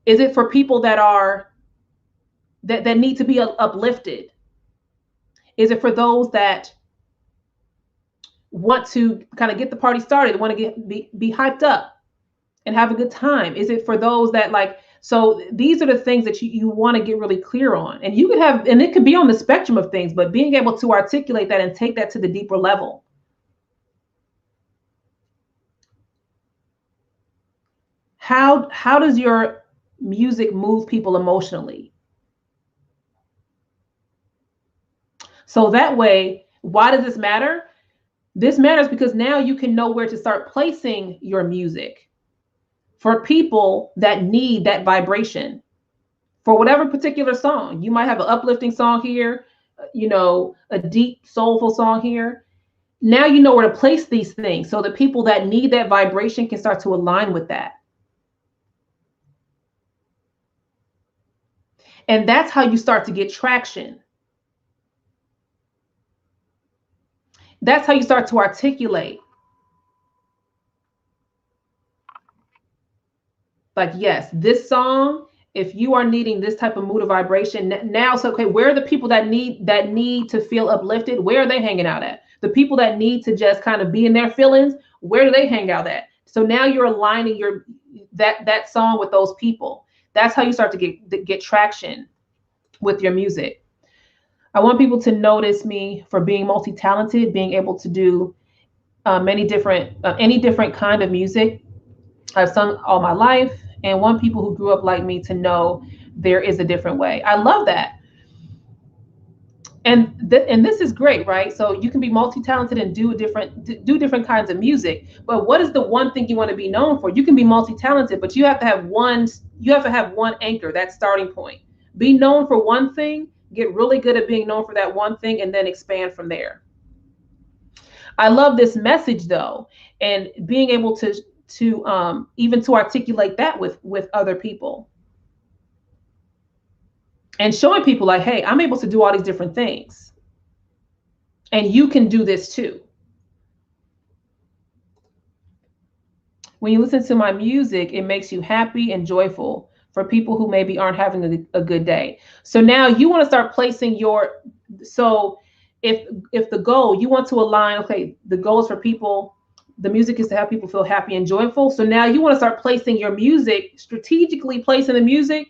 Is it for people that are that need to be uplifted? Is it for those that want to kind of get the party started, want to be hyped up and have a good time? Is it for those that, like, so these are the things that you want to get really clear on. And you could have, and it could be on the spectrum of things, but being able to articulate that and take that to the deeper level. How does your music move people emotionally? So that way, why does this matter? This matters because now you can know where to start placing your music for people that need that vibration. For whatever particular song, you might have an uplifting song here, a deep, soulful song here. Now you know where to place these things so the people that need that vibration can start to align with that. And that's how you start to get traction. That's how you start to articulate. Like, yes, this song, if you are needing this type of mood or vibration, now it's okay. Where are the people that need to feel uplifted? Where are they hanging out at? The people that need to just kind of be in their feelings, where do they hang out at? So now you're aligning that song with those people. That's how you start to get traction with your music. I want people to notice me for being multi-talented, being able to do any different kind of music. I've sung all my life, and want people who grew up like me to know there is a different way. I love that. And this is great, right? So you can be multi-talented and do different kinds of music. But what is the one thing you want to be known for? You can be multi-talented, but you have to have one anchor, that starting point. Be known for one thing, get really good at being known for that one thing, and then expand from there. I love this message though, and being able to even to articulate that with other people, and showing people like, hey, I'm able to do all these different things, and you can do this too. When you listen to my music, it makes you happy and joyful for people who maybe aren't having a good day. So now you want to start placing your, so if the goal, you want to align, okay, the goal is for people, the music is to have people feel happy and joyful. So now you want to start placing your music, strategically placing the music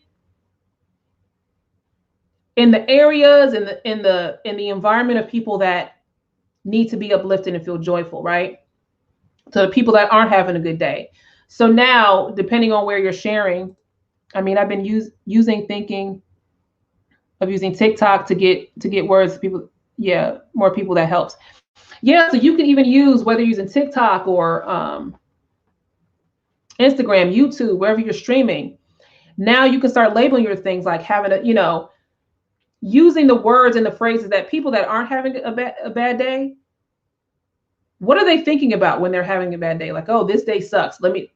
in the areas, in the environment of people that need to be uplifted and feel joyful, right? To the people that aren't having a good day. So now, depending on where you're sharing, I mean, I've been using TikTok to get words to people. Yeah, more people, that helps. Yeah, so you can even use, whether you're using TikTok or Instagram, YouTube, wherever you're streaming. Now you can start labeling your things, like having a, using the words and the phrases that people that aren't having a bad day, what are they thinking about when they're having a bad day? Like, oh, this day sucks. Let me,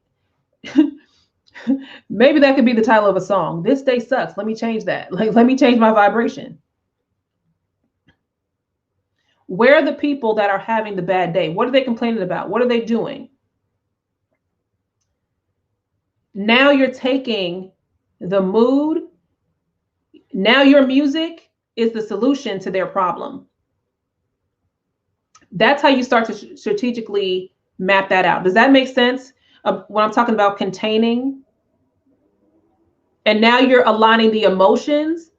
maybe that could be the title of a song. This day sucks. Let me change that. Like, let me change my vibration. Where are the people that are having the bad day? What are they complaining about? What are they doing? Now you're taking the mood. Now your music is the solution to their problem. That's how you start to strategically map that out. Does that make sense? When I'm talking about containing, and now you're aligning the emotions,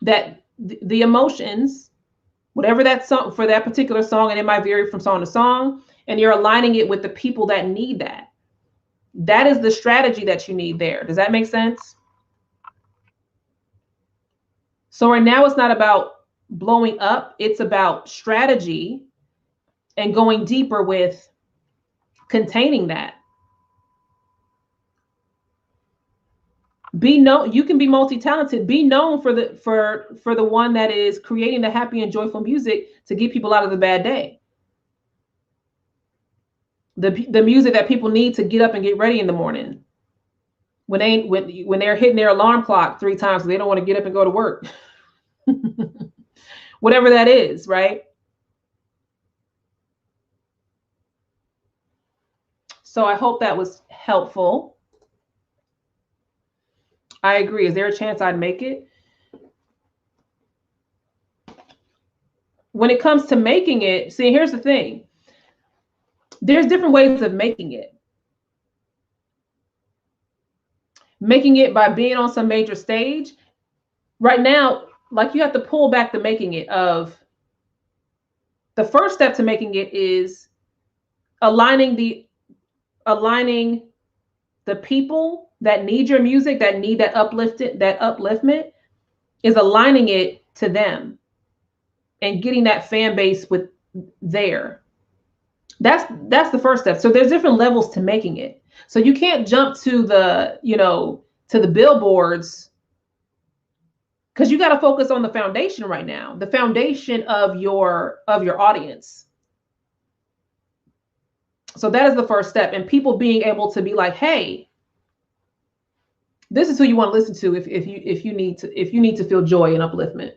that the emotions, whatever that song for that particular song, and it might vary from song to song, and you're aligning it with the people that need that. That is the strategy that you need there. Does that make sense? So right now it's not about blowing up, it's about strategy and going deeper with containing that. Be known, you can be multi-talented. Be known for the one that is creating the happy and joyful music to get people out of the bad day. The music that people need to get up and get ready in the morning. When they're hitting their alarm clock 3 times, so they don't want to get up and go to work. Whatever that is, right? So I hope that was helpful. I agree. Is there a chance I'd make it? When it comes to making it, see, here's the thing. There's different ways of making it. Making it by being on some major stage. Right now, like, you have to pull back the making it of. The first step to making it is aligning the people that need your music, that need that upliftment, is aligning it to them and getting that fan base with there. That's the first step. So there's different levels to making it. So you can't jump to the, to the billboards, because you got to focus on the foundation right now, the foundation of your audience. So that is the first step, and people being able to be like, hey, this is who you want to listen to if you need to feel joy and upliftment.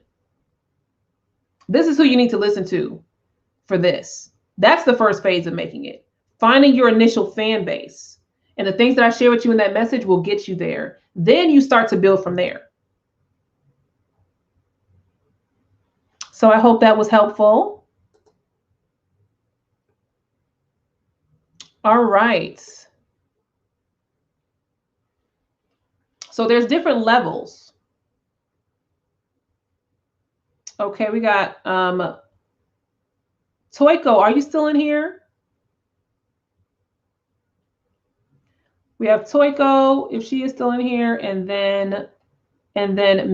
This is who you need to listen to for this. That's the first phase of making it. Finding your initial fan base. And the things that I share with you in that message will get you there. Then you start to build from there. So I hope that was helpful. All right. So there's different levels. Okay, we got Toiko, are you still in here? We have Toiko, if she is still in here, and then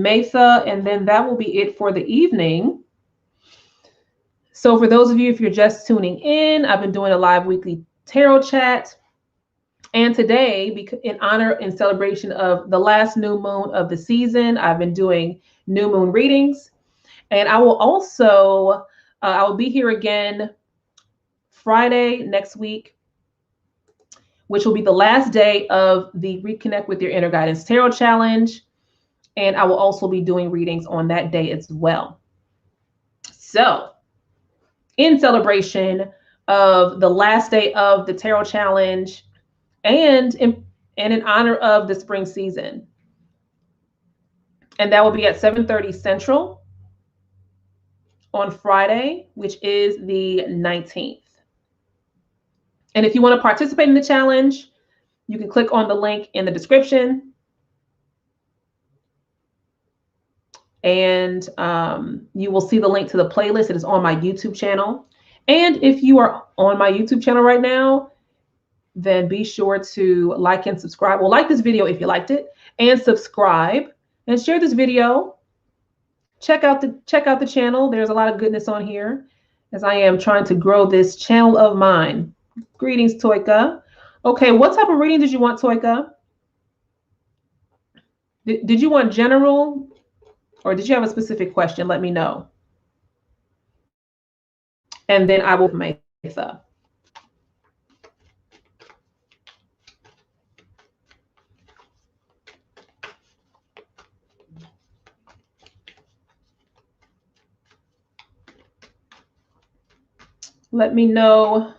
Mesa, and then that will be it for the evening. So for those of you, if you're just tuning in, I've been doing a live weekly tarot chat. And today, in honor and celebration of the last new moon of the season, I've been doing new moon readings. And I will also I will be here again Friday next week, which will be the last day of the Reconnect with Your Inner Guidance Tarot Challenge. And I will also be doing readings on that day as well. So, in celebration of the last day of the Tarot Challenge and in honor of the spring season, and that will be at 7:30 Central on Friday, which is the 19th. And if you want to participate in the challenge, you can click on the link in the description. And you will see the link to the playlist. It is on my YouTube channel. And if you are on my YouTube channel right now, then be sure to like and subscribe. Well, like this video if you liked it, and subscribe and share this video. Check out the channel. There's a lot of goodness on here as I am trying to grow this channel of mine. Greetings, Toika. Okay, what type of reading did you want, Toika? Did you want general, or did you have a specific question? Let me know. And then I will make Maytha. Let me know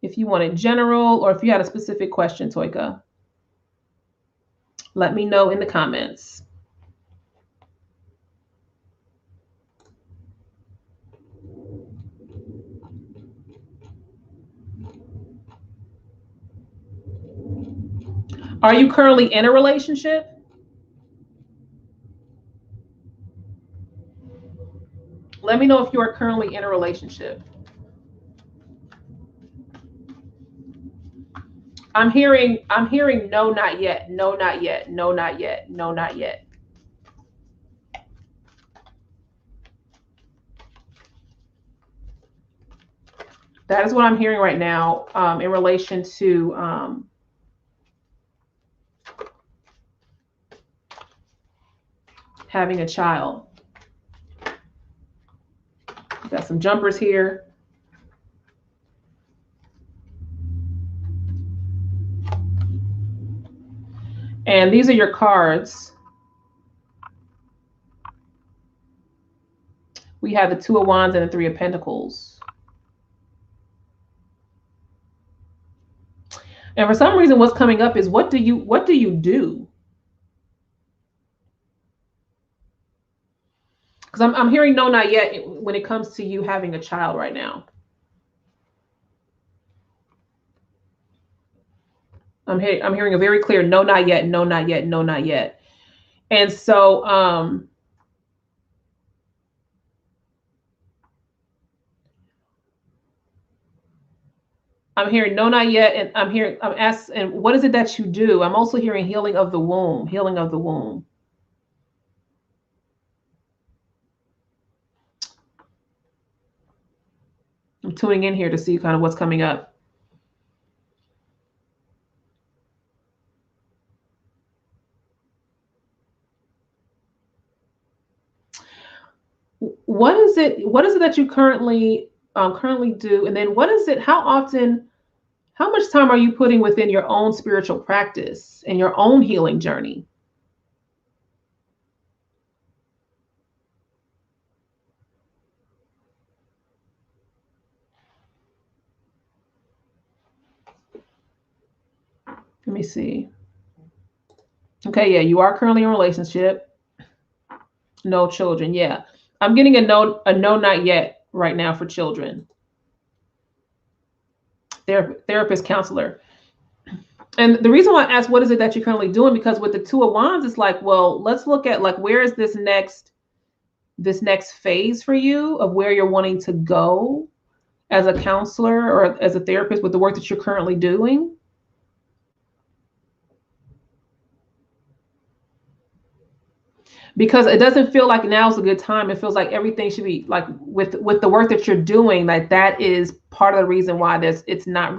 if you wanted general or if you had a specific question, Toika. Let me know in the comments. Are you currently in a relationship? Let me know if you are currently in a relationship. I'm hearing no, not yet. No, not yet. No, not yet. No, not yet. That is what I'm hearing right now in relation to having a child. Got some jumpers here. And these are your cards. We have the Two of Wands and the Three of Pentacles. And for some reason, what's coming up is what do you do? Because I'm hearing no, not yet when it comes to you having a child right now. I'm hearing a very clear no, not yet, no, not yet, no, not yet. And so I'm hearing no, not yet, and I'm asking, and what is it that you do? I'm also hearing healing of the womb, healing of the womb. I'm tuning in here to see kind of what's coming up. What is it that you currently do? And then what is it, how much time are you putting within your own spiritual practice and your own healing journey? Let me see. Okay, yeah, you are currently in a relationship. No children. Yeah. I'm getting a no, not yet right now for children. Therapist, counselor. And the reason why I asked what is it that you're currently doing, because with the Two of Wands, it's like, well, let's look at like, where is this next phase for you of where you're wanting to go as a counselor or as a therapist with the work that you're currently doing. Because it doesn't feel like now's a good time. It feels like everything should be like with the work that you're doing, like that is part of the reason why it's not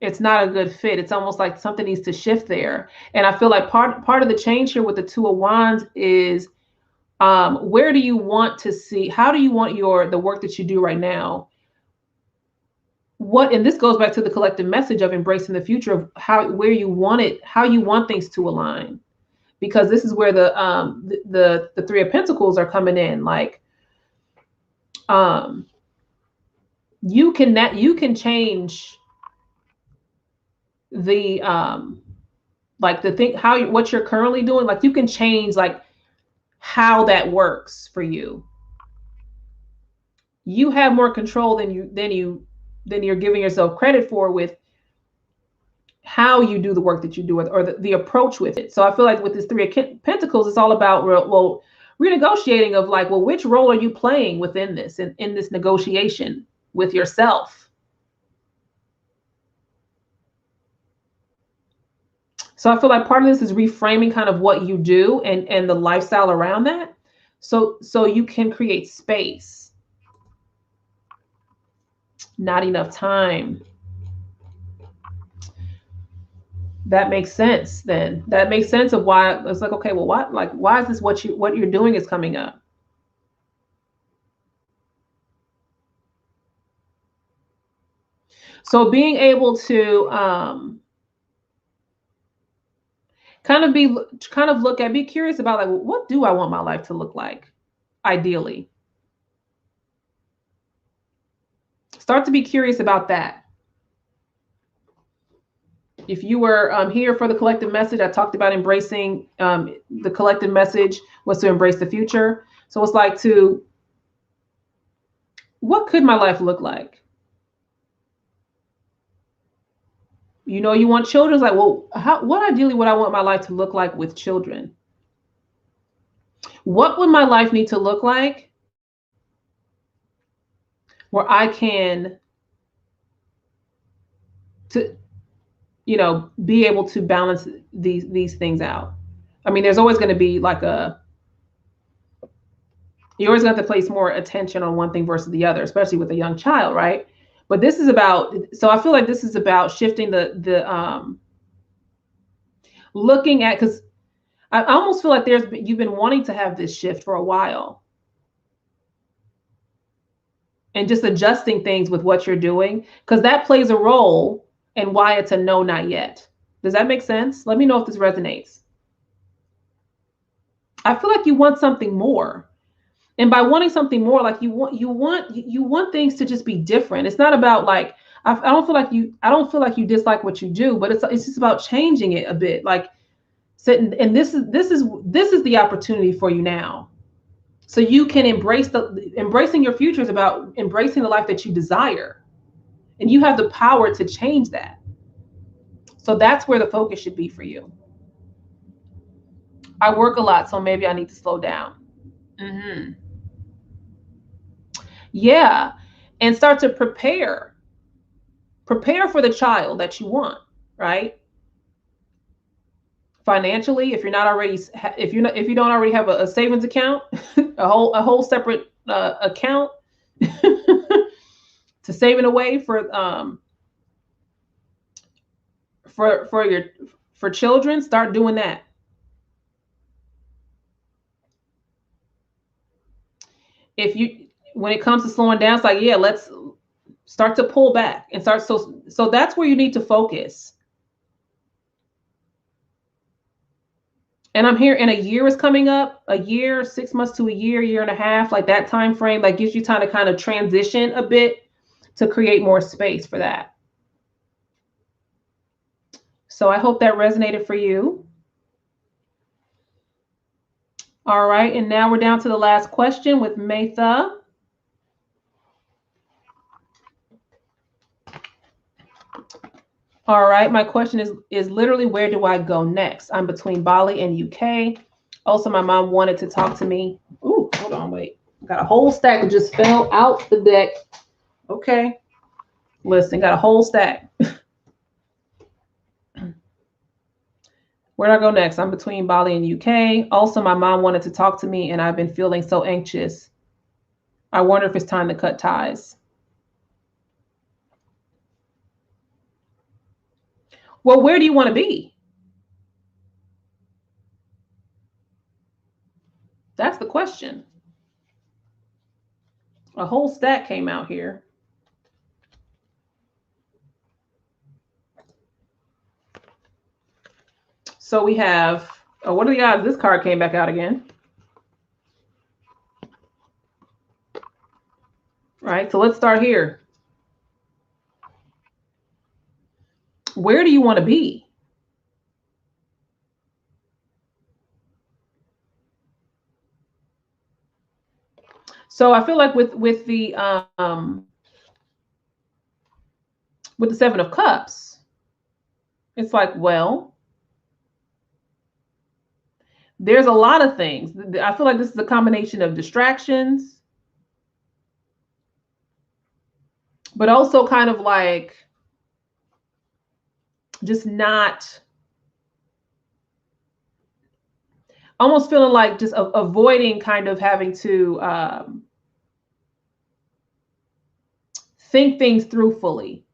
It's not a good fit. It's almost like something needs to shift there. And I feel like part of the change here with the Two of Wands is, where do you want to see, how do you want the work that you do right now? And this goes back to the collective message of embracing the future, of where you want it, how you want things to align. Because this is where the Three of Pentacles are coming in. Like, you can change the like the thing, what you're currently doing. Like, you can change like how that works for you. You have more control than you're giving yourself credit for, with how you do the work that you do, or the approach with it. So I feel like with this Three of Pentacles, it's all about, well, renegotiating of like, well, which role are you playing within this, in this negotiation with yourself? So I feel like part of this is reframing kind of what you do and the lifestyle around that. So you can create space. Not enough time. That makes sense then. That makes sense of why it's like, okay, well, why is this what you're doing is coming up? So being able to be curious about, like, well, what do I want my life to look like? Ideally. Start to be curious about that. If you were here for the collective message, I talked about embracing, the collective message was to embrace the future. So it's like, what could my life look like? You know, you want children. It's like, well, what ideally would I want my life to look like with children? What would my life need to look like where I can be able to balance these things out? I mean, there's always going to be like you always have to place more attention on one thing versus the other, especially with a young child, right? But this is about, so I feel like this is about shifting the looking at, because I almost feel like you've been wanting to have this shift for a while, and just adjusting things with what you're doing, because that plays a role in why it's a no, not yet. Does that make sense? Let me know if this resonates. I feel like you want something more. And by wanting something more, like you want things to just be different. It's not about like, I don't feel like you dislike what you do, but it's just about changing it a bit. Like, sitting, and this is the opportunity for you now. So you can embracing your future is about embracing the life that you desire. And you have the power to change that. So that's where the focus should be for you. I work a lot, so maybe I need to slow down. Mm-hmm. Yeah. And start to prepare for the child that you want, right? Financially, if you don't already have a savings account, a whole separate account to saving away for children, start doing that. When it comes to slowing down, it's like, yeah, let's start to pull back and start. So that's where you need to focus. And I'm here, and a year is coming up, a year, 6 months to a year and a half, like that time frame, like gives you time to kind of transition a bit to create more space for that. So I hope that resonated for you. All right, and now we're down to the last question with Metha. All right, my question is literally, where do I go next? I'm between Bali and UK. Also, my mom wanted to talk to me. Ooh, hold on, wait. Got a whole stack that just fell out the deck. Okay. Listen, got a whole stack. Where do I go next? I'm between Bali and UK. Also, my mom wanted to talk to me, and I've been feeling so anxious. I wonder if it's time to cut ties. Well, where do you want to be? That's the question. A whole stack came out here. So we have, oh, what are the odds this card came back out again? Right, so let's start here. Where do you want to be? So I feel like with the Seven of Cups, it's like, well, there's a lot of things. I feel like this is a combination of distractions, but also kind of like just not, almost feeling like just avoiding kind of having to think things through fully.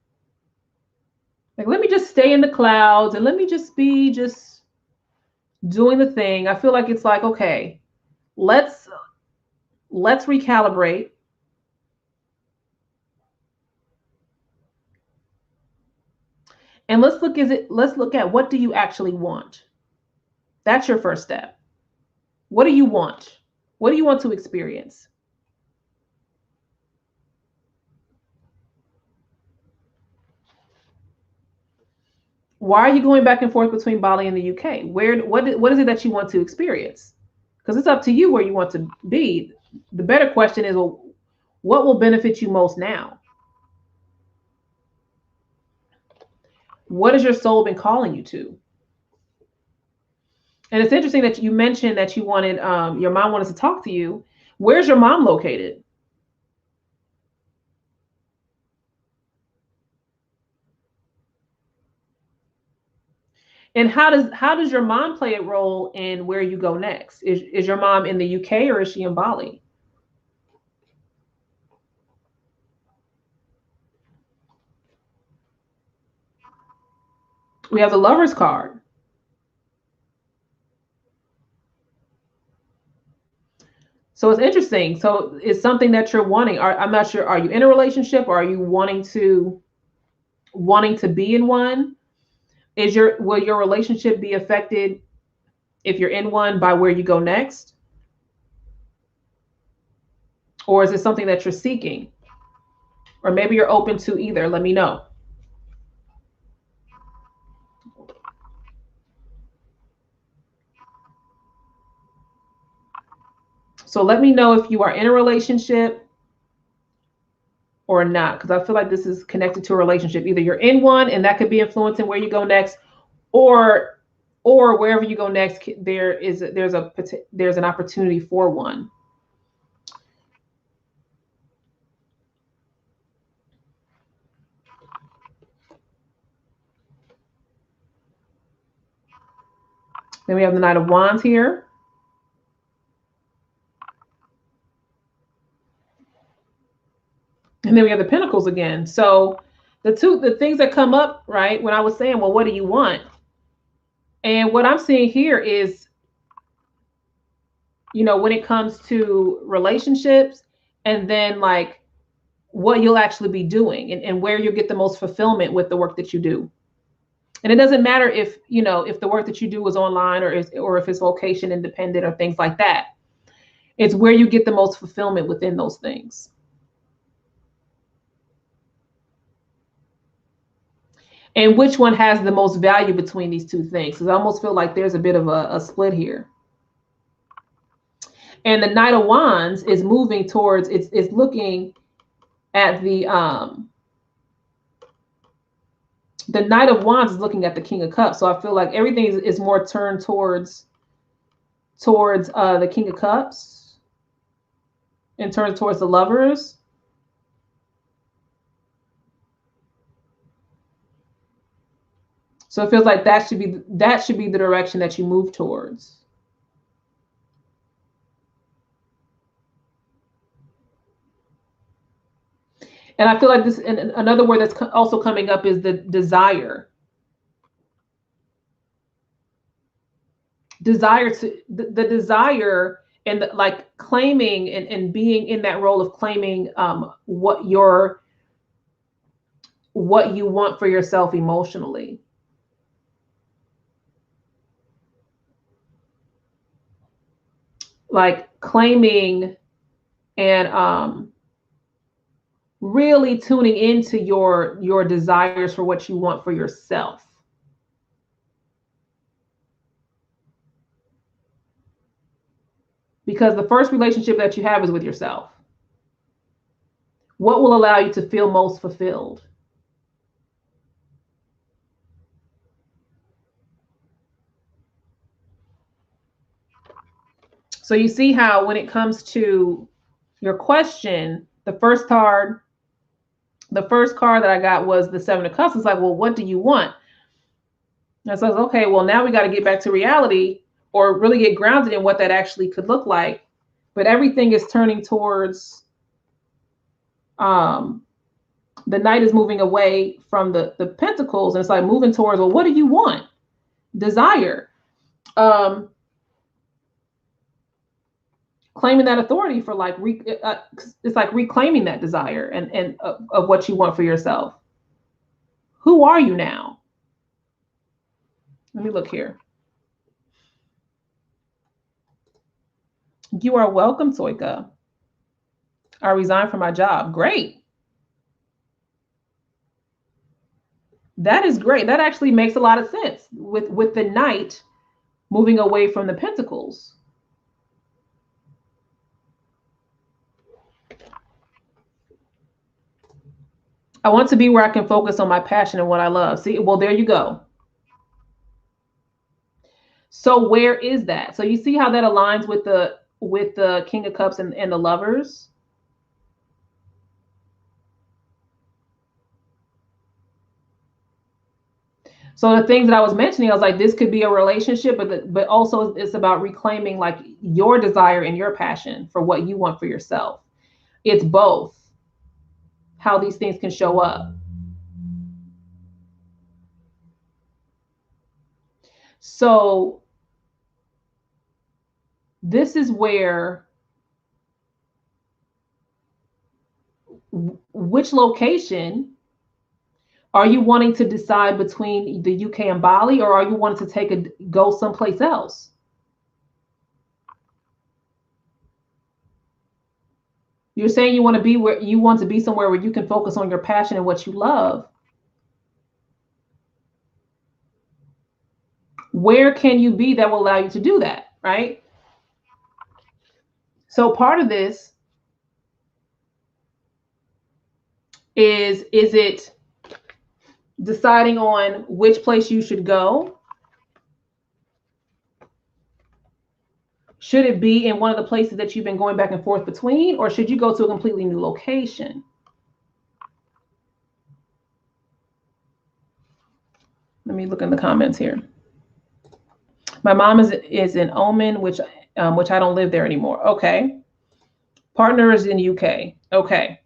Like, let me just stay in the clouds and let me just be just doing the thing. I feel like it's like, okay, let's recalibrate. And let's look at what do you actually want? That's your first step. What do you want? What do you want to experience? Why are you going back and forth between Bali and the UK? What is it that you want to experience? Because it's up to you where you want to be. The better question is, well, what will benefit you most now? What has your soul been calling you to? And it's interesting that you mentioned that you wanted, your mom wanted to talk to you. Where's your mom located? And how does your mom play a role in where you go next? Is your mom in the UK or is she in Bali? We have the Lover's card. So it's interesting. So it's something that you're wanting. I'm not sure. Are you in a relationship or are you wanting to be in one? Will your relationship be affected if you're in one by where you go next? Or is it something that you're seeking? Or maybe you're open to either. Let me know. So let me know if you are in a relationship or not, because I feel like this is connected to a relationship. Either you're in one and that could be influencing where you go next, or wherever you go next, there's an opportunity for one. Then we have the Knight of Wands here. And then we have the Pentacles again. So the things that come up, right, when I was saying, well, what do you want? And what I'm seeing here is, when it comes to relationships, and then like what you'll actually be doing, and where you'll get the most fulfillment with the work that you do. And it doesn't matter if the work that you do is online or if it's location independent or things like that. It's where you get the most fulfillment within those things. And which one has the most value between these two things? Because I almost feel like there's a bit of a split here. And the Knight of Wands is moving towards, it's looking at the Knight of Wands is looking at the King of Cups. So I feel like everything is more turned towards the King of Cups and turned towards the Lovers. So it feels like that should be the direction that you move towards. And I feel like this, and another word that's also coming up is the desire. desire to the desire and like claiming and being in that role of claiming what you want for yourself emotionally. Like claiming and really tuning into your desires for what you want for yourself. Because the first relationship that you have is with yourself. What will allow you to feel most fulfilled? So you see how when it comes to your question, the first card that I got was the Seven of Cups. It's like, well, what do you want? And so, okay, well, now we got to get back to reality or really get grounded in what that actually could look like. But everything is turning towards the knight is moving away from the pentacles, and it's like moving towards, well, what do you want? Desire. Claiming that authority for like it's like reclaiming that desire and of what you want for yourself. Who are you now? Let me look here. You are welcome, Toika. I resigned from my job. Great. That is great. That actually makes a lot of sense with the knight moving away from the pentacles. I want to be where I can focus on my passion and what I love. See, well, there you go. So where is that? So you see how that aligns with the King of Cups and the Lovers? So the things that I was mentioning, I was like, this could be a relationship, but also it's about reclaiming like your desire and your passion for what you want for yourself. It's both how these things can show up. So this is where, which location are you wanting to decide between the UK and Bali, or are you wanting to go someplace else? You're saying you want to be somewhere where you can focus on your passion and what you love. Where can you be that will allow you to do that, right? So part of this is it deciding on which place you should go? Should it be in one of the places that you've been going back and forth between, or should you go to a completely new location? Let me look in the comments here. My mom is in Oman, which I don't live there anymore. Okay. Partner is in UK. Okay.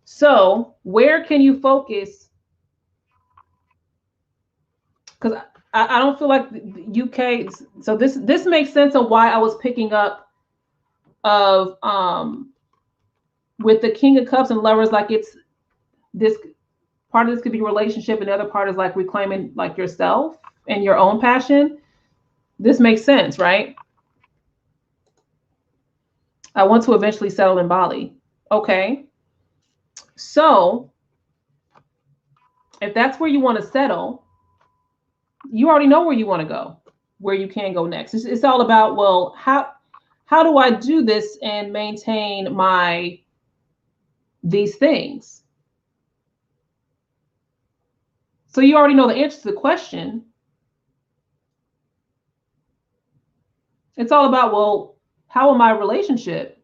So where can you focus? Because I don't feel like the UK. So this makes sense of why I was picking up of with the King of Cups and Lovers, like it's this part of this could be relationship, and the other part is like reclaiming like yourself and your own passion. This makes sense, right? I want to eventually settle in Bali. Okay. So if that's where you want to settle, you already know where you want to go, where you can go next. It's all about, well, how do I do this and maintain these things? So you already know the answer to the question. It's all about, well, how will my relationship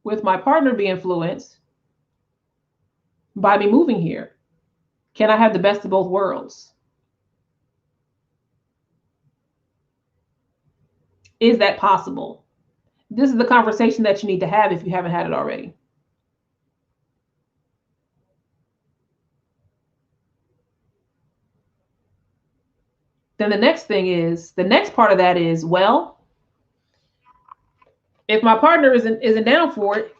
with my partner be influenced by me moving here? Can I have the best of both worlds? Is that possible? This is the conversation that you need to have if you haven't had it already. then the next thing is, the next part of that is, well, if my partner isn't down for it,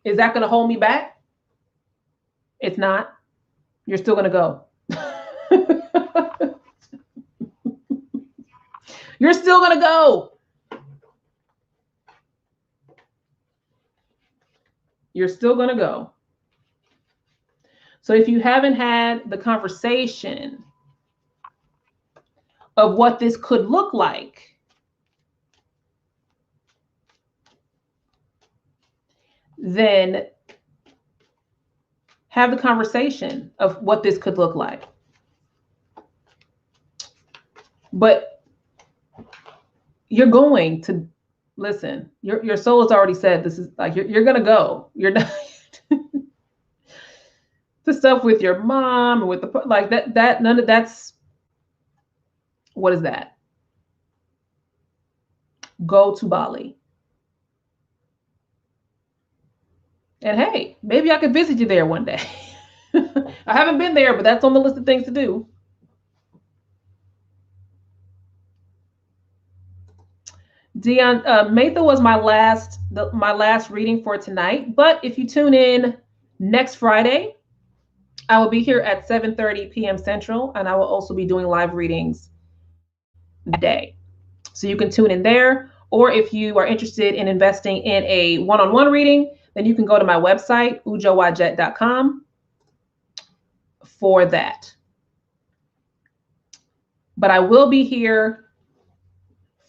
is that going to hold me back? It's not. You're still going to go. You're still going to go. You're still going to go. So if you haven't had the conversation of what this could look like, then have the conversation of what this could look like. But you're going to listen. Your soul has already said this is like you're gonna go. You're not the stuff with your mom and with the like that none of that's, what is that? Go to Bali. And hey, maybe I could visit you there one day. I haven't been there, but that's on the list of things to do. Dion, Matha was my last reading for tonight. But if you tune in next Friday, I will be here at 7:30 p.m. Central, and I will also be doing live readings that day. So you can tune in there, or if you are interested in investing in a one-on-one reading, then you can go to my website, ujowajet.com, for that. But I will be here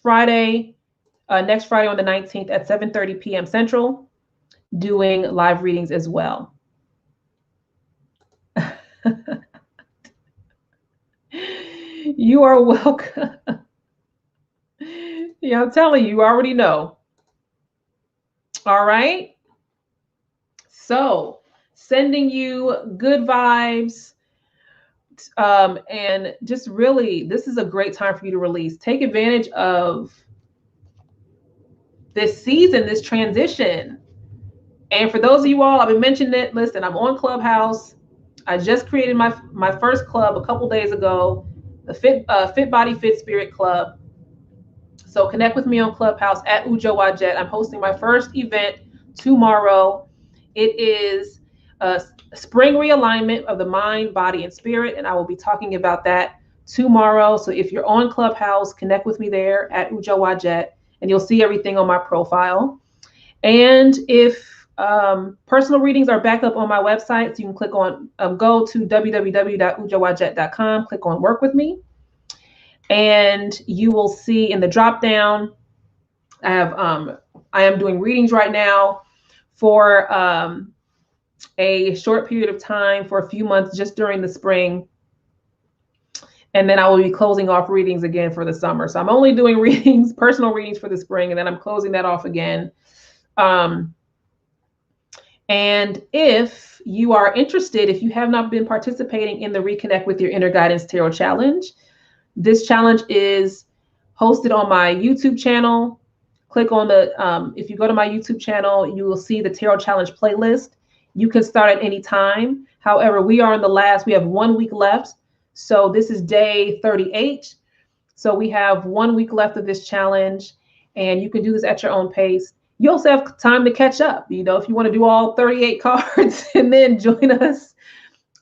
Friday, next Friday on the 19th at 7:30 p.m. Central, doing live readings as well. You are welcome. Yeah, I'm telling you, you already know. All right. So sending you good vibes. And just really, this is a great time for you to release. Take advantage of this season, this transition. And for those of you all, I've been mentioning it. Listen, I'm on Clubhouse. I just created my first club a couple days ago, the Fit Body Fit Spirit Club. So connect with me on Clubhouse at ujowajet. I'm hosting my first event tomorrow. It is a spring realignment of the mind, body, and spirit, and I will be talking about that tomorrow. So if you're on Clubhouse, connect with me there at ujowajet, and you'll see everything on my profile. And if personal readings are back up on my website, so you can click on, go to www.ujowajet.com, click on Work With Me, and you will see in the drop down, I am doing readings right now for a short period of time, for a few months, just during the spring. And then I will be closing off readings again for the summer. So I'm only doing readings, personal readings for the spring, and then I'm closing that off again. And if you are interested, if you have not been participating in the Reconnect with Your Inner Guidance Tarot Challenge, this challenge is hosted on my YouTube channel. Click on the, if you go to my YouTube channel, you will see the Tarot Challenge playlist. You can start at any time. However, we have 1 week left. So this is day 38. So we have 1 week left of this challenge, and you can do this at your own pace. You also have time to catch up. You know, if you want to do all 38 cards and then join us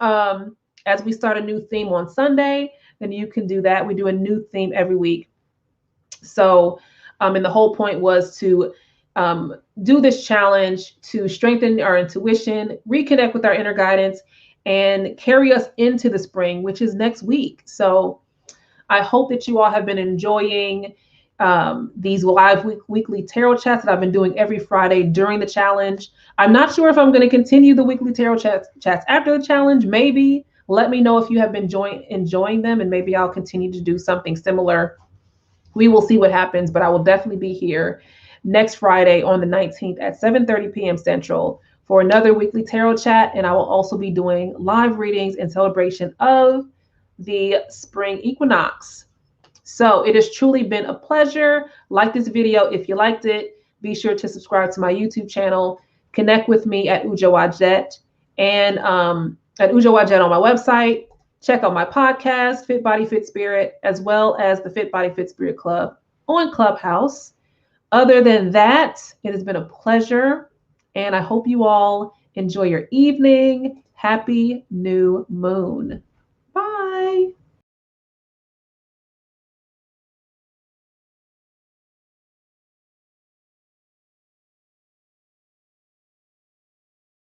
as we start a new theme on Sunday, then you can do that. We do a new theme every week. So, and the whole point was to do this challenge to strengthen our intuition, reconnect with our inner guidance, and carry us into the spring, which is next week. So I hope that you all have been enjoying these live weekly tarot chats that I've been doing every Friday during the challenge. I'm not sure if I'm going to continue the weekly tarot chats after the challenge. Maybe. Let me know if you have been enjoying them, and maybe I'll continue to do something similar. We will see what happens, but I will definitely be here next Friday on the 19th at 7:30 p.m. Central for another weekly tarot chat. And I will also be doing live readings in celebration of the spring equinox. So it has truly been a pleasure. Like this video if you liked it. Be sure to subscribe to my YouTube channel. Connect with me at ujowajet and at ujowajet on my website. Check out my podcast, Fit Body, Fit Spirit, as well as the Fit Body, Fit Spirit Club on Clubhouse. Other than that, it has been a pleasure, and I hope you all enjoy your evening. Happy new moon.